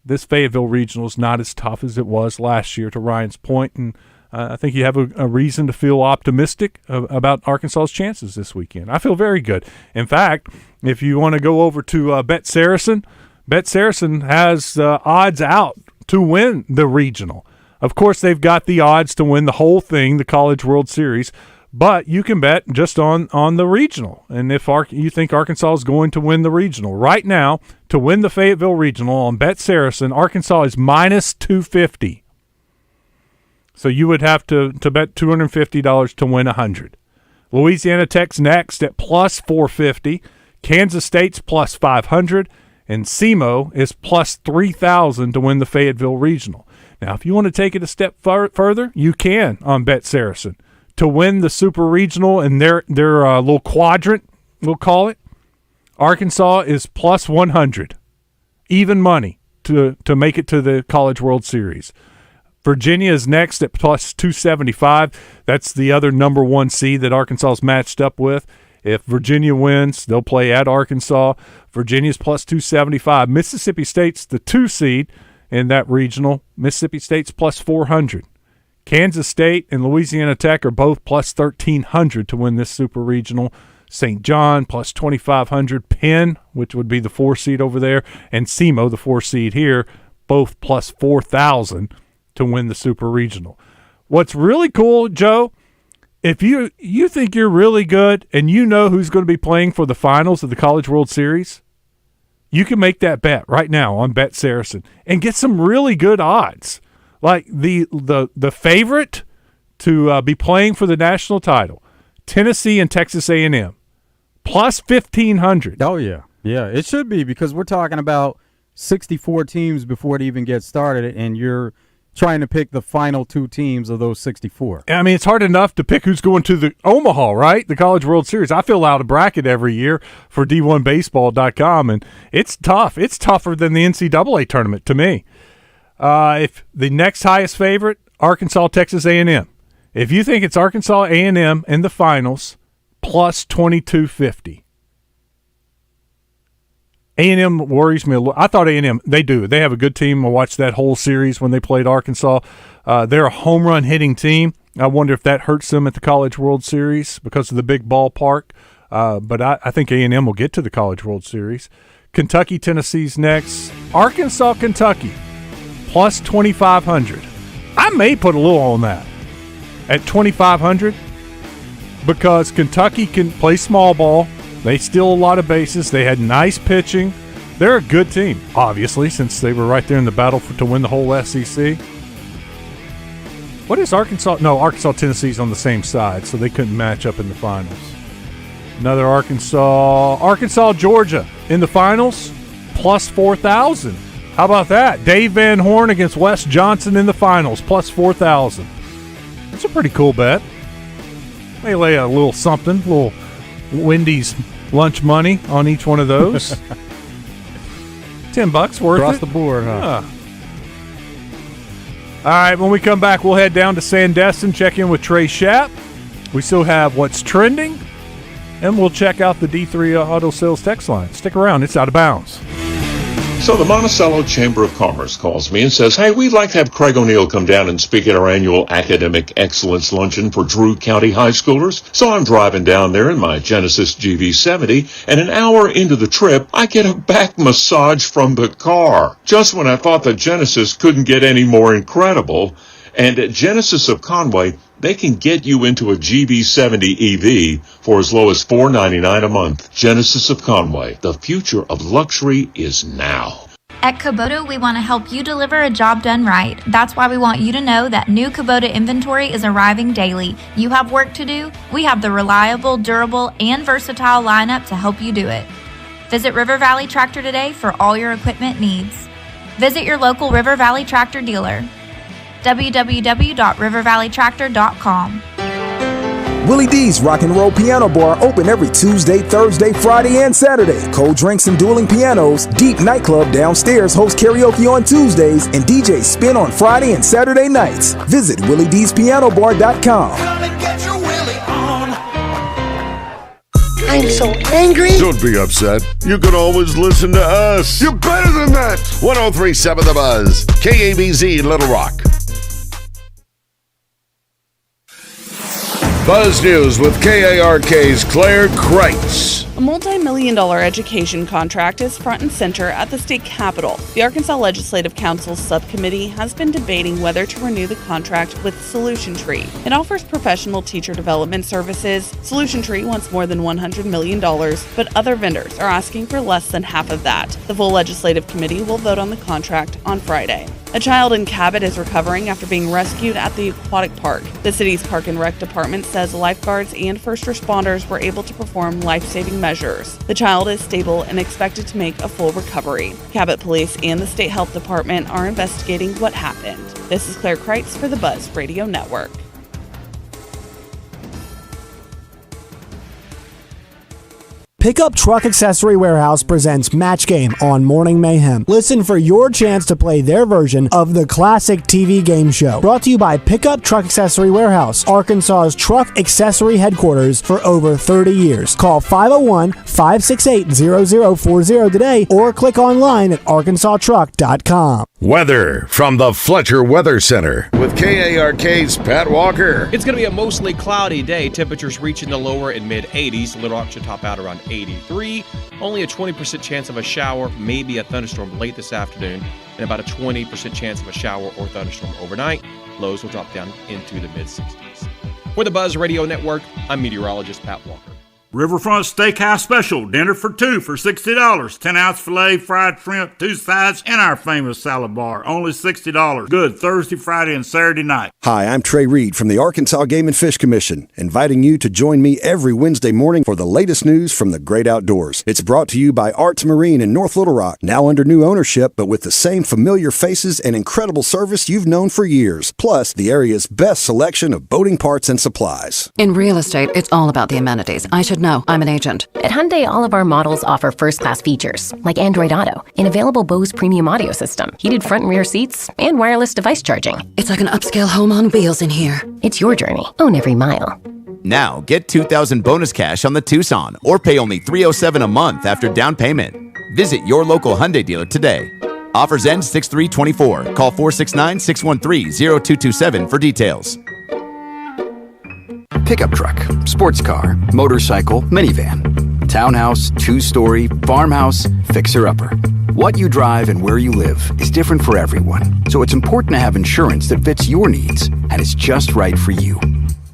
S3: this Fayetteville regional is not as tough as it was last year, to Ryan's point, and I think you have a reason to feel optimistic about Arkansas's chances this weekend. I feel very good. In fact, if you want to go over to Bet Saracen has odds out to win the regional. Of course, they've got the odds to win the whole thing, the College World Series, but you can bet just on the regional. And if you think Arkansas is going to win the regional, right now, to win the Fayetteville regional on Bet Saracen, Arkansas is minus 250. So you would have to bet $250 to win 100. Louisiana Tech's next at plus 450. Kansas State's plus 500. And SEMO is plus 3,000 to win the Fayetteville regional. Now, if you want to take it a step further, you can on Bet Saracen. To win the super regional and their little quadrant, we'll call it, Arkansas is plus 100. Even money to make it to the College World Series. Virginia is next at plus 275. That's the other number one seed that Arkansas is matched up with. If Virginia wins, they'll play at Arkansas. Virginia's plus 275. Mississippi State's the 2 seed in that regional. Mississippi State's plus 400. Kansas State and Louisiana Tech are both plus 1,300 to win this super regional. St. John plus 2,500. Penn, which would be the 4 seed over there, and SEMO, the 4 seed here, both plus 4,000 to win the super regional. What's really cool, Joe, if you think you're really good and you know who's going to be playing for the finals of the College World Series, you can make that bet right now on Bet Saracen and get some really good odds. Like the favorite to be playing for the national title, Tennessee and Texas A&M, plus 1,500.
S5: Oh, yeah. Yeah, it should be, because we're talking about 64 teams before it even gets started, and you're trying to pick the final 2 teams of those 64.
S3: I mean, it's hard enough to pick who's going to the Omaha, right? The College World Series. I fill out a bracket every year for D1Baseball.com, and it's tough. It's tougher than the NCAA tournament to me. If the next highest favorite, Arkansas, Texas A&M. If you think it's Arkansas A&M in the finals, plus 2,250. A&M worries me a little. I thought A&M, they do. They have a good team. I watched that whole series when they played Arkansas. They're a home run hitting team. I wonder if that hurts them at the College World Series because of the big ballpark. But I think A&M will get to the College World Series. Kentucky, Tennessee's next. Arkansas, Kentucky, plus 2,500. I may put a little on that at 2,500 because Kentucky can play small ball. They steal a lot of bases. They had nice pitching. They're a good team, obviously, since they were right there in the battle to win the whole SEC. What is Arkansas? No, Arkansas, Tennessee's on the same side, so they couldn't match up in the finals. Another Arkansas, Georgia in the finals, plus 4,000. How about that? Dave Van Horn against Wess Johnson in the finals, plus 4,000. That's a pretty cool bet. They lay a little something, little Wendy's lunch money on each one of those. $10 worth
S5: across
S3: it.
S5: the board, huh?
S3: Yeah. All right, when we come back, we'll head down to Sandestin, check in with Trey Schapp. We still have what's trending, and we'll check out the D3 Auto Sales text line. Stick around. It's Out of Bounds.
S6: So the Monticello Chamber of Commerce calls me and says, hey, we'd like to have Craig O'Neill come down and speak at our annual Academic Excellence Luncheon for Drew County high schoolers. So I'm driving down there in my Genesis GV70, and an hour into the trip, I get a back massage from the car. Just when I thought the Genesis couldn't get any more incredible. And at Genesis of Conway, they can get you into a GV70 EV for as low as $499 a month. Genesis of Conway, the future of luxury is now.
S7: At Kubota, we want to help you deliver a job done right. That's why we want you to know that new Kubota inventory is arriving daily. You have work to do? We have the reliable, durable, and versatile lineup to help you do it. Visit River Valley Tractor today for all your equipment needs. Visit your local River Valley Tractor dealer. www.rivervalleytractor.com.
S8: Willie D's Rock and Roll Piano Bar open every Tuesday, Thursday, Friday, and Saturday. Cold drinks and dueling pianos. Deep Nightclub downstairs hosts karaoke on Tuesdays and DJ Spin on Friday and Saturday nights. Visit WillieD'sPianoBar.com.
S9: Come and get your Willie on. I'm so angry.
S28: Don't be upset. You can always listen to us.
S9: You're better than that.
S28: 103.7 The Buzz. KABZ Little Rock. Buzz News with KARK's Claire Kreitz.
S10: A multi-million-dollar education contract is front and center at the state capitol. The Arkansas Legislative Council's subcommittee has been debating whether to renew the contract with Solution Tree. It offers professional teacher development services. Solution Tree wants more than $100 million, but other vendors are asking for less than half of that. The full legislative committee will vote on the contract on Friday. A child in Cabot is recovering after being rescued at the aquatic park. The city's Park and Rec department says lifeguards and first responders were able to perform life-saving measures. The child is stable and expected to make a full recovery. Cabot Police and the State Health Department are investigating what happened. This is Claire Kreitz for the Buzz Radio Network.
S12: Pickup Truck Accessory Warehouse presents Match Game on Morning Mayhem. Listen for your chance to play their version of the classic TV game show. Brought to you by Pickup Truck Accessory Warehouse, Arkansas's truck accessory headquarters for over 30 years. Call 501-568-0040 today or click online at arkansastruck.com.
S28: Weather from the Fletcher Weather Center with KARK's Pat Walker.
S13: It's going to be a mostly cloudy day. Temperatures reaching the lower and mid 80s. Little Rock should top out around 83. Only a 20% chance of a shower, maybe a thunderstorm late this afternoon, and about a 20% chance of a shower or thunderstorm overnight. Lows will drop down into the mid 60s. For the Buzz Radio Network, I'm meteorologist Pat Walker.
S14: Riverfront Steakhouse Special, dinner for two for $60. 10-ounce filet, fried shrimp, 2 sides, and our famous salad bar. Only $60. Good Thursday, Friday, and Saturday night.
S20: Hi, I'm Trey Reed from the Arkansas Game and Fish Commission, inviting you to join me every Wednesday morning for the latest news from the great outdoors. It's brought to you by Arts Marine in North Little Rock, now under new ownership, but with the same familiar faces and incredible service you've known for years. Plus, the area's best selection of boating parts and supplies.
S21: In real estate, it's all about the amenities. I should know. I'm an agent.
S22: At Hyundai, all of our models offer first-class features, like Android Auto, an available Bose premium audio system, heated front and rear seats, and wireless device charging.
S21: It's like an upscale home on wheels in here.
S22: It's your journey. Own every mile.
S23: Now, get $2,000 bonus cash on the Tucson, or pay only $307 a month after down payment. Visit your local Hyundai dealer today. Offers end 6/3/24. Call 469-613-0227 for details.
S24: Pickup truck, sports car, motorcycle, minivan, townhouse, 2-story, farmhouse, fixer-upper. What you drive and where you live is different for everyone, so it's important to have insurance that fits your needs and is just right for you.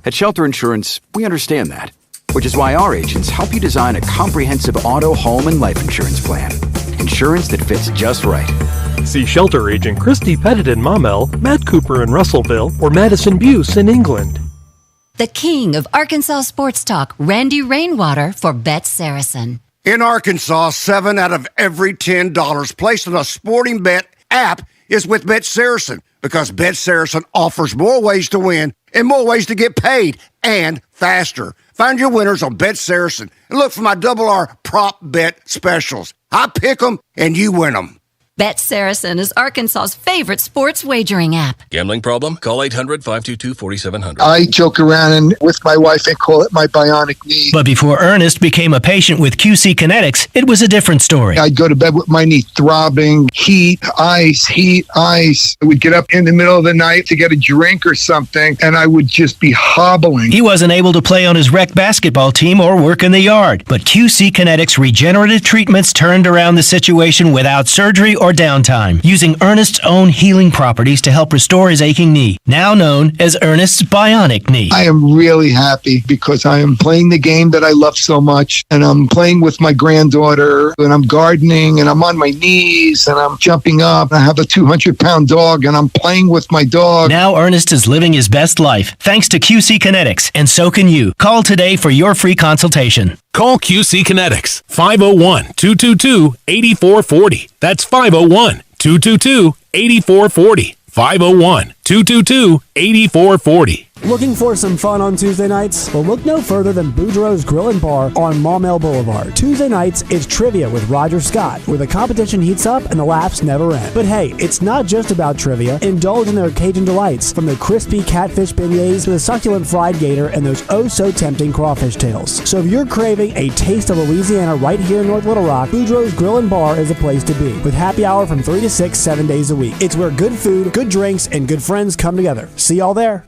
S24: At Shelter Insurance, we understand that, which is why our agents help you design a comprehensive auto, home, and life insurance plan. Insurance that fits just right.
S31: See Shelter Agent Christy Pettit in Maumelle, Matt Cooper in Russellville, or Madison Buse in England.
S32: The king of Arkansas sports talk, Randy Rainwater for Bet Saracen.
S33: In Arkansas, 7 out of every $10 placed on a sporting bet app is with Bet Saracen, because Bet Saracen offers more ways to win and more ways to get paid, and faster. Find your winners on Bet Saracen and look for my Double R prop bet specials. I pick them and you win them.
S32: Bet Saracen is Arkansas's favorite sports wagering app.
S34: Gambling problem? Call 800-522-4700.
S35: I joke around with my wife and call it my bionic knee.
S36: But before Ernest became a patient with QC Kinetics, it was a different story.
S35: I'd go to bed with my knee throbbing, heat, ice. I would get up in the middle of the night to get a drink or something, and I would just be hobbling.
S36: He wasn't able to play on his rec basketball team or work in the yard. But QC Kinetics regenerative treatments turned around the situation without surgery or downtime, using Ernest's own healing properties to help restore his aching knee, now known as Ernest's bionic knee.
S35: I am really happy because I am playing the game that I love so much, and I'm playing with my granddaughter, and I'm gardening, and I'm on my knees, and I'm jumping up. I have a 200-pound dog, and I'm playing with my dog.
S36: Now Ernest is living his best life, thanks to QC Kinetics, and so can you. Call today for your free consultation.
S37: Call QC Kinetics, 501-222-8440. That's 501-222-8440. 501-222-8440.
S12: Looking for some fun on Tuesday nights? Well, look no further than Boudreaux's Grill and Bar on Maumelle Boulevard. Tuesday nights, it's trivia with Roger Scott, where the competition heats up and the laughs never end. But hey, it's not just about trivia. Indulge in their Cajun delights, from the crispy catfish beignets to the succulent fried gator and those oh-so-tempting crawfish tails. So if you're craving a taste of Louisiana right here in North Little Rock, Boudreaux's Grill and Bar is a place to be, with happy hour from 3 to 6, 7 days a week. It's where good food, good drinks, and good friends come together. See y'all there.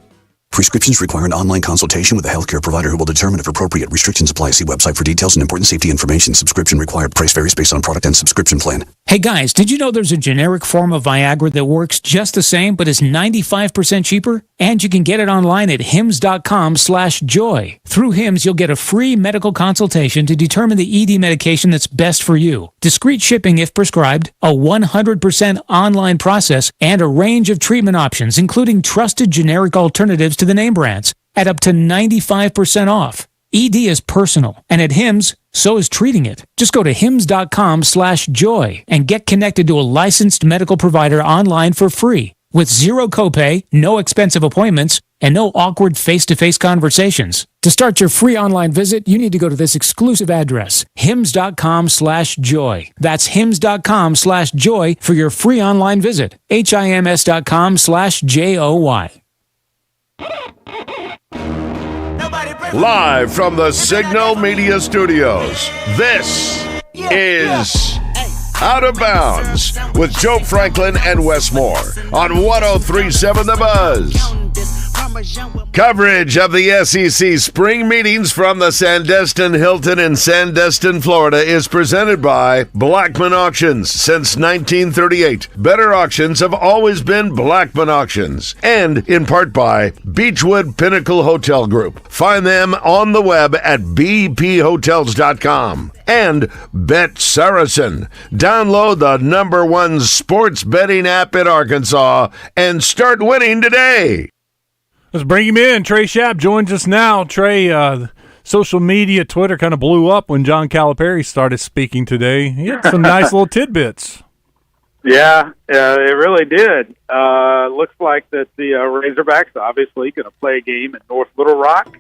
S1: Prescriptions require an online consultation with a healthcare provider who will determine if appropriate. Restrictions apply. See website for details and important safety information. Subscription required. Price varies based on product and subscription plan.
S2: Hey guys, did you know there's a generic form of Viagra that works just the same but is 95% cheaper? And you can get it online at hims.com/joy. Through Hims, you'll get a free medical consultation to determine the ED medication that's best for you. Discreet shipping if prescribed, a 100% online process, and a range of treatment options, including trusted generic alternatives to the name brands, at up to 95% off. ED is personal, and at Hims, so is treating it. Just go to hims.com/joy and get connected to a licensed medical provider online for free, with zero copay, no expensive appointments, and no awkward face-to-face conversations. To start your free online visit, you need to go to this exclusive address, hims.com/joy. That's hims.com/joy for your free online visit. HIMS.com/JOY.
S28: Live from the Signal Media Studios, this is Out of Bounds with Joe Franklin and Wes Moore on 103.7 The Buzz. Coverage of the SEC spring meetings from the Sandestin Hilton in Sandestin, Florida is presented by Blackman Auctions since 1938. Better auctions have always been Blackman Auctions. And in part by Beechwood Pinnacle Hotel Group. Find them on the web at bphotels.com. And Bet Saracen. Download the #1 sports betting app in Arkansas and start winning today.
S3: Let's bring him in. Trey Schaap joins us now. Trey, social media, Twitter kind of blew up when John Calipari started speaking today. He had some nice little tidbits.
S4: Yeah, it really did. Looks like that the Razorbacks obviously going to play a game in North Little Rock,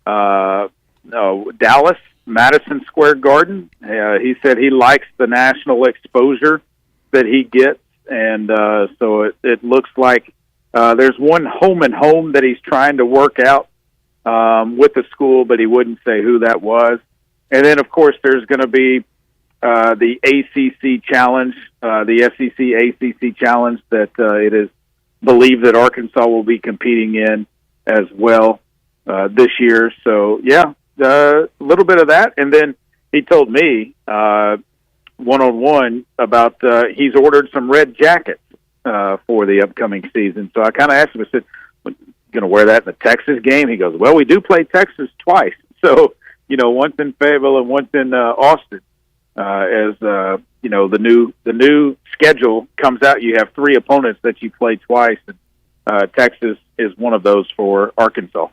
S4: Dallas, Madison Square Garden. He said he likes the national exposure that he gets, and so it looks like there's one home and home that he's trying to work out with the school, but he wouldn't say who that was. And then, of course, there's going to be the ACC Challenge, the SEC ACC Challenge that it is believed that Arkansas will be competing in as well this year. So, yeah, a little bit of that. And then he told me one-on-one about he's ordered some red jackets for the upcoming season. So I kind of asked him, I said, going to wear that in the Texas game? He goes, well, we do play Texas twice. So, once in Fayetteville and once in Austin. As the new schedule comes out, you have 3 opponents that you play twice, and Texas is one of those for Arkansas.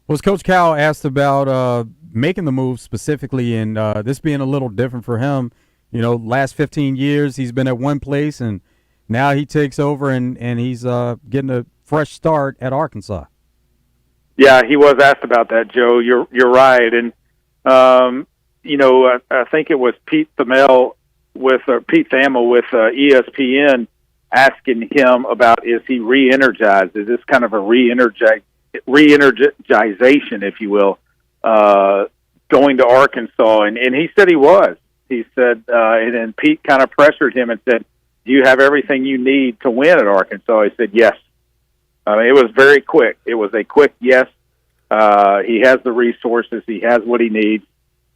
S5: Was Coach Cal asked about making the move specifically, and this being a little different for him? Last 15 years he's been at one place, and now he takes over and he's getting a fresh start at Arkansas.
S4: Yeah, he was asked about that, Joe. You're right, and I think it was Pete Thamel with ESPN asking him about, is he re-energized? Is this kind of a re-energization, if you will, going to Arkansas? And he said he was. He said, and then Pete kind of pressured him and said, do you have everything you need to win at Arkansas? He said, yes. It was very quick. It was a quick yes. He has the resources. He has what he needs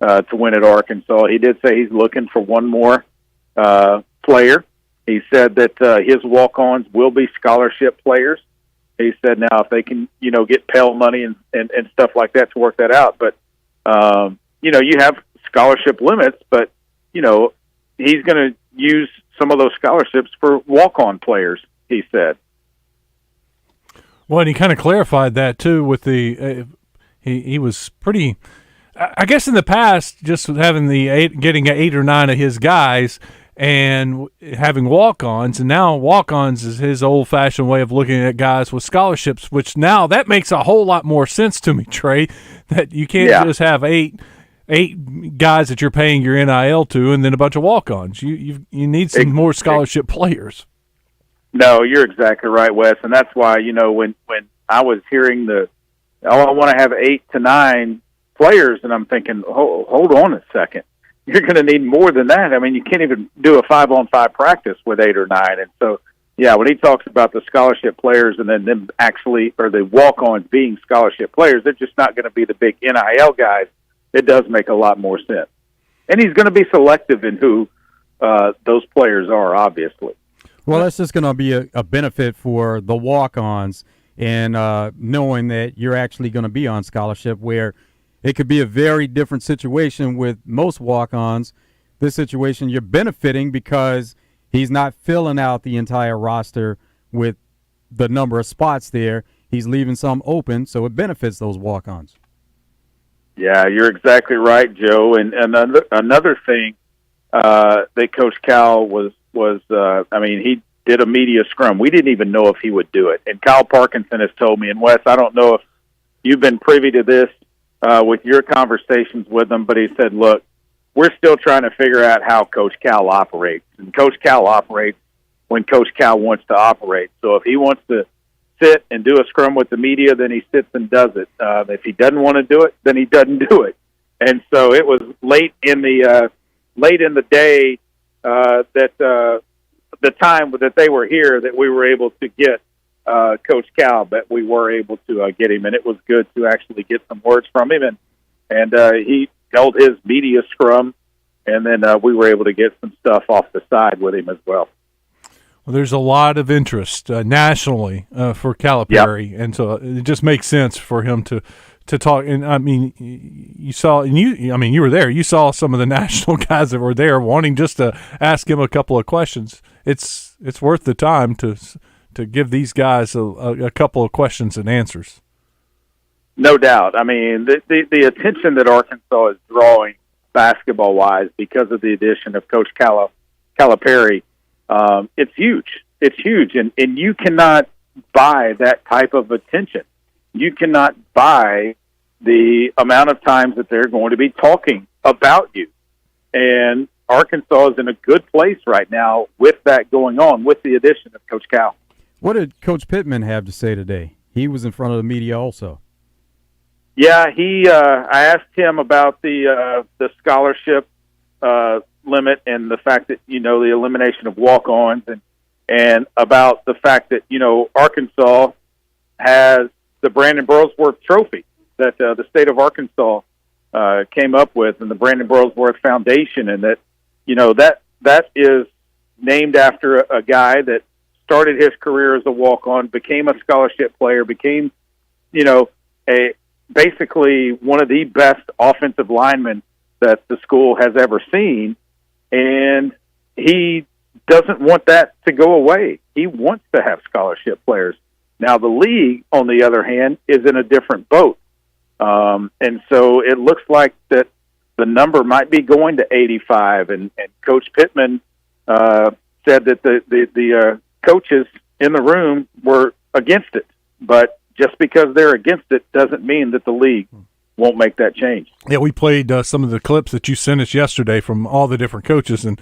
S4: to win at Arkansas. He did say he's looking for one more player. He said that his walk-ons will be scholarship players. He said now if they can, get Pell money and stuff like that to work that out. But, you have scholarship limits, but, he's going to use some of those scholarships for walk-on players, he said.
S3: Well, and he kind of clarified that, too, with the he was pretty – I guess in the past, just having getting 8 or 9 of his guys, and having walk-ons, and now walk-ons is his old-fashioned way of looking at guys with scholarships, which now that makes a whole lot more sense to me, Trey, that you can't just have eight guys that you're paying your NIL to and then a bunch of walk-ons. You need some more scholarship players.
S4: No, you're exactly right, Wes, and that's why, when I was hearing I want to have 8 to 9 players, and I'm thinking, hold on a second. You're going to need more than that. I mean, you can't even do a 5-on-5 practice with 8 or 9. And so, when he talks about the scholarship players and then them actually, or the walk-ons being scholarship players, they're just not going to be the big NIL guys. It does make a lot more sense. And he's going to be selective in who those players are, obviously.
S5: Well, that's just going to be a benefit for the walk-ons and knowing that you're actually going to be on scholarship, where it could be a very different situation with most walk-ons. This situation, you're benefiting because he's not filling out the entire roster with the number of spots there. He's leaving some open, so it benefits those walk-ons.
S4: Yeah, you're exactly right, Joe. And another thing that Coach Cal was he did a media scrum. We didn't even know if he would do it. And Kyle Parkinson has told me, and Wes, I don't know if you've been privy to this with your conversations with him, but he said, look, we're still trying to figure out how Coach Cal operates. And Coach Cal operates when Coach Cal wants to operate. So if he wants to sit and do a scrum with the media, then he sits and does it. If he doesn't want to do it, then he doesn't do it. And so it was late in the day that the time that they were here that we were able to get Coach Cal, but we were able to get him, and it was good to actually get some words from him, and he held his media scrum, and then we were able to get some stuff off the side with him as well.
S3: Well, there's a lot of interest nationally for Calipari, and so it just makes sense for him to talk. And I mean, you saw, and you were there. You saw some of the national guys that were there wanting just to ask him a couple of questions. It's worth the time to give these guys a couple of questions and answers.
S4: No doubt. I mean, the attention that Arkansas is drawing basketball-wise because of the addition of Coach Calipari, it's huge. It's huge, and you cannot buy that type of attention. You cannot buy the amount of times that they're going to be talking about you. And Arkansas is in a good place right now with that going on, with the addition of Coach Cal.
S5: What did Coach Pittman have to say today? He was in front of the media also.
S4: Yeah, I asked him about the scholarship limit and the fact that, the elimination of walk-ons and about the fact that, Arkansas has the Brandon Burlsworth Trophy that the state of Arkansas came up with, and the Brandon Burlsworth Foundation, and that, that is named after a guy that started his career as a walk-on, became a scholarship player, became, basically one of the best offensive linemen that the school has ever seen, and he doesn't want that to go away. He wants to have scholarship players. Now, the league, on the other hand, is in a different boat. And so it looks like that the number might be going to 85, and Coach Pittman said that the coaches in the room were against it. But just because they're against it doesn't mean that the league won't make that change.
S3: Yeah, we played some of the clips that you sent us yesterday from all the different coaches, and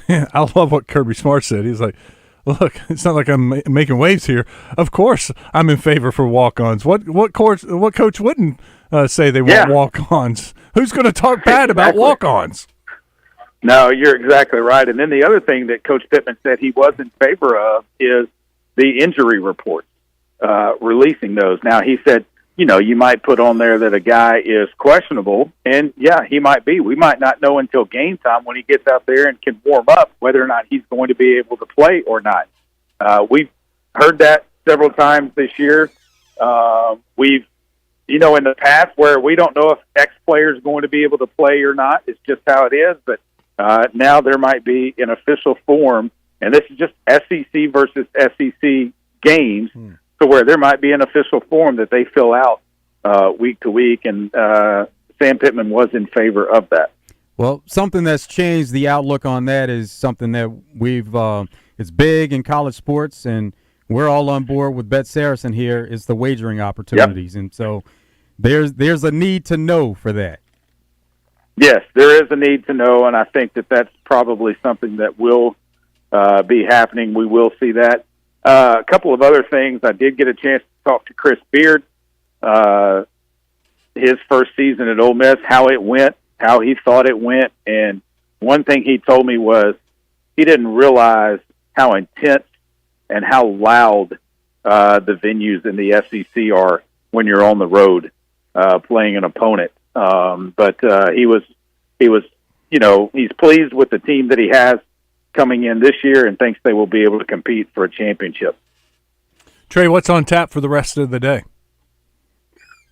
S3: I love what Kirby Smart said. He's like, look, it's not like I'm making waves here. Of course I'm in favor for walk-ons. What coach wouldn't say they want walk-ons? Who's going to talk bad about walk-ons?
S4: No, you're exactly right. And then the other thing that Coach Pittman said he was in favor of is the injury reports, releasing those. Now, he said, you might put on there that a guy is questionable, and, yeah, he might be. We might not know until game time when he gets out there and can warm up whether or not he's going to be able to play or not. We've heard that several times this year. We've, in the past where we don't know if X player is going to be able to play or not. It's just how it is. But now there might be an official form, and this is just SEC versus SEC games, to where there might be an official form that they fill out week to week, and Sam Pittman was in favor of that.
S5: Well, something that's changed the outlook on that is something that we've it's big in college sports, and we're all on board with Bet Saracen here, is the wagering opportunities. Yep. And so there's a need to know for that.
S4: Yes, there is a need to know, and I think that that's probably something that will be happening. We will see that. A couple of other things. I did get a chance to talk to Chris Beard, his first season at Ole Miss, how it went, how he thought it went, and one thing he told me was he didn't realize how intense and how loud the venues in the SEC are when you're on the road playing an opponent. But he was, he's pleased with the team that he has coming in this year and thinks they will be able to compete for a championship.
S3: Trey, what's on tap for the rest of the day?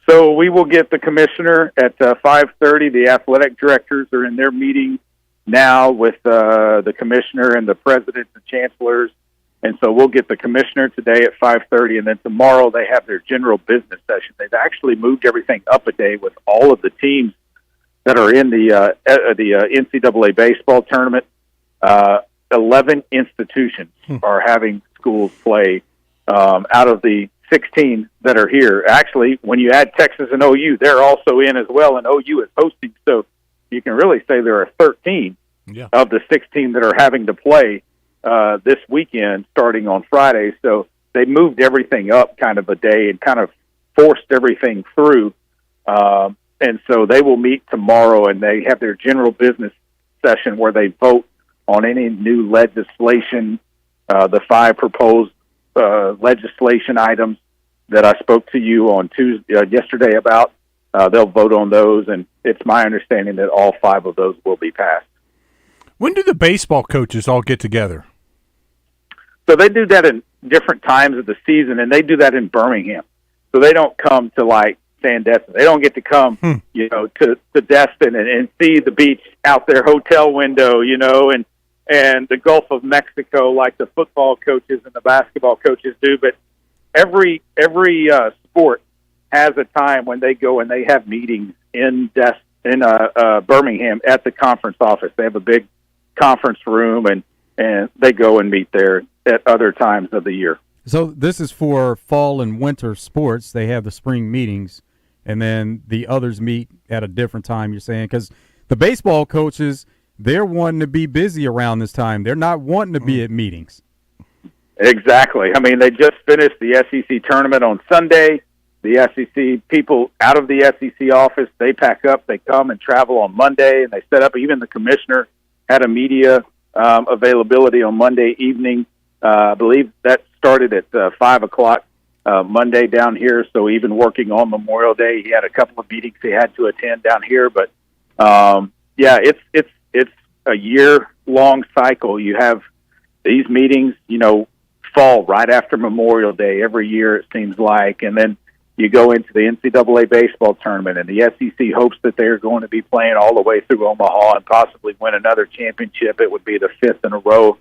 S4: So we will get the commissioner at 5:30. The athletic directors are in their meeting now with the commissioner and the presidents and chancellors. And so we'll get the commissioner today at 5:30, and then tomorrow they have their general business session. They've actually moved everything up a day with all of the teams that are in the NCAA baseball tournament. 11 institutions are having schools play out of the 16 that are here. Actually, when you add Texas and OU, they're also in as well, and OU is hosting. So you can really say there are 13 of the 16 that are having to play this weekend starting on Friday. So they moved everything up kind of a day and kind of forced everything through. And so they will meet tomorrow, and they have their general business session where they vote on any new legislation, the 5 proposed legislation items that I spoke to you on yesterday about. They'll vote on those, and it's my understanding that all 5 of those will be passed.
S3: When do the baseball coaches all get together?
S4: So they do that in different times of the season, and they do that in Birmingham. So they don't come to, like, Sandestin. They don't get to come, to Destin and see the beach out their hotel window, and the Gulf of Mexico like the football coaches and the basketball coaches do. But every sport has a time when they go and they have meetings in Birmingham at the conference office. They have a big conference room, and they go and meet there at other times of the year.
S5: So this is for fall and winter sports. They have the spring meetings, and then the others meet at a different time, you're saying? Because the baseball coaches, they're wanting to be busy around this time. They're not wanting to be at meetings.
S4: Exactly. I mean, they just finished the SEC tournament on Sunday. The SEC people out of the SEC office, they pack up, they come and travel on Monday, and they set up. Even the commissioner had a media availability on Monday evening. I believe that started at 5 o'clock Monday down here. So even working on Memorial Day, he had a couple of meetings he had to attend down here. But it's a year-long cycle. You have these meetings, fall right after Memorial Day every year, it seems like, and then you go into the NCAA baseball tournament, and the SEC hopes that they're going to be playing all the way through Omaha and possibly win another championship. It would be the 5th in a row,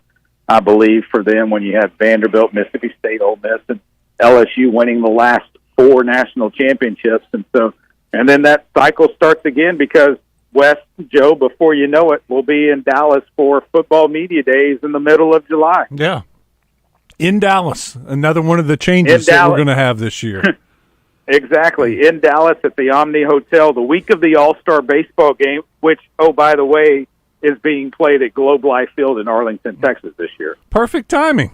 S4: I believe, for them when you have Vanderbilt, Mississippi State, Ole Miss, and LSU winning the last 4 national championships. And then that cycle starts again because Wess, Joe, before you know it, we'll be in Dallas for football media days in the middle of July.
S3: Yeah. In Dallas, another one of the changes that we're going to have this year.
S4: Exactly. In Dallas at the Omni Hotel, the week of the All-Star baseball game, which, by the way, is being played at Globe Life Field in Arlington, Texas this year.
S3: Perfect timing.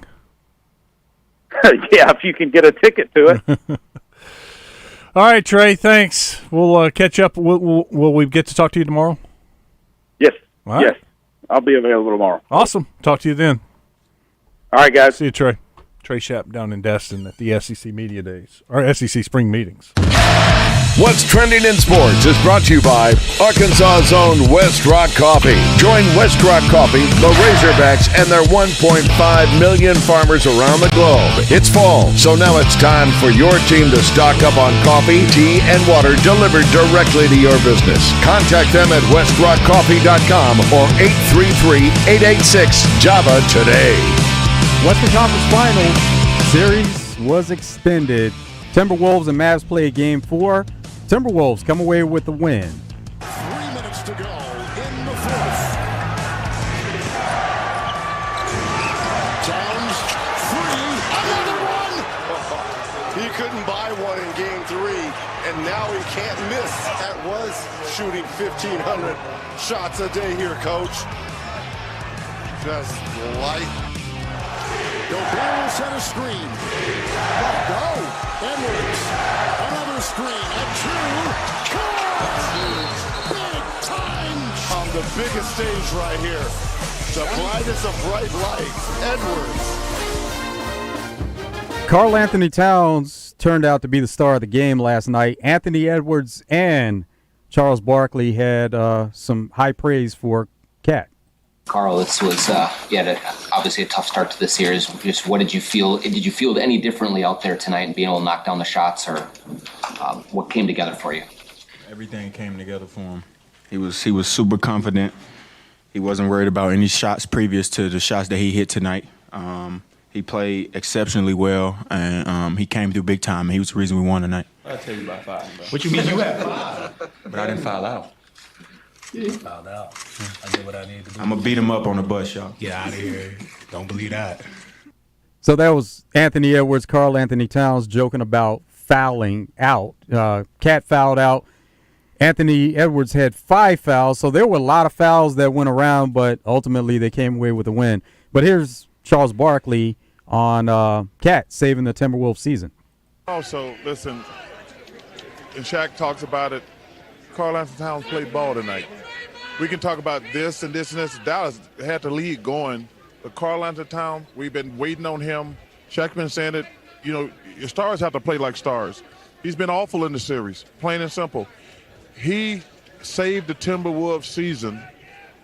S4: Yeah, if you can get a ticket to it.
S3: All right, Trey, thanks. We'll catch up. Will we get to talk to you tomorrow?
S4: Yes.
S3: Right.
S4: Yes. I'll be available tomorrow.
S3: Awesome. Talk to you then.
S4: All right, guys.
S3: See you, Trey. Trey Shapp down in Destin at the SEC Media Days, or SEC Spring Meetings.
S28: What's Trending in Sports is brought to you by Arkansas's own West Rock Coffee. Join West Rock Coffee, the Razorbacks, and their 1.5 million farmers around the globe. It's fall, so now it's time for your team to stock up on coffee, tea, and water delivered directly to your business. Contact them at westrockcoffee.com or 833-886-JAVA today.
S5: Western Conference Finals series was extended. Timberwolves and Mavs played Game 4. Timberwolves come away with the win.
S6: 3 minutes to go in the couldn't buy one in game 3, and now he can't miss. That was shooting 1,500 shots a day here, Coach. Just light.
S7: Gobert set a screen. Let go. Edwards. Another screen. A 2. Big time.
S6: On the biggest stage right here. The brightest of bright lights. Edwards.
S5: Karl Anthony Towns turned out to be the star of the game last night. Anthony Edwards and Charles Barkley had some high praise for Cat.
S8: Karl, this was obviously a tough start to the series. Just what did you feel? Did you feel any differently out there tonight and being able to knock down the shots, or what came together for you?
S9: Everything came together for him. He was super confident. He wasn't worried about any shots previous to the shots that he hit tonight. He played exceptionally well, and he came through big time. And he was the reason we won tonight. I'll tell you about 5. Bro. What you mean you had 5? But I didn't foul out.
S10: You fouled out. I did what I needed to do.
S9: I'm going to beat him up on the bus, y'all.
S10: Get out of here. Don't believe that.
S5: So that was Anthony Edwards, Karl Anthony Towns joking about fouling out. Cat fouled out. Anthony Edwards had 5 fouls, so there were a lot of fouls that went around, but ultimately they came away with a win. But here's Charles Barkley on Cat saving the Timberwolves season.
S11: Also, listen, and Shaq talks about it, Karl Anthony Towns played ball tonight. We can talk about this and this and this. Dallas had the lead going, but Karl Anthony Towns, we've been waiting on him. Shaq's been saying it, your stars have to play like stars. He's been awful in the series, plain and simple. He saved the Timberwolves season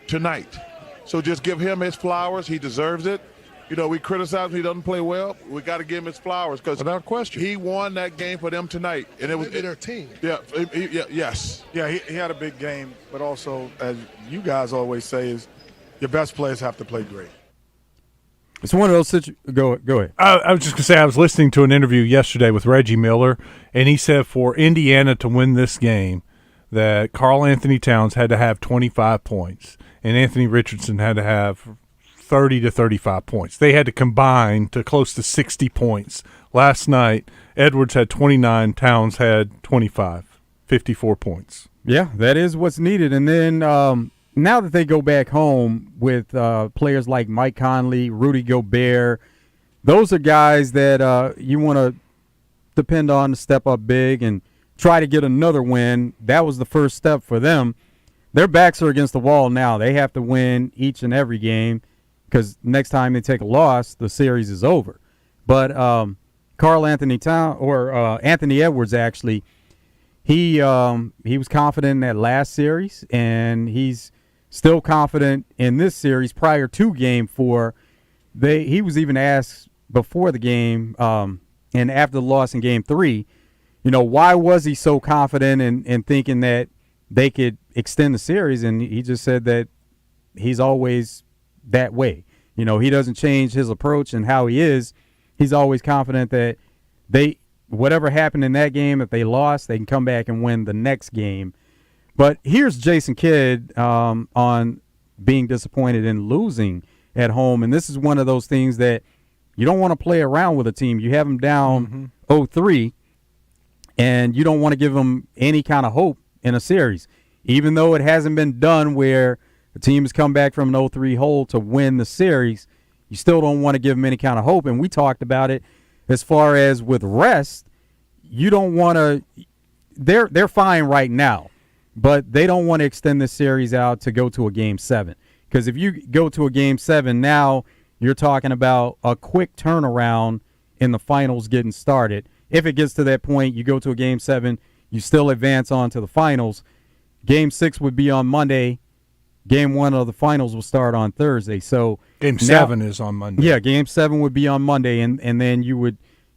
S11: tonight. So just give him his flowers. He deserves it. We criticize him. He doesn't play well. We got to give him his flowers because without question, he won that game for them tonight, and it was
S7: their team.
S11: Yeah, yes.
S13: Yeah, he had a big game, but also, as you guys always say, is your best players have to play great.
S5: It's one of those Go ahead.
S3: I was just going to say I was listening to an interview yesterday with Reggie Miller, and he said for Indiana to win this game that Karl Anthony Towns had to have 25 points, and Anthony Richardson had to have 30 to 35 points. They had to combine to close to 60 points. Last night, Edwards had 29, Towns had 25, 54 points.
S5: Yeah, that is what's needed. And then now that they go back home with players like Mike Conley, Rudy Gobert, those are guys that you want to depend on to step up big and try to get another win. That was the first step for them. Their backs are against the wall now. They have to win each and every game, because next time they take a loss, the series is over. But Karl Anthony Anthony Edwards, actually, he was confident in that last series, and he's still confident in this series. Prior to Game 4, he was even asked before the game and after the loss in Game 3, why was he so confident in thinking that they could extend the series? And he just said that he's always that way. He doesn't change his approach and how he is. He's always confident that whatever happened in that game, if they lost, they can come back and win the next game. But here's Jason Kidd on being disappointed in losing at home. And this is one of those things that you don't want to play around with a team. You have them down 0-3, and you don't want to give them any kind of hope in a series, even though it hasn't been done where the team has come back from an 0-3 hole to win the series. You still don't want to give them any kind of hope. And we talked about it as far as with rest. You don't want to – they're fine right now, but they don't want to extend this series out to go to a Game 7. Because if you go to a Game 7 now, you're talking about a quick turnaround in the finals getting started. If it gets to that point, you go to a Game 7, you still advance on to the finals. Game 6 would be on Monday. Game 1 of the finals will start on Thursday. So
S3: Game 7 is on Monday.
S5: Yeah, Game 7 would be on Monday, and then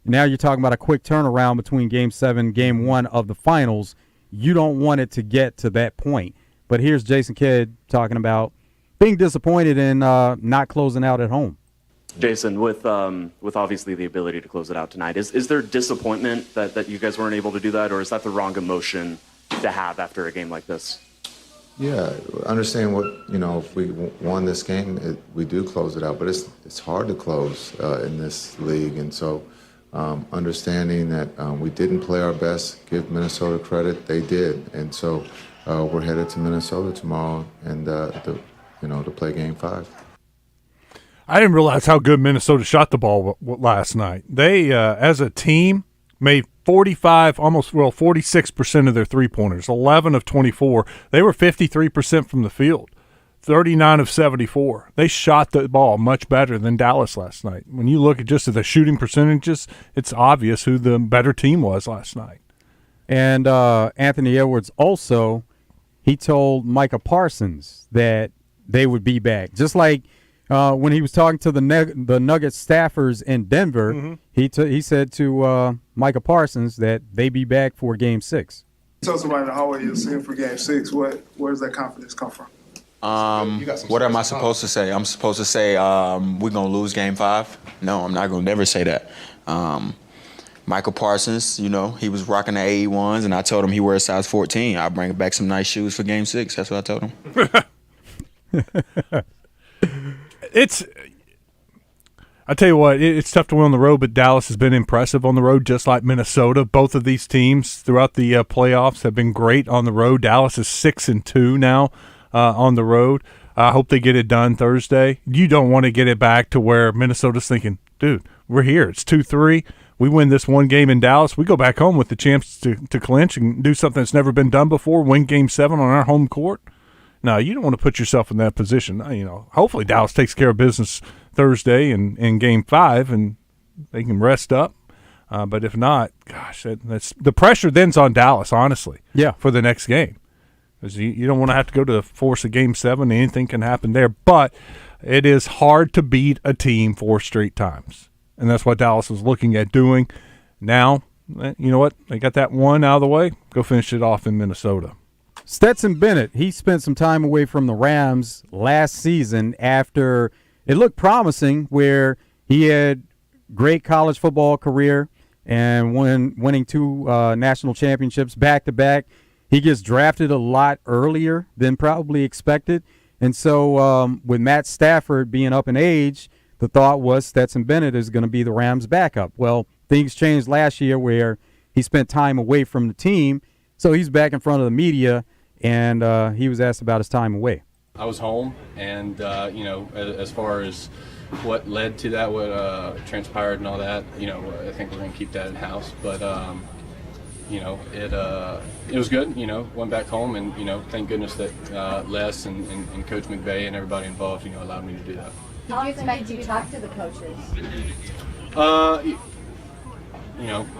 S5: now you're talking about a quick turnaround between Game 7 and Game 1 of the finals. You don't want it to get to that point. But here's Jason Kidd talking about being disappointed in not closing out at home.
S15: Jason, with obviously the ability to close it out tonight, is there disappointment that you guys weren't able to do that, or is that the wrong emotion to have after a game like this?
S16: Yeah, understand if we won this game, we do close it out, but it's hard to close in this league, and so understanding that we didn't play our best. Give Minnesota credit, they did, and so we're headed to Minnesota tomorrow and to play Game 5.
S3: I didn't realize how good Minnesota shot the ball last night. They, as a team, made 46% of their three-pointers, 11 of 24. They were 53% from the field, 39 of 74. They shot the ball much better than Dallas last night. When you look at just at the shooting percentages, it's obvious who the better team was last night.
S5: And Anthony Edwards also, he told Micah Parsons that they would be back. Just like when he was talking to the Nuggets staffers in Denver, he said to Micah Parsons that they'd be back for Game 6.
S14: Tell somebody in the hallway you're seeing for Game 6. Where does that confidence come from?
S9: What am I supposed to say? I'm supposed to say we're going to lose Game 5? No, I'm not going to never say that. Michael Parsons, he was rocking the 81s, and I told him he wears size 14. I'll bring back some nice shoes for Game 6. That's what I told him.
S3: I tell you what, it's tough to win on the road, but Dallas has been impressive on the road, just like Minnesota. Both of these teams throughout the playoffs have been great on the road. Dallas is 6-2 now on the road. I hope they get it done Thursday. You don't want to get it back to where Minnesota's thinking, dude, we're here. It's 2-3. We win this one game in Dallas. We go back home with the chance to clinch and do something that's never been done before, win Game 7 on our home court. No, you don't want to put yourself in that position. Hopefully Dallas takes care of business Thursday in Game 5 and they can rest up. But if not, gosh, that's the pressure then's on Dallas, honestly.
S5: Yeah,
S3: for the next game, because you don't want to have to go to the force of Game 7. Anything can happen there, but it is hard to beat a team 4 straight times, and that's what Dallas is looking at doing. Now, you know what? They got that one out of the way. Go finish it off in Minnesota.
S5: Stetson Bennett, he spent some time away from the Rams last season after it looked promising, where he had great college football career and winning 2 national championships back-to-back. He gets drafted a lot earlier than probably expected. And so with Matt Stafford being up in age, the thought was Stetson Bennett is going to be the Rams' backup. Well, things changed last year where he spent time away from the team, so he's back in front of the media, and he was asked about his time away.
S10: I was home, and as far as what led to that, what transpired and all that, I think we're going to keep that in-house. But, it was good, went back home, and, thank goodness that Les and Coach McVay and everybody involved, allowed me to do that.
S17: Did you expect to talk to the coaches?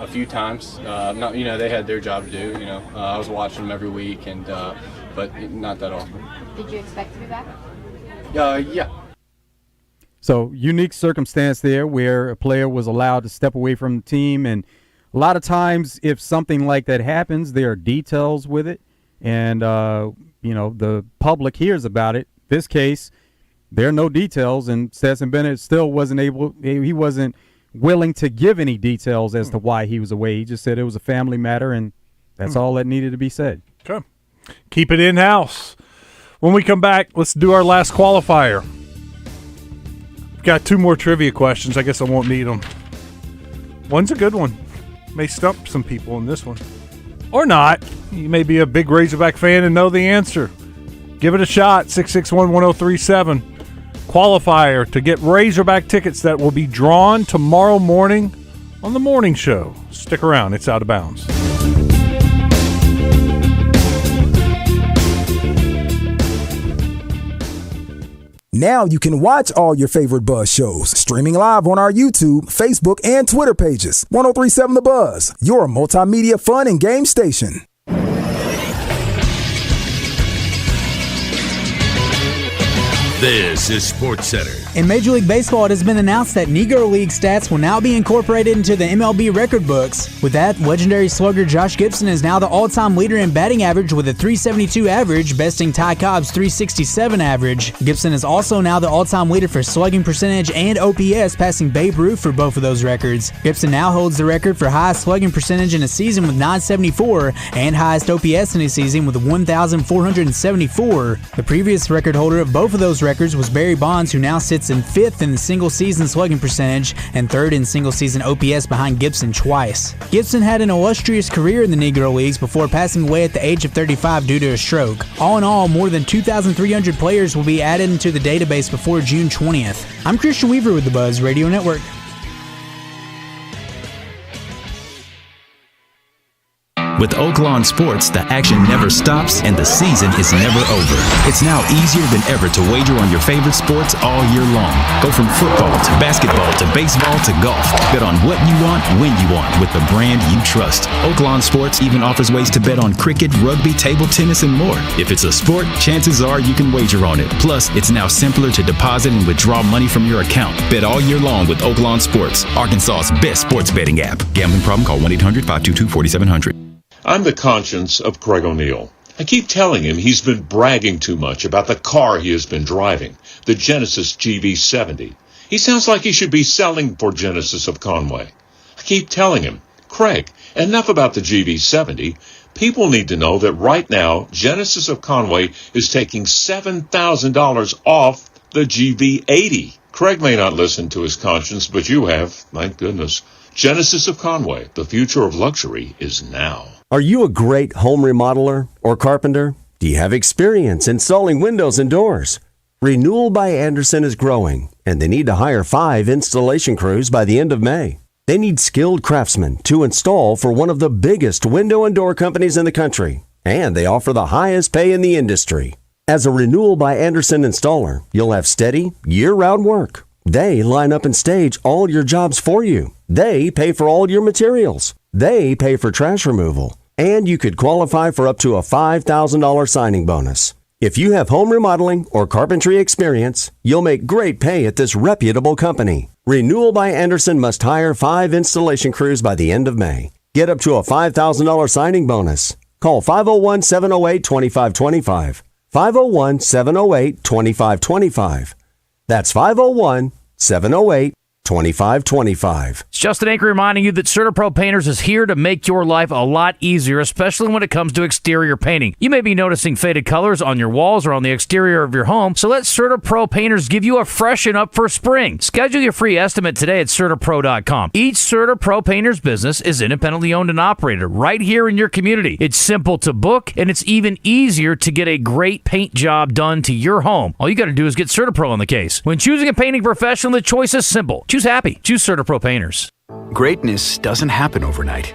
S10: A few times. They had their job to do. I was watching them every week, but not that often.
S17: Did you expect to be back?
S10: Yeah.
S5: So unique circumstance there where a player was allowed to step away from the team, and a lot of times if something like that happens, there are details with it, and the public hears about it. This case, there are no details, and Stetson Bennett still wasn't willing to give any details as to why he was away. He just said it was a family matter, and that's all that needed to be said.
S3: Okay. Keep it in-house. When we come back, let's do our last qualifier. We've got 2 more trivia questions. I guess I won't need them. One's a good one. May stump some people in this one. Or not. You may be a big Razorback fan and know the answer. Give it a shot. 661-1037. Qualifier to get Razorback tickets that will be drawn tomorrow morning on the morning show. Stick around. It's Out of Bounds.
S18: Now you can watch all your favorite Buzz shows streaming live on our YouTube, Facebook, and Twitter pages. 1037 The Buzz, your multimedia fun and game station.
S19: This is Sports Center.
S20: In Major League Baseball, it has been announced that Negro League stats will now be incorporated into the MLB record books. With that, legendary slugger Josh Gibson is now the all-time leader in batting average with a .372 average, besting Ty Cobb's .367 average. Gibson is also now the all-time leader for slugging percentage and OPS, passing Babe Ruth for both of those records. Gibson now holds the record for highest slugging percentage in a season with .974 and highest OPS in a season with 1,474. The previous record holder of both of those records records was Barry Bonds, who now sits in 5th in the single-season slugging percentage and 3rd in single-season OPS behind Gibson twice. Gibson had an illustrious career in the Negro Leagues before passing away at the age of 35 due to a stroke. All in all, more than 2,300 players will be added into the database before June 20th. I'm Christian Weaver with the Buzz Radio Network.
S19: With Oaklawn Sports, the action never stops and the season is never over. It's now easier than ever to wager on your favorite sports all year long. Go from football to basketball to baseball to golf. Bet on what you want, when you want, with the brand you trust. Oaklawn Sports even offers ways to bet on cricket, rugby, table tennis, and more. If it's a sport, chances are you can wager on it. Plus, it's now simpler to deposit and withdraw money from your account. Bet all year long with Oaklawn Sports, Arkansas's best sports betting app. Gambling problem? Call 1-800-522-4700.
S21: I'm the conscience of Craig O'Neill. I keep telling him he's been bragging too much about the car he has been driving, the Genesis GV70. He sounds like he should be selling for Genesis of Conway. I keep telling him, Craig, enough about the GV70. People need to know that right now, Genesis of Conway is taking $7,000 off the GV80. Craig may not listen to his conscience, but you have, thank goodness. Genesis of Conway, the future of luxury is now.
S22: Are you a great home remodeler or carpenter? Do you have experience installing windows and doors? Renewal by Andersen is growing, and they need to hire 5 installation crews by the end of May. They need skilled craftsmen to install for one of the biggest window and door companies in the country, and they offer the highest pay in the industry. As a Renewal by Andersen installer, you'll have steady, year-round work. They line up and stage all your jobs for you. They pay for all your materials. They pay for trash removal. And you could qualify for up to a $5,000 signing bonus. If you have home remodeling or carpentry experience, you'll make great pay at this reputable company. Renewal by Andersen must hire 5 installation crews by the end of May. Get up to a $5,000 signing bonus. Call 501-708-2525. 501-708-2525. That's 501-708-2525. It's
S23: Justin Anker reminding you that CertaPro Painters is here to make your life a lot easier, especially when it comes to exterior painting. You may be noticing faded colors on your walls or on the exterior of your home, so let CertaPro Painters give you a freshen up for spring. Schedule your free estimate today at CertaPro.com. Each CertaPro Painters business is independently owned and operated right here in your community. It's simple to book, and it's even easier to get a great paint job done to your home. All you got to do is get CertaPro on the case. When choosing a painting professional, the choice is simple. Choose happy. Choose CertaPro Painters.
S24: Greatness doesn't happen overnight.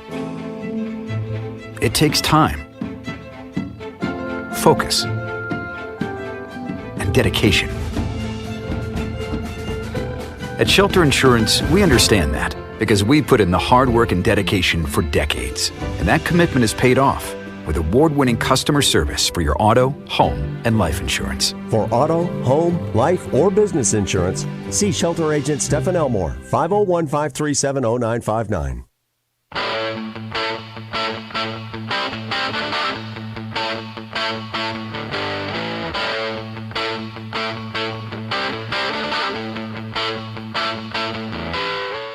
S24: It takes time, focus, and dedication. At Shelter Insurance, we understand that because we put in the hard work and dedication for decades. And that commitment is paid off with award-winning customer service for your auto, home, and life insurance.
S22: For auto, home, life, or business insurance, see Shelter Agent Stephen Elmore, 501-537-0959.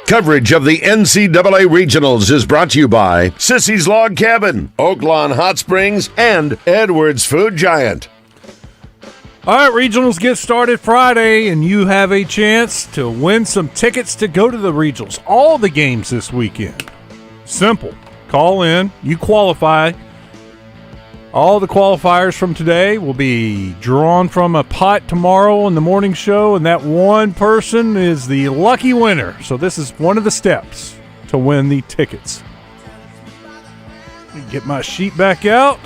S28: Coverage of the NCAA Regionals is brought to you by Sissy's Log Cabin, Oaklawn Hot Springs, and Edwards Food Giant.
S3: All right, regionals get started Friday, and you have a chance to win some tickets to go to the regionals. All the games this weekend. Simple. Call in. You qualify. All the qualifiers from today will be drawn from a pot tomorrow in the morning show, and that one person is the lucky winner. So this is one of the steps to win the tickets. Get my sheet back out.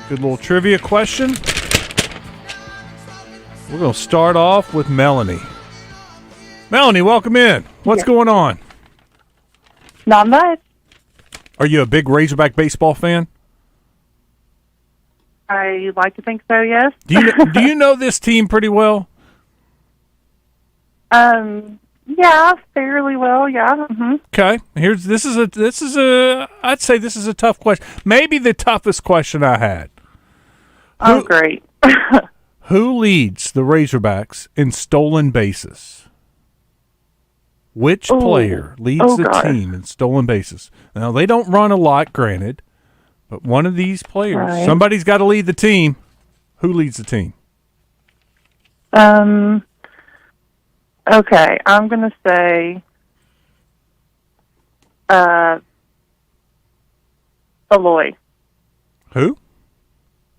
S3: Good little trivia question. We're going to start off with Melanie. Melanie, welcome in. What's going on?
S25: Not much.
S3: Are you a big Razorback baseball fan?
S25: I like to think so, yes.
S3: Do you know this team pretty well?
S25: Yeah, fairly well, yeah. Mm-hmm.
S3: Okay. I'd say this is a tough question. Maybe the toughest question I had.
S25: Great.
S3: Who leads the Razorbacks in stolen bases? Which player leads the team in stolen bases? Now, they don't run a lot, granted, but one of these players, somebody's got to lead the team. Who leads the team?
S25: Okay, I'm going to say Aloy.
S3: Who?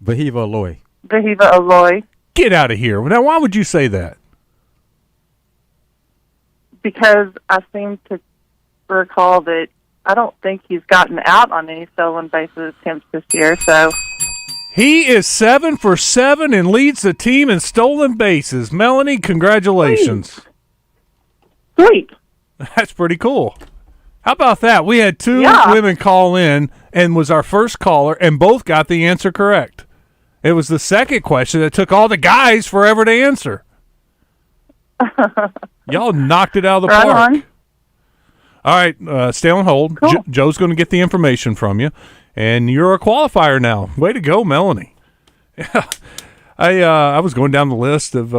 S5: Vahiva Aloy.
S25: Vahiva Aloy.
S3: Get out of here. Now, why would you say that?
S25: Because I seem to recall that I don't think he's gotten out on any stolen bases attempts this year, so...
S3: He is 7 for 7 and leads the team in stolen bases. Melanie, congratulations.
S25: Sweet.
S3: That's pretty cool. How about that? We had two women call in and was our first caller, and both got the answer correct. It was the second question that took all the guys forever to answer. Y'all knocked it out of the park.
S25: On.
S3: All right, stay on hold.
S25: Cool.
S3: Joe's going to get the information from you, and you're a qualifier now. Way to go, Melanie. Yeah. I was going down the list of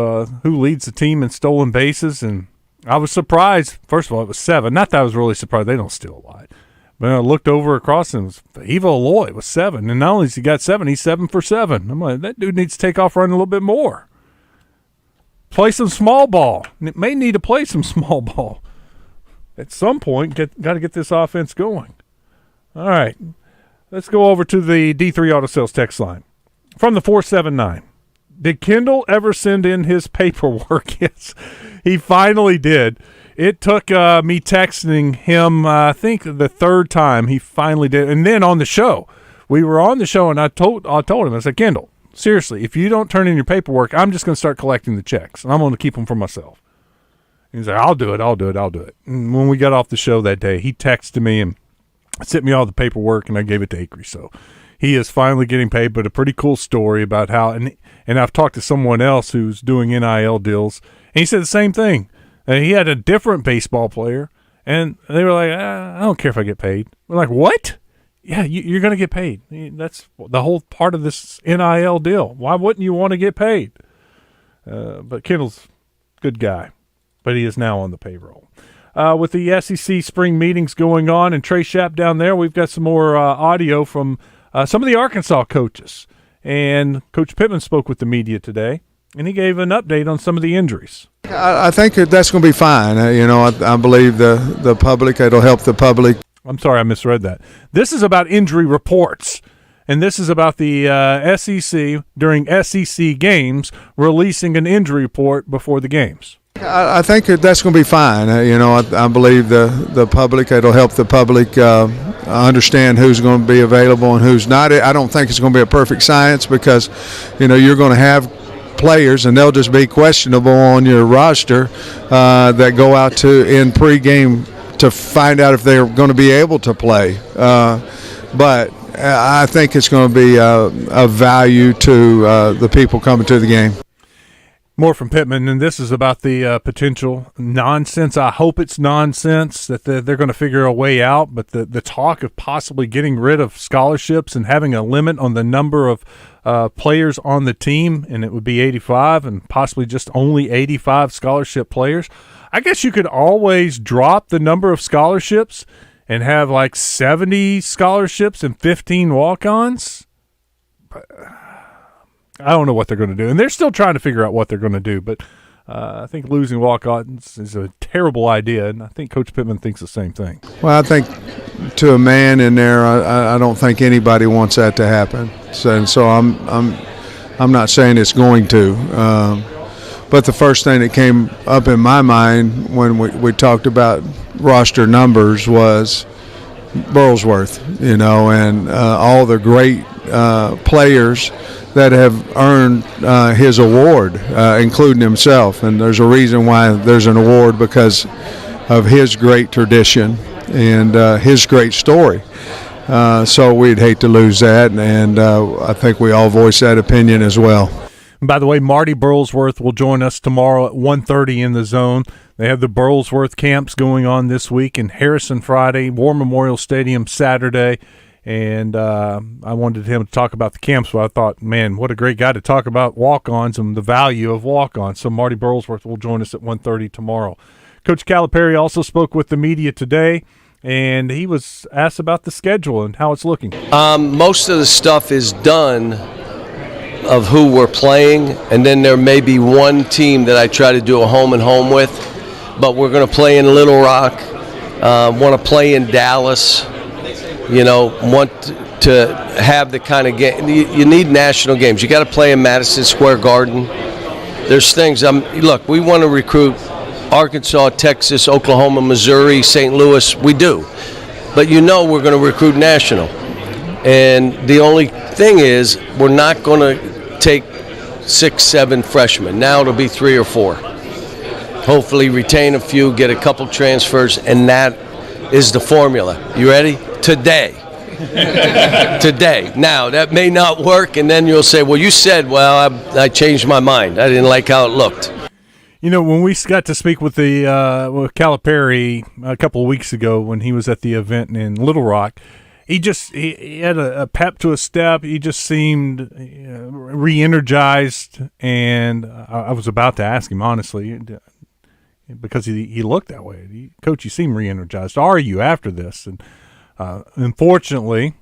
S3: who leads the team in stolen bases, and I was surprised. First of all, it was 7. Not that I was really surprised. They don't steal a lot. But I looked over across, and it was Eva Aloy with 7. And not only has he got 7, he's 7 for 7. I'm like, that dude needs to take off running a little bit more. Play some small ball. It may need to play some small ball. At some point, got to get this offense going. All right. Let's go over to the D3 Auto Sales text line. From the 479. Did Kendall ever send in his paperwork? Yes, he finally did. It took me texting him, I think, the third time he finally did. And then on the show, we were on the show, and I told him, I said, Kendall, seriously, if you don't turn in your paperwork, I'm just going to start collecting the checks, and I'm going to keep them for myself. He's like, I'll do it. And when we got off the show that day, he texted me and sent me all the paperwork, and I gave it to Acre. So he is finally getting paid, but a pretty cool story about how, and I've talked to someone else who's doing NIL deals, and he said the same thing. He had a different baseball player, and they were like, I don't care if I get paid. We're like, what? Yeah, you're going to get paid. That's the whole part of this NIL deal. Why wouldn't you want to get paid? But Kendall's a good guy, but he is now on the payroll. With the SEC spring meetings going on and Trey Schapp down there, we've got some more audio from some of the Arkansas coaches. And Coach Pittman spoke with the media today, and he gave an update on some of the injuries.
S1: I think that's going to be fine. I believe the public, it'll help the public.
S3: I'm sorry, I misread that. This is about injury reports, and this is about the SEC during SEC games releasing an injury report before the games.
S1: I think that's going to be fine. I believe the public, it'll help the public understand who's going to be available and who's not. I don't think it's going to be a perfect science because, you're going to have players, and they'll just be questionable on your roster that go out in pregame to find out if they're going to be able to play. But I think it's going to be of value to the people coming to the game.
S3: More from Pittman, and this is about the potential nonsense. I hope it's nonsense that they're going to figure a way out, but the talk of possibly getting rid of scholarships and having a limit on the number of players on the team, and it would be 85 and possibly just only 85 scholarship players. I guess you could always drop the number of scholarships and have like 70 scholarships and 15 walk-ons. I don't know what they're going to do, and they're still trying to figure out what they're going to do, but I think losing walk-ons is a terrible idea, and I think Coach Pittman thinks the same thing.
S1: Well, I think to a man in there, I don't think anybody wants that to happen. So I'm not saying it's going to. But the first thing that came up in my mind when we talked about roster numbers was Burlsworth, and all the great players that have earned his award, including himself. And there's a reason why there's an award, because of his great tradition and his great story. So we'd hate to lose that, and I think we all voice that opinion as well.
S3: And by the way, Marty Burlsworth will join us tomorrow at 1:30 in the Zone. They have the Burlsworth camps going on this week in Harrison Friday, War Memorial Stadium Saturday. And I wanted him to talk about the camps, but I thought, man, what a great guy to talk about walk-ons and the value of walk-ons. So Marty Burlsworth will join us at 1:30 tomorrow. Coach Calipari also spoke with the media today, and he was asked about the schedule and how it's looking.
S2: Most of the stuff is done of who we're playing, and then there may be one team that I try to do a home and home with, but we're going to play in Little Rock, want to play in Dallas, want to have the kind of game. You need national games. You got to play in Madison Square Garden. There's things. Look, we want to recruit Arkansas, Texas, Oklahoma, Missouri, St. Louis. We do. But we're going to recruit national. And the only thing is we're not going to take 6, 7 freshmen. Now it'll be 3 or 4. Hopefully retain a few, get a couple transfers, and that is the formula. You ready? Today. Now, that may not work, and then you'll say, well, you said, I changed my mind. I didn't like how it looked.
S3: When we got to speak with with Calipari a couple of weeks ago when he was at the event in Little Rock, he had a pep to his step. He just seemed re-energized, and I was about to ask him, honestly, because he looked that way. Coach, you seem re-energized. Are you after this? And unfortunately,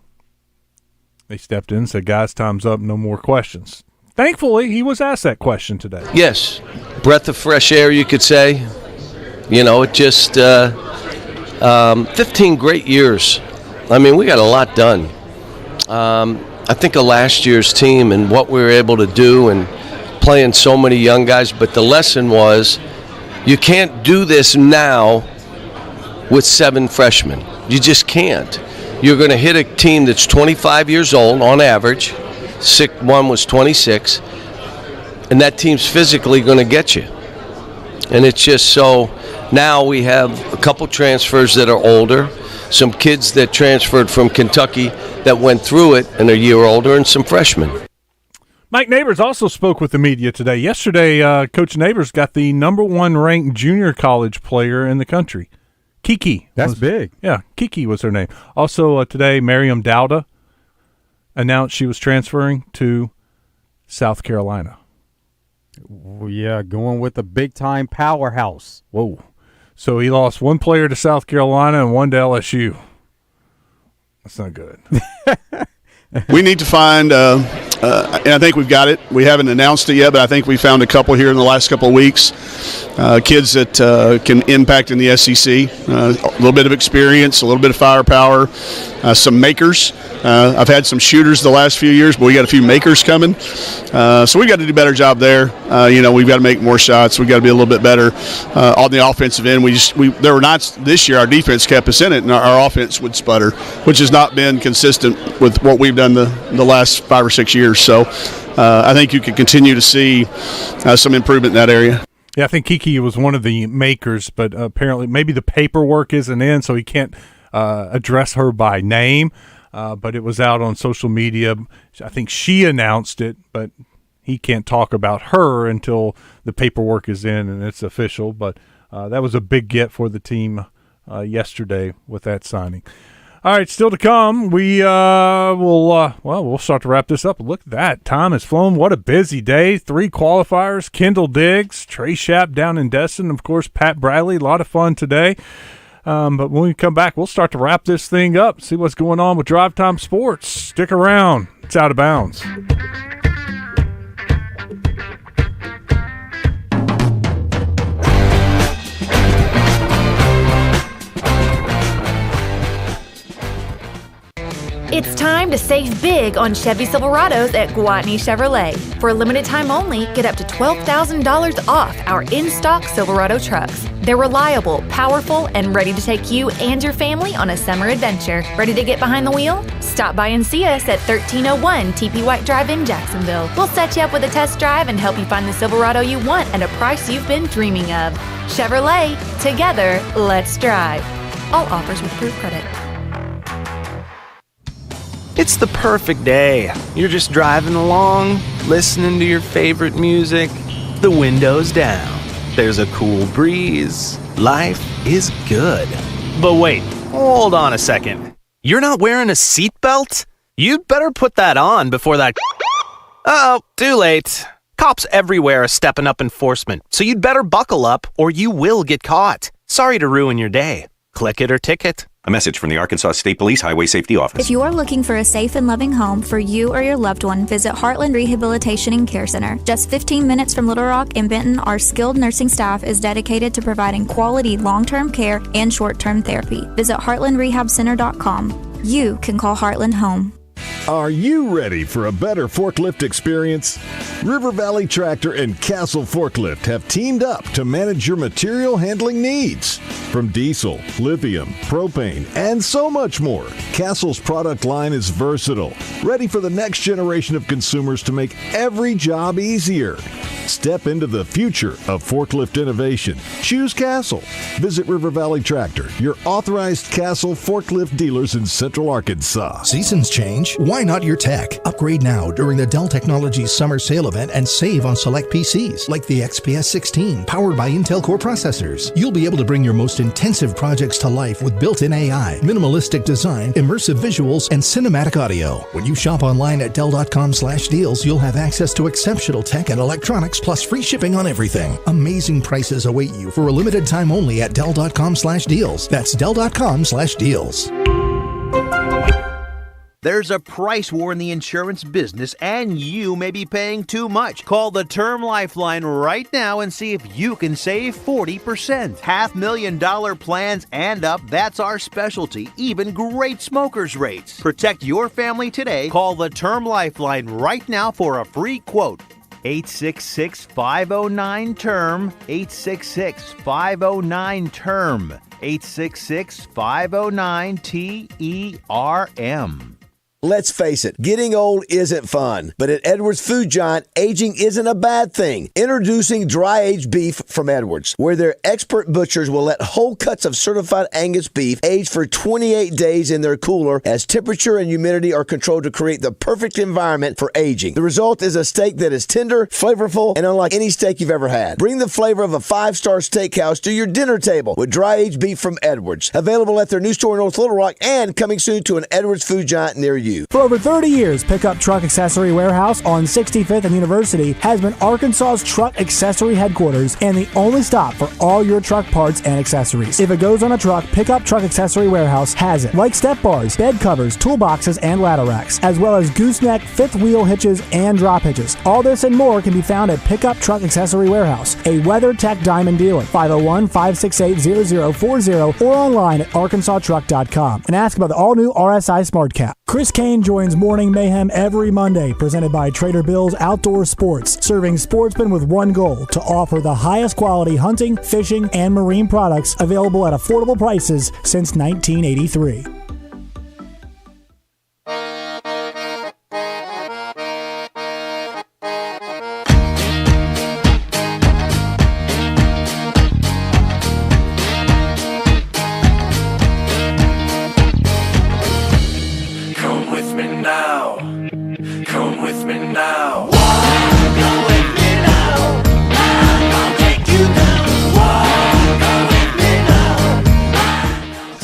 S3: they stepped in and said, guys, time's up, no more questions. Thankfully, he was asked that question today.
S2: Yes, breath of fresh air, you could say. It just 15 great years. I mean, we got a lot done. I think of last year's team and what we were able to do and playing so many young guys, but the lesson was you can't do this now with 7 freshmen. You just can't. You're going to hit a team that's 25 years old on average. One was 26, and that team's physically going to get you. And it's just so now we have a couple transfers that are older, some kids that transferred from Kentucky that went through it and are a year older, and some freshmen.
S3: Mike Neighbors also spoke with the media today. Yesterday, Coach Neighbors got the #1 ranked junior college player in the country. Kiki.
S5: That's big.
S3: Yeah, Kiki was her name. Also today, Miriam Dowda announced she was transferring to South Carolina.
S5: Well, yeah, going with the big-time powerhouse.
S3: Whoa. So he lost one player to South Carolina and one to LSU. That's not good.
S4: We need to find, and I think we've got it. We haven't announced it yet, but I think we found a couple here in the last couple of weeks. Kids that can impact in the SEC. A little bit of experience, a little bit of firepower, some makers. I've had some shooters the last few years, but we got a few makers coming. So we got to do a better job there. We've got to make more shots. We've got to be a little bit better on the offensive end. There were not this year. Our defense kept us in it, and our offense would sputter, which has not been consistent with what we've done the last 5 or 6 years. So I think you can continue to see some improvement in that area.
S3: Yeah, I think Kiki was one of the makers, but apparently maybe the paperwork isn't in, so he can't address her by name. But it was out on social media. I think she announced it, but he can't talk about her until the paperwork is in and it's official. But that was a big get for the team yesterday with that signing. All right, still to come. We'll start to wrap this up. Look at that. Time has flown. What a busy day. 3 qualifiers, Kendall Diggs, Trey Schapp down in Destin, of course, Pat Bradley. A lot of fun today. But when we come back, we'll start to wrap this thing up, see what's going on with Drive Time Sports. Stick around. It's Out of Bounds.
S6: It's time to save big on Chevy Silverados at Gwatney Chevrolet. For a limited time only, get up to $12,000 off our in-stock Silverado trucks. They're reliable, powerful, and ready to take you and your family on a summer adventure. Ready to get behind the wheel? Stop by and see us at 1301 TP White Drive in Jacksonville. We'll set you up with a test drive and help you find the Silverado you want at a price you've been dreaming of. Chevrolet, together, let's drive. All offers with approved credit.
S7: It's the perfect day. You're just driving along, listening to your favorite music, the windows down. There's a cool breeze. Life is good. But wait, hold on a second. You're not wearing a seatbelt? You'd better put that on before that... Uh-oh, too late. Cops everywhere are stepping up enforcement, so you'd better buckle up or you will get caught. Sorry to ruin your day. Click it or ticket.
S8: A message from the Arkansas State Police Highway Safety Office.
S11: If you are looking for a safe and loving home for you or your loved one, visit Heartland Rehabilitation and Care Center. Just 15 minutes from Little Rock and Benton, our skilled nursing staff is dedicated to providing quality long-term care and short-term therapy. Visit heartlandrehabcenter.com. You can call Heartland home.
S12: Are you ready for a better forklift experience? River Valley Tractor and Castle Forklift have teamed up to manage your material handling needs. From diesel, lithium, propane, and so much more, Castle's product line is versatile, ready for the next generation of consumers to make every job easier. Step into the future of forklift innovation. Choose Castle. Visit River Valley Tractor, your authorized Castle forklift dealers in Central Arkansas.
S13: Seasons change. Why not your tech? Upgrade now during the Dell Technologies Summer Sale event and save on select PCs like the XPS 16 powered by Intel Core processors. You'll be able to bring your most intensive projects to life with built-in AI, minimalistic design, immersive visuals, and cinematic audio. When you shop online at Dell.com/deals, you'll have access to exceptional tech and electronics plus free shipping on everything. Amazing prices await you for a limited time only at Dell.com/deals. That's Dell.com/deals.
S15: There's a price war in the insurance business, and you may be paying too much. Call the Term Lifeline right now and see if you can save 40%. $500,000 plans and up, that's our specialty. Even great smokers' rates. Protect your family today. Call the Term Lifeline right now for a free quote. 866-509-TERM. 866-509-TERM. 866-509-TERM.
S16: Let's face it, getting old isn't fun. But at Edwards Food Giant, aging isn't a bad thing. Introducing dry-aged beef from Edwards, where their expert butchers will let whole cuts of certified Angus beef age for 28 days in their cooler as temperature and humidity are controlled to create the perfect environment for aging. The result is a steak that is tender, flavorful, and unlike any steak you've ever had. Bring the flavor of a five-star steakhouse to your dinner table with dry-aged beef from Edwards. Available at their new store in North Little Rock and coming soon to an Edwards Food Giant near you.
S26: For over 30 years, Pickup Truck Accessory Warehouse on 65th and University has been Arkansas's truck accessory headquarters and the only stop for all your truck parts and accessories. If it goes on a truck, Pickup Truck Accessory Warehouse has it, like step bars, bed covers, toolboxes, and ladder racks, as well as gooseneck, fifth wheel hitches, and drop hitches. All this and more can be found at Pickup Truck Accessory Warehouse, a WeatherTech Diamond dealer, 501-568-0040, or online at arkansastruck.com, and ask about the all-new RSI Smart Cap. Chris Kane joins Morning Mayhem every Monday, presented by Trader Bill's Outdoor Sports, serving sportsmen with one goal: to offer the highest quality hunting, fishing, and marine products available at affordable prices since 1983.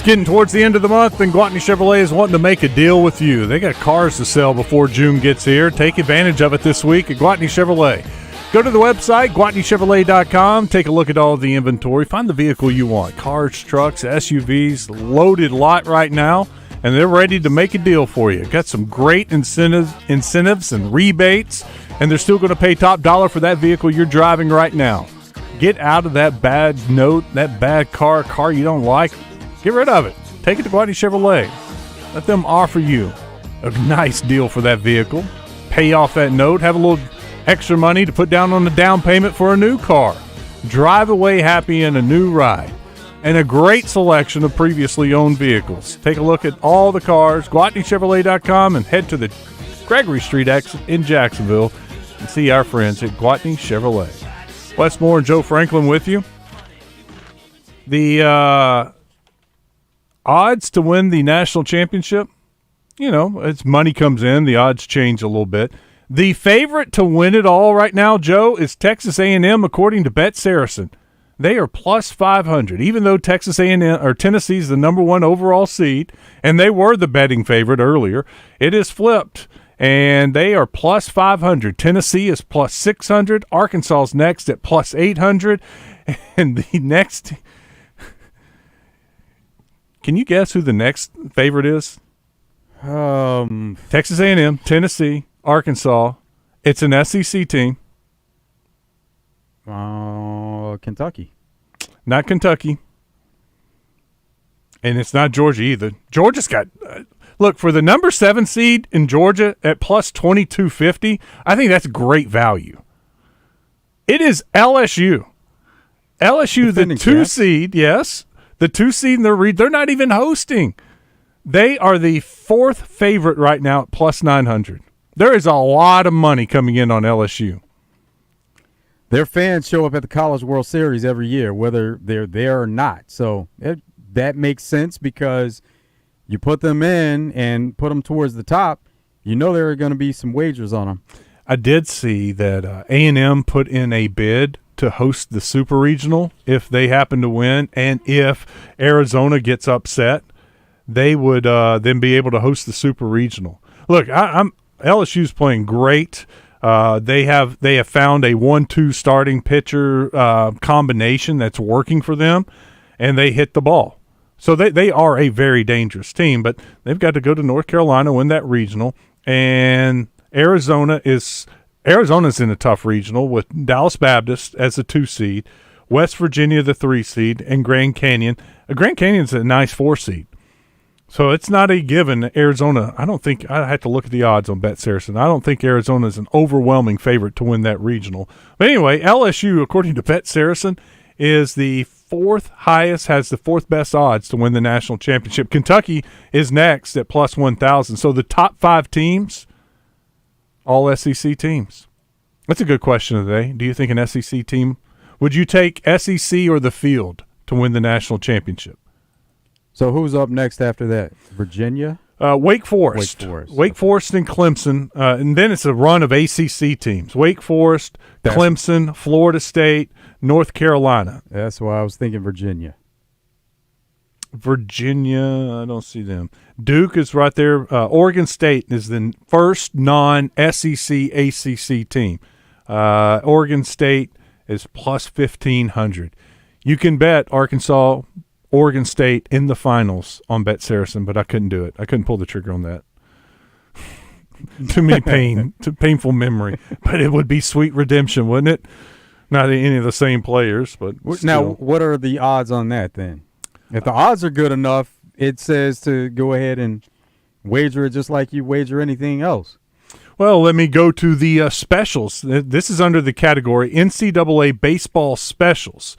S3: Getting towards the end of the month, and Gwatney Chevrolet is wanting to make a deal with you. They got cars to sell before June gets here. Take advantage of it this week at Gwatney Chevrolet. Go to the website, GwatneyChevrolet.com. Take a look at all of the inventory. Find the vehicle you want. Cars, trucks, SUVs, loaded lot right now, and they're ready to make a deal for you. Got some great incentives and rebates, and they're still going to pay top dollar for that vehicle you're driving right now. Get out of that bad note, that bad car you don't like. Get rid of it. Take it to Gwatney Chevrolet. Let them offer you a nice deal for that vehicle. Pay off that note. Have a little extra money to put down on the down payment for a new car. Drive away happy in a new ride. And a great selection of previously owned vehicles. Take a look at all the cars. GwatneyChevrolet.com and head to the Gregory Street exit in Jacksonville and see our friends at Gwatney Chevrolet. Wes Moore and Joe Franklin with you. The odds to win the national championship, as money comes in, the odds change a little bit. The favorite to win it all right now, Joe, is Texas A&M, according to Bet Saracen. They are plus 500, even though Texas A&M or Tennessee is the number one overall seed, and they were the betting favorite earlier. It is flipped, and they are plus 500. Tennessee is plus 600. Arkansas is next at plus 800, and the next. Can you guess who the next favorite is? Texas A&M, Tennessee, Arkansas. It's an SEC team.
S5: Kentucky.
S3: Not Kentucky. And it's not Georgia either. Georgia's got look, for the number 7 seed in Georgia at plus 2250, I think that's great value. It is LSU. LSU, the 2 seed, yes. The 2 seed, they're not even hosting. They are the 4th favorite right now at plus 900. There is a lot of money coming in on LSU.
S5: Their fans show up at the College World Series every year, whether they're there or not. So that makes sense because you put them in and put them towards the top, you know there are going to be some wagers on them.
S3: I did see that A&M put in a bid to host the Super Regional if they happen to win, and if Arizona gets upset, they would then be able to host the Super Regional. Look, LSU's playing great. They have found a 1-2 starting pitcher combination that's working for them, and they hit the ball. So they are a very dangerous team, but they've got to go to North Carolina, win that regional, and Arizona's in a tough regional with Dallas Baptist as the 2 seed, West Virginia the 3 seed, and Grand Canyon. Grand Canyon's a nice 4 seed. So it's not a given. Arizona, I don't think – I have to look at the odds on Bet Saracen. I don't think Arizona is an overwhelming favorite to win that regional. But anyway, LSU, according to Bet Saracen, is the 4th highest, has the 4th best odds to win the national championship. Kentucky is next at plus 1,000. So the top 5 teams, all SEC teams. That's a good question of the day. Do you think an SEC team – would you take SEC or the field to win the national championship?
S5: So who's up next after that? Virginia?
S3: Wake Forest. Wake Forest and Clemson. And then it's a run of ACC teams. Wake Forest, Clemson, Florida State, North Carolina.
S5: That's why I was thinking Virginia.
S3: I don't see them. Duke is right there. Oregon State is the first non-SEC ACC team. Oregon State is plus 1,500. You can bet Arkansas, Oregon State in the finals on Bet Saracen, but I couldn't do it. I couldn't pull the trigger on that. Too many painful memory. But it would be sweet redemption, wouldn't it? Not any of the same players, but still.
S5: Now, what are the odds on that then? If the odds are good enough, it says to go ahead and wager it just like you wager anything else.
S3: Well, let me go to the specials. This is under the category NCAA Baseball Specials.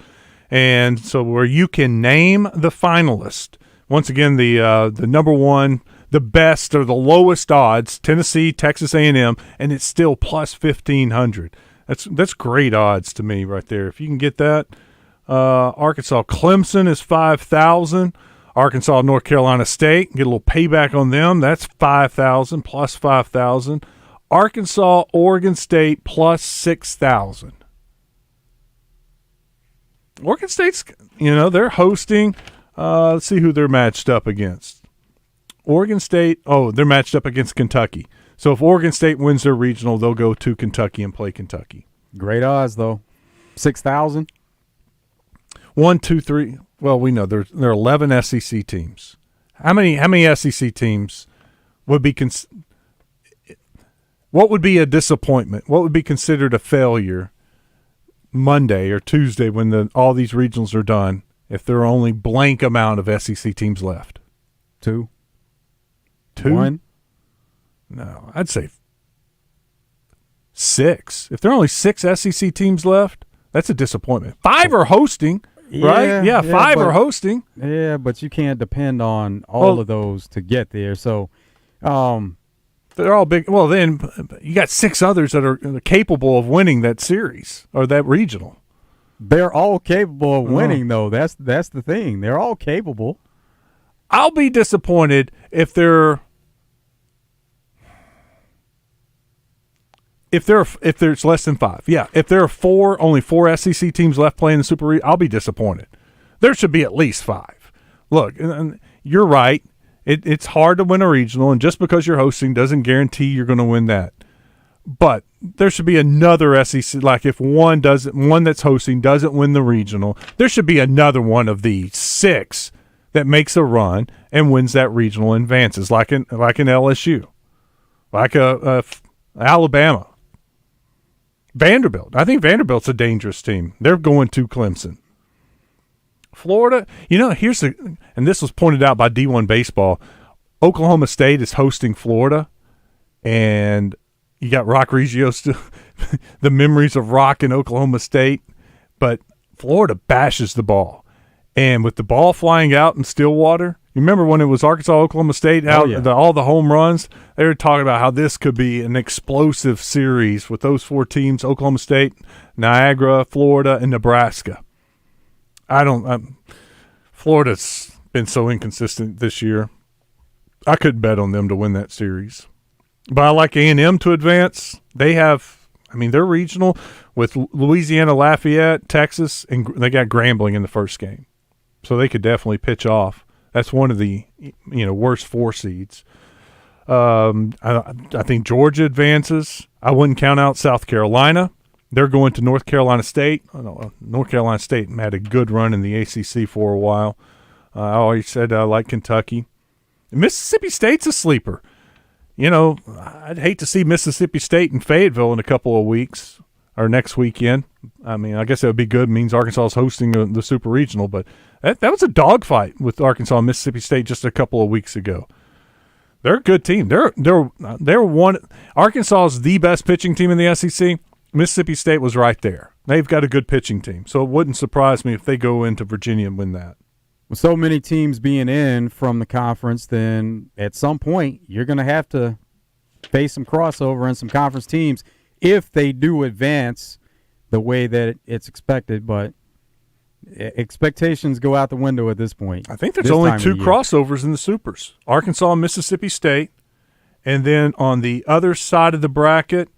S3: And so where you can name the finalist. Once again, the number one, the best or the lowest odds, Tennessee, Texas A&M, and it's still plus 1,500. That's great odds to me right there. If you can get that. Arkansas, Clemson is 5,000. Arkansas, North Carolina State, get a little payback on them. That's 5,000 plus 5,000. Arkansas, Oregon State plus 6,000. Oregon State's, they're hosting. Let's see who they're matched up against. Oregon State, they're matched up against Kentucky. So if Oregon State wins their regional, they'll go to Kentucky and play Kentucky.
S5: Great odds, though. 6,000?
S3: 1, 2, 3. Well, we know there are 11 SEC teams. How many SEC teams would be what would be a disappointment? What would be considered a failure Monday or Tuesday when all these regionals are done if there are only blank amount of SEC teams left?
S5: 2?
S3: 1? No, I'd say 6. If there are only 6 SEC teams left, that's a disappointment. 5 are hosting, right? Yeah, 5 are hosting.
S5: Yeah, but you can't depend on all of those to get there. So
S3: they're all big. Well, then you got 6 others that are capable of winning that series or that regional.
S5: They're all capable of winning, though. That's the thing. They're all capable.
S3: I'll be disappointed if there's less than 5. Yeah, if there are only 4 SEC teams left playing the Super Regional, I'll be disappointed. There should be at least 5. Look, you're right. It's hard to win a regional, and just because you're hosting doesn't guarantee you're going to win that. But there should be another SEC. Like if one that's hosting doesn't win the regional, there should be another one of the 6 that makes a run and wins that regional and advances, like an LSU, like a Alabama. Vanderbilt. I think Vanderbilt's a dangerous team. They're going to Clemson. Florida, and this was pointed out by D1 Baseball, Oklahoma State is hosting Florida, and you got Rock Reggio still, the memories of Rock in Oklahoma State, but Florida bashes the ball. And with the ball flying out in Stillwater, you remember when it was Arkansas, Oklahoma State, all the home runs? They were talking about how this could be an explosive series with those 4 teams, Oklahoma State, Niagara, Florida, and Nebraska. Florida's been so inconsistent this year. I couldn't bet on them to win that series. But I like A&M to advance. They're regional with Louisiana, Lafayette, Texas, and they got Grambling in the first game. So they could definitely pitch off. That's one of the worst 4 seeds. I think Georgia advances. I wouldn't count out South Carolina. They're going to North Carolina State. North Carolina State had a good run in the ACC for a while. I always said I like Kentucky. Mississippi State's a sleeper. I'd hate to see Mississippi State and Fayetteville in a couple of weeks or next weekend. I guess that would be good. It means Arkansas is hosting the Super Regional, but that was a dogfight with Arkansas and Mississippi State just a couple of weeks ago. They're a good team. They're one. Arkansas is the best pitching team in the SEC. Mississippi State was right there. They've got a good pitching team, so it wouldn't surprise me if they go into Virginia and win that.
S5: With so many teams being in from the conference, then at some point you're going to have to face some crossover and some conference teams if they do advance the way that it's expected. But expectations go out the window at this point.
S3: I think there's only 2 crossovers in the Supers, Arkansas and Mississippi State. And then on the other side of the bracket,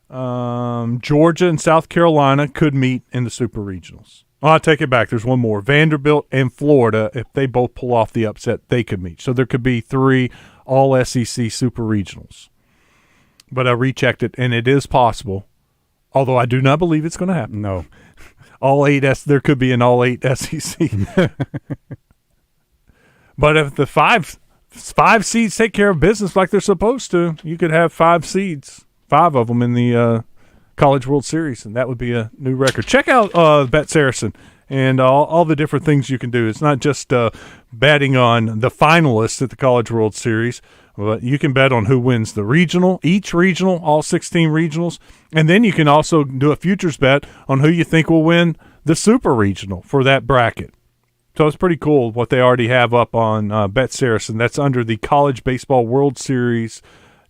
S3: Georgia and South Carolina could meet in the Super Regionals. I take it back. There's one more. Vanderbilt and Florida, if they both pull off the upset, they could meet. So there could be 3 all-SEC Super Regionals. But I rechecked it, and it is possible, although I do not believe it's going to happen.
S5: No.
S3: There could be an all-8 SEC. But if the five seeds take care of business like they're supposed to, you could have 5 seeds, 5 of them in the College World Series, and that would be a new record. Check out Bet Saracen and all the different things you can do. It's not just betting on the finalists at the College World Series, but you can bet on who wins the regional, each regional, all 16 regionals, and then you can also do a futures bet on who you think will win the Super Regional for that bracket. So it's pretty cool what they already have up on Bet Saracen. That's under the College Baseball World Series.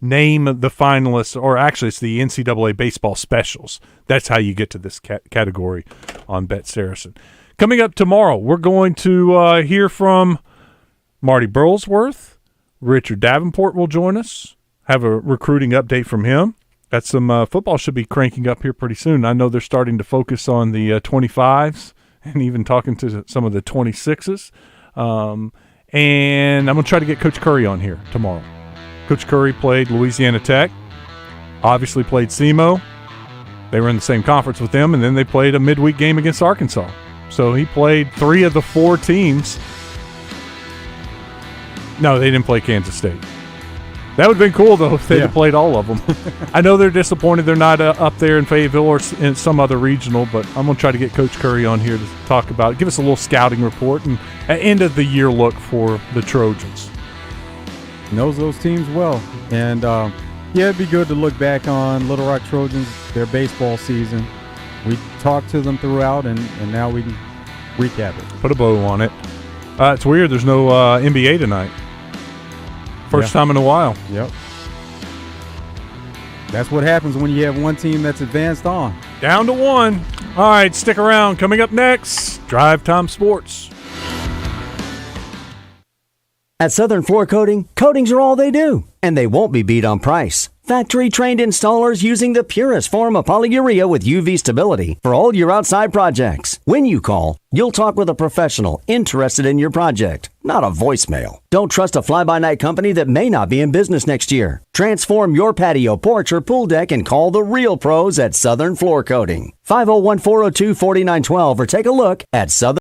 S3: Name the finalists, or actually it's the NCAA Baseball Specials. That's how you get to this category on Bet Saracen. Coming up tomorrow, we're going to hear from Marty Burlsworth. Richard Davenport will join us, have a recruiting update from him. Got some football should be cranking up here pretty soon. I know they're starting to focus on the 25s and even talking to some of the 26s. And I'm going to try to get Coach Curry on here tomorrow. Coach Curry played Louisiana Tech, obviously played SEMO. They were in the same conference with them, and then they played a midweek game against Arkansas. So he played 3 of the 4 teams. No, they didn't play Kansas State. That would have been cool, though, if they'd have played all of them. I know they're disappointed they're not up there in Fayetteville or in some other regional, but I'm going to try to get Coach Curry on here to talk about it, give us a little scouting report, and an end-of-the-year look for the Trojans.
S5: Knows those teams well. And, it'd be good to look back on Little Rock Trojans, their baseball season. We talked to them throughout, and now we can recap it.
S3: Put a bow on it. It's weird there's no NBA tonight. First time in a while.
S5: Yep. That's what happens when you have one team that's advanced on.
S3: Down to 1. All right, stick around. Coming up next, Drive Time Sports.
S22: At Southern Floor Coating, coatings are all they do, and they won't be beat on price. Factory-trained installers using the purest form of polyurea with UV stability for all your outside projects. When you call, you'll talk with a professional interested in your project, not a voicemail. Don't trust a fly-by-night company that may not be in business next year. Transform your patio, porch, or pool deck and call the real pros at Southern Floor Coating. 501-402-4912 or take a look at Southern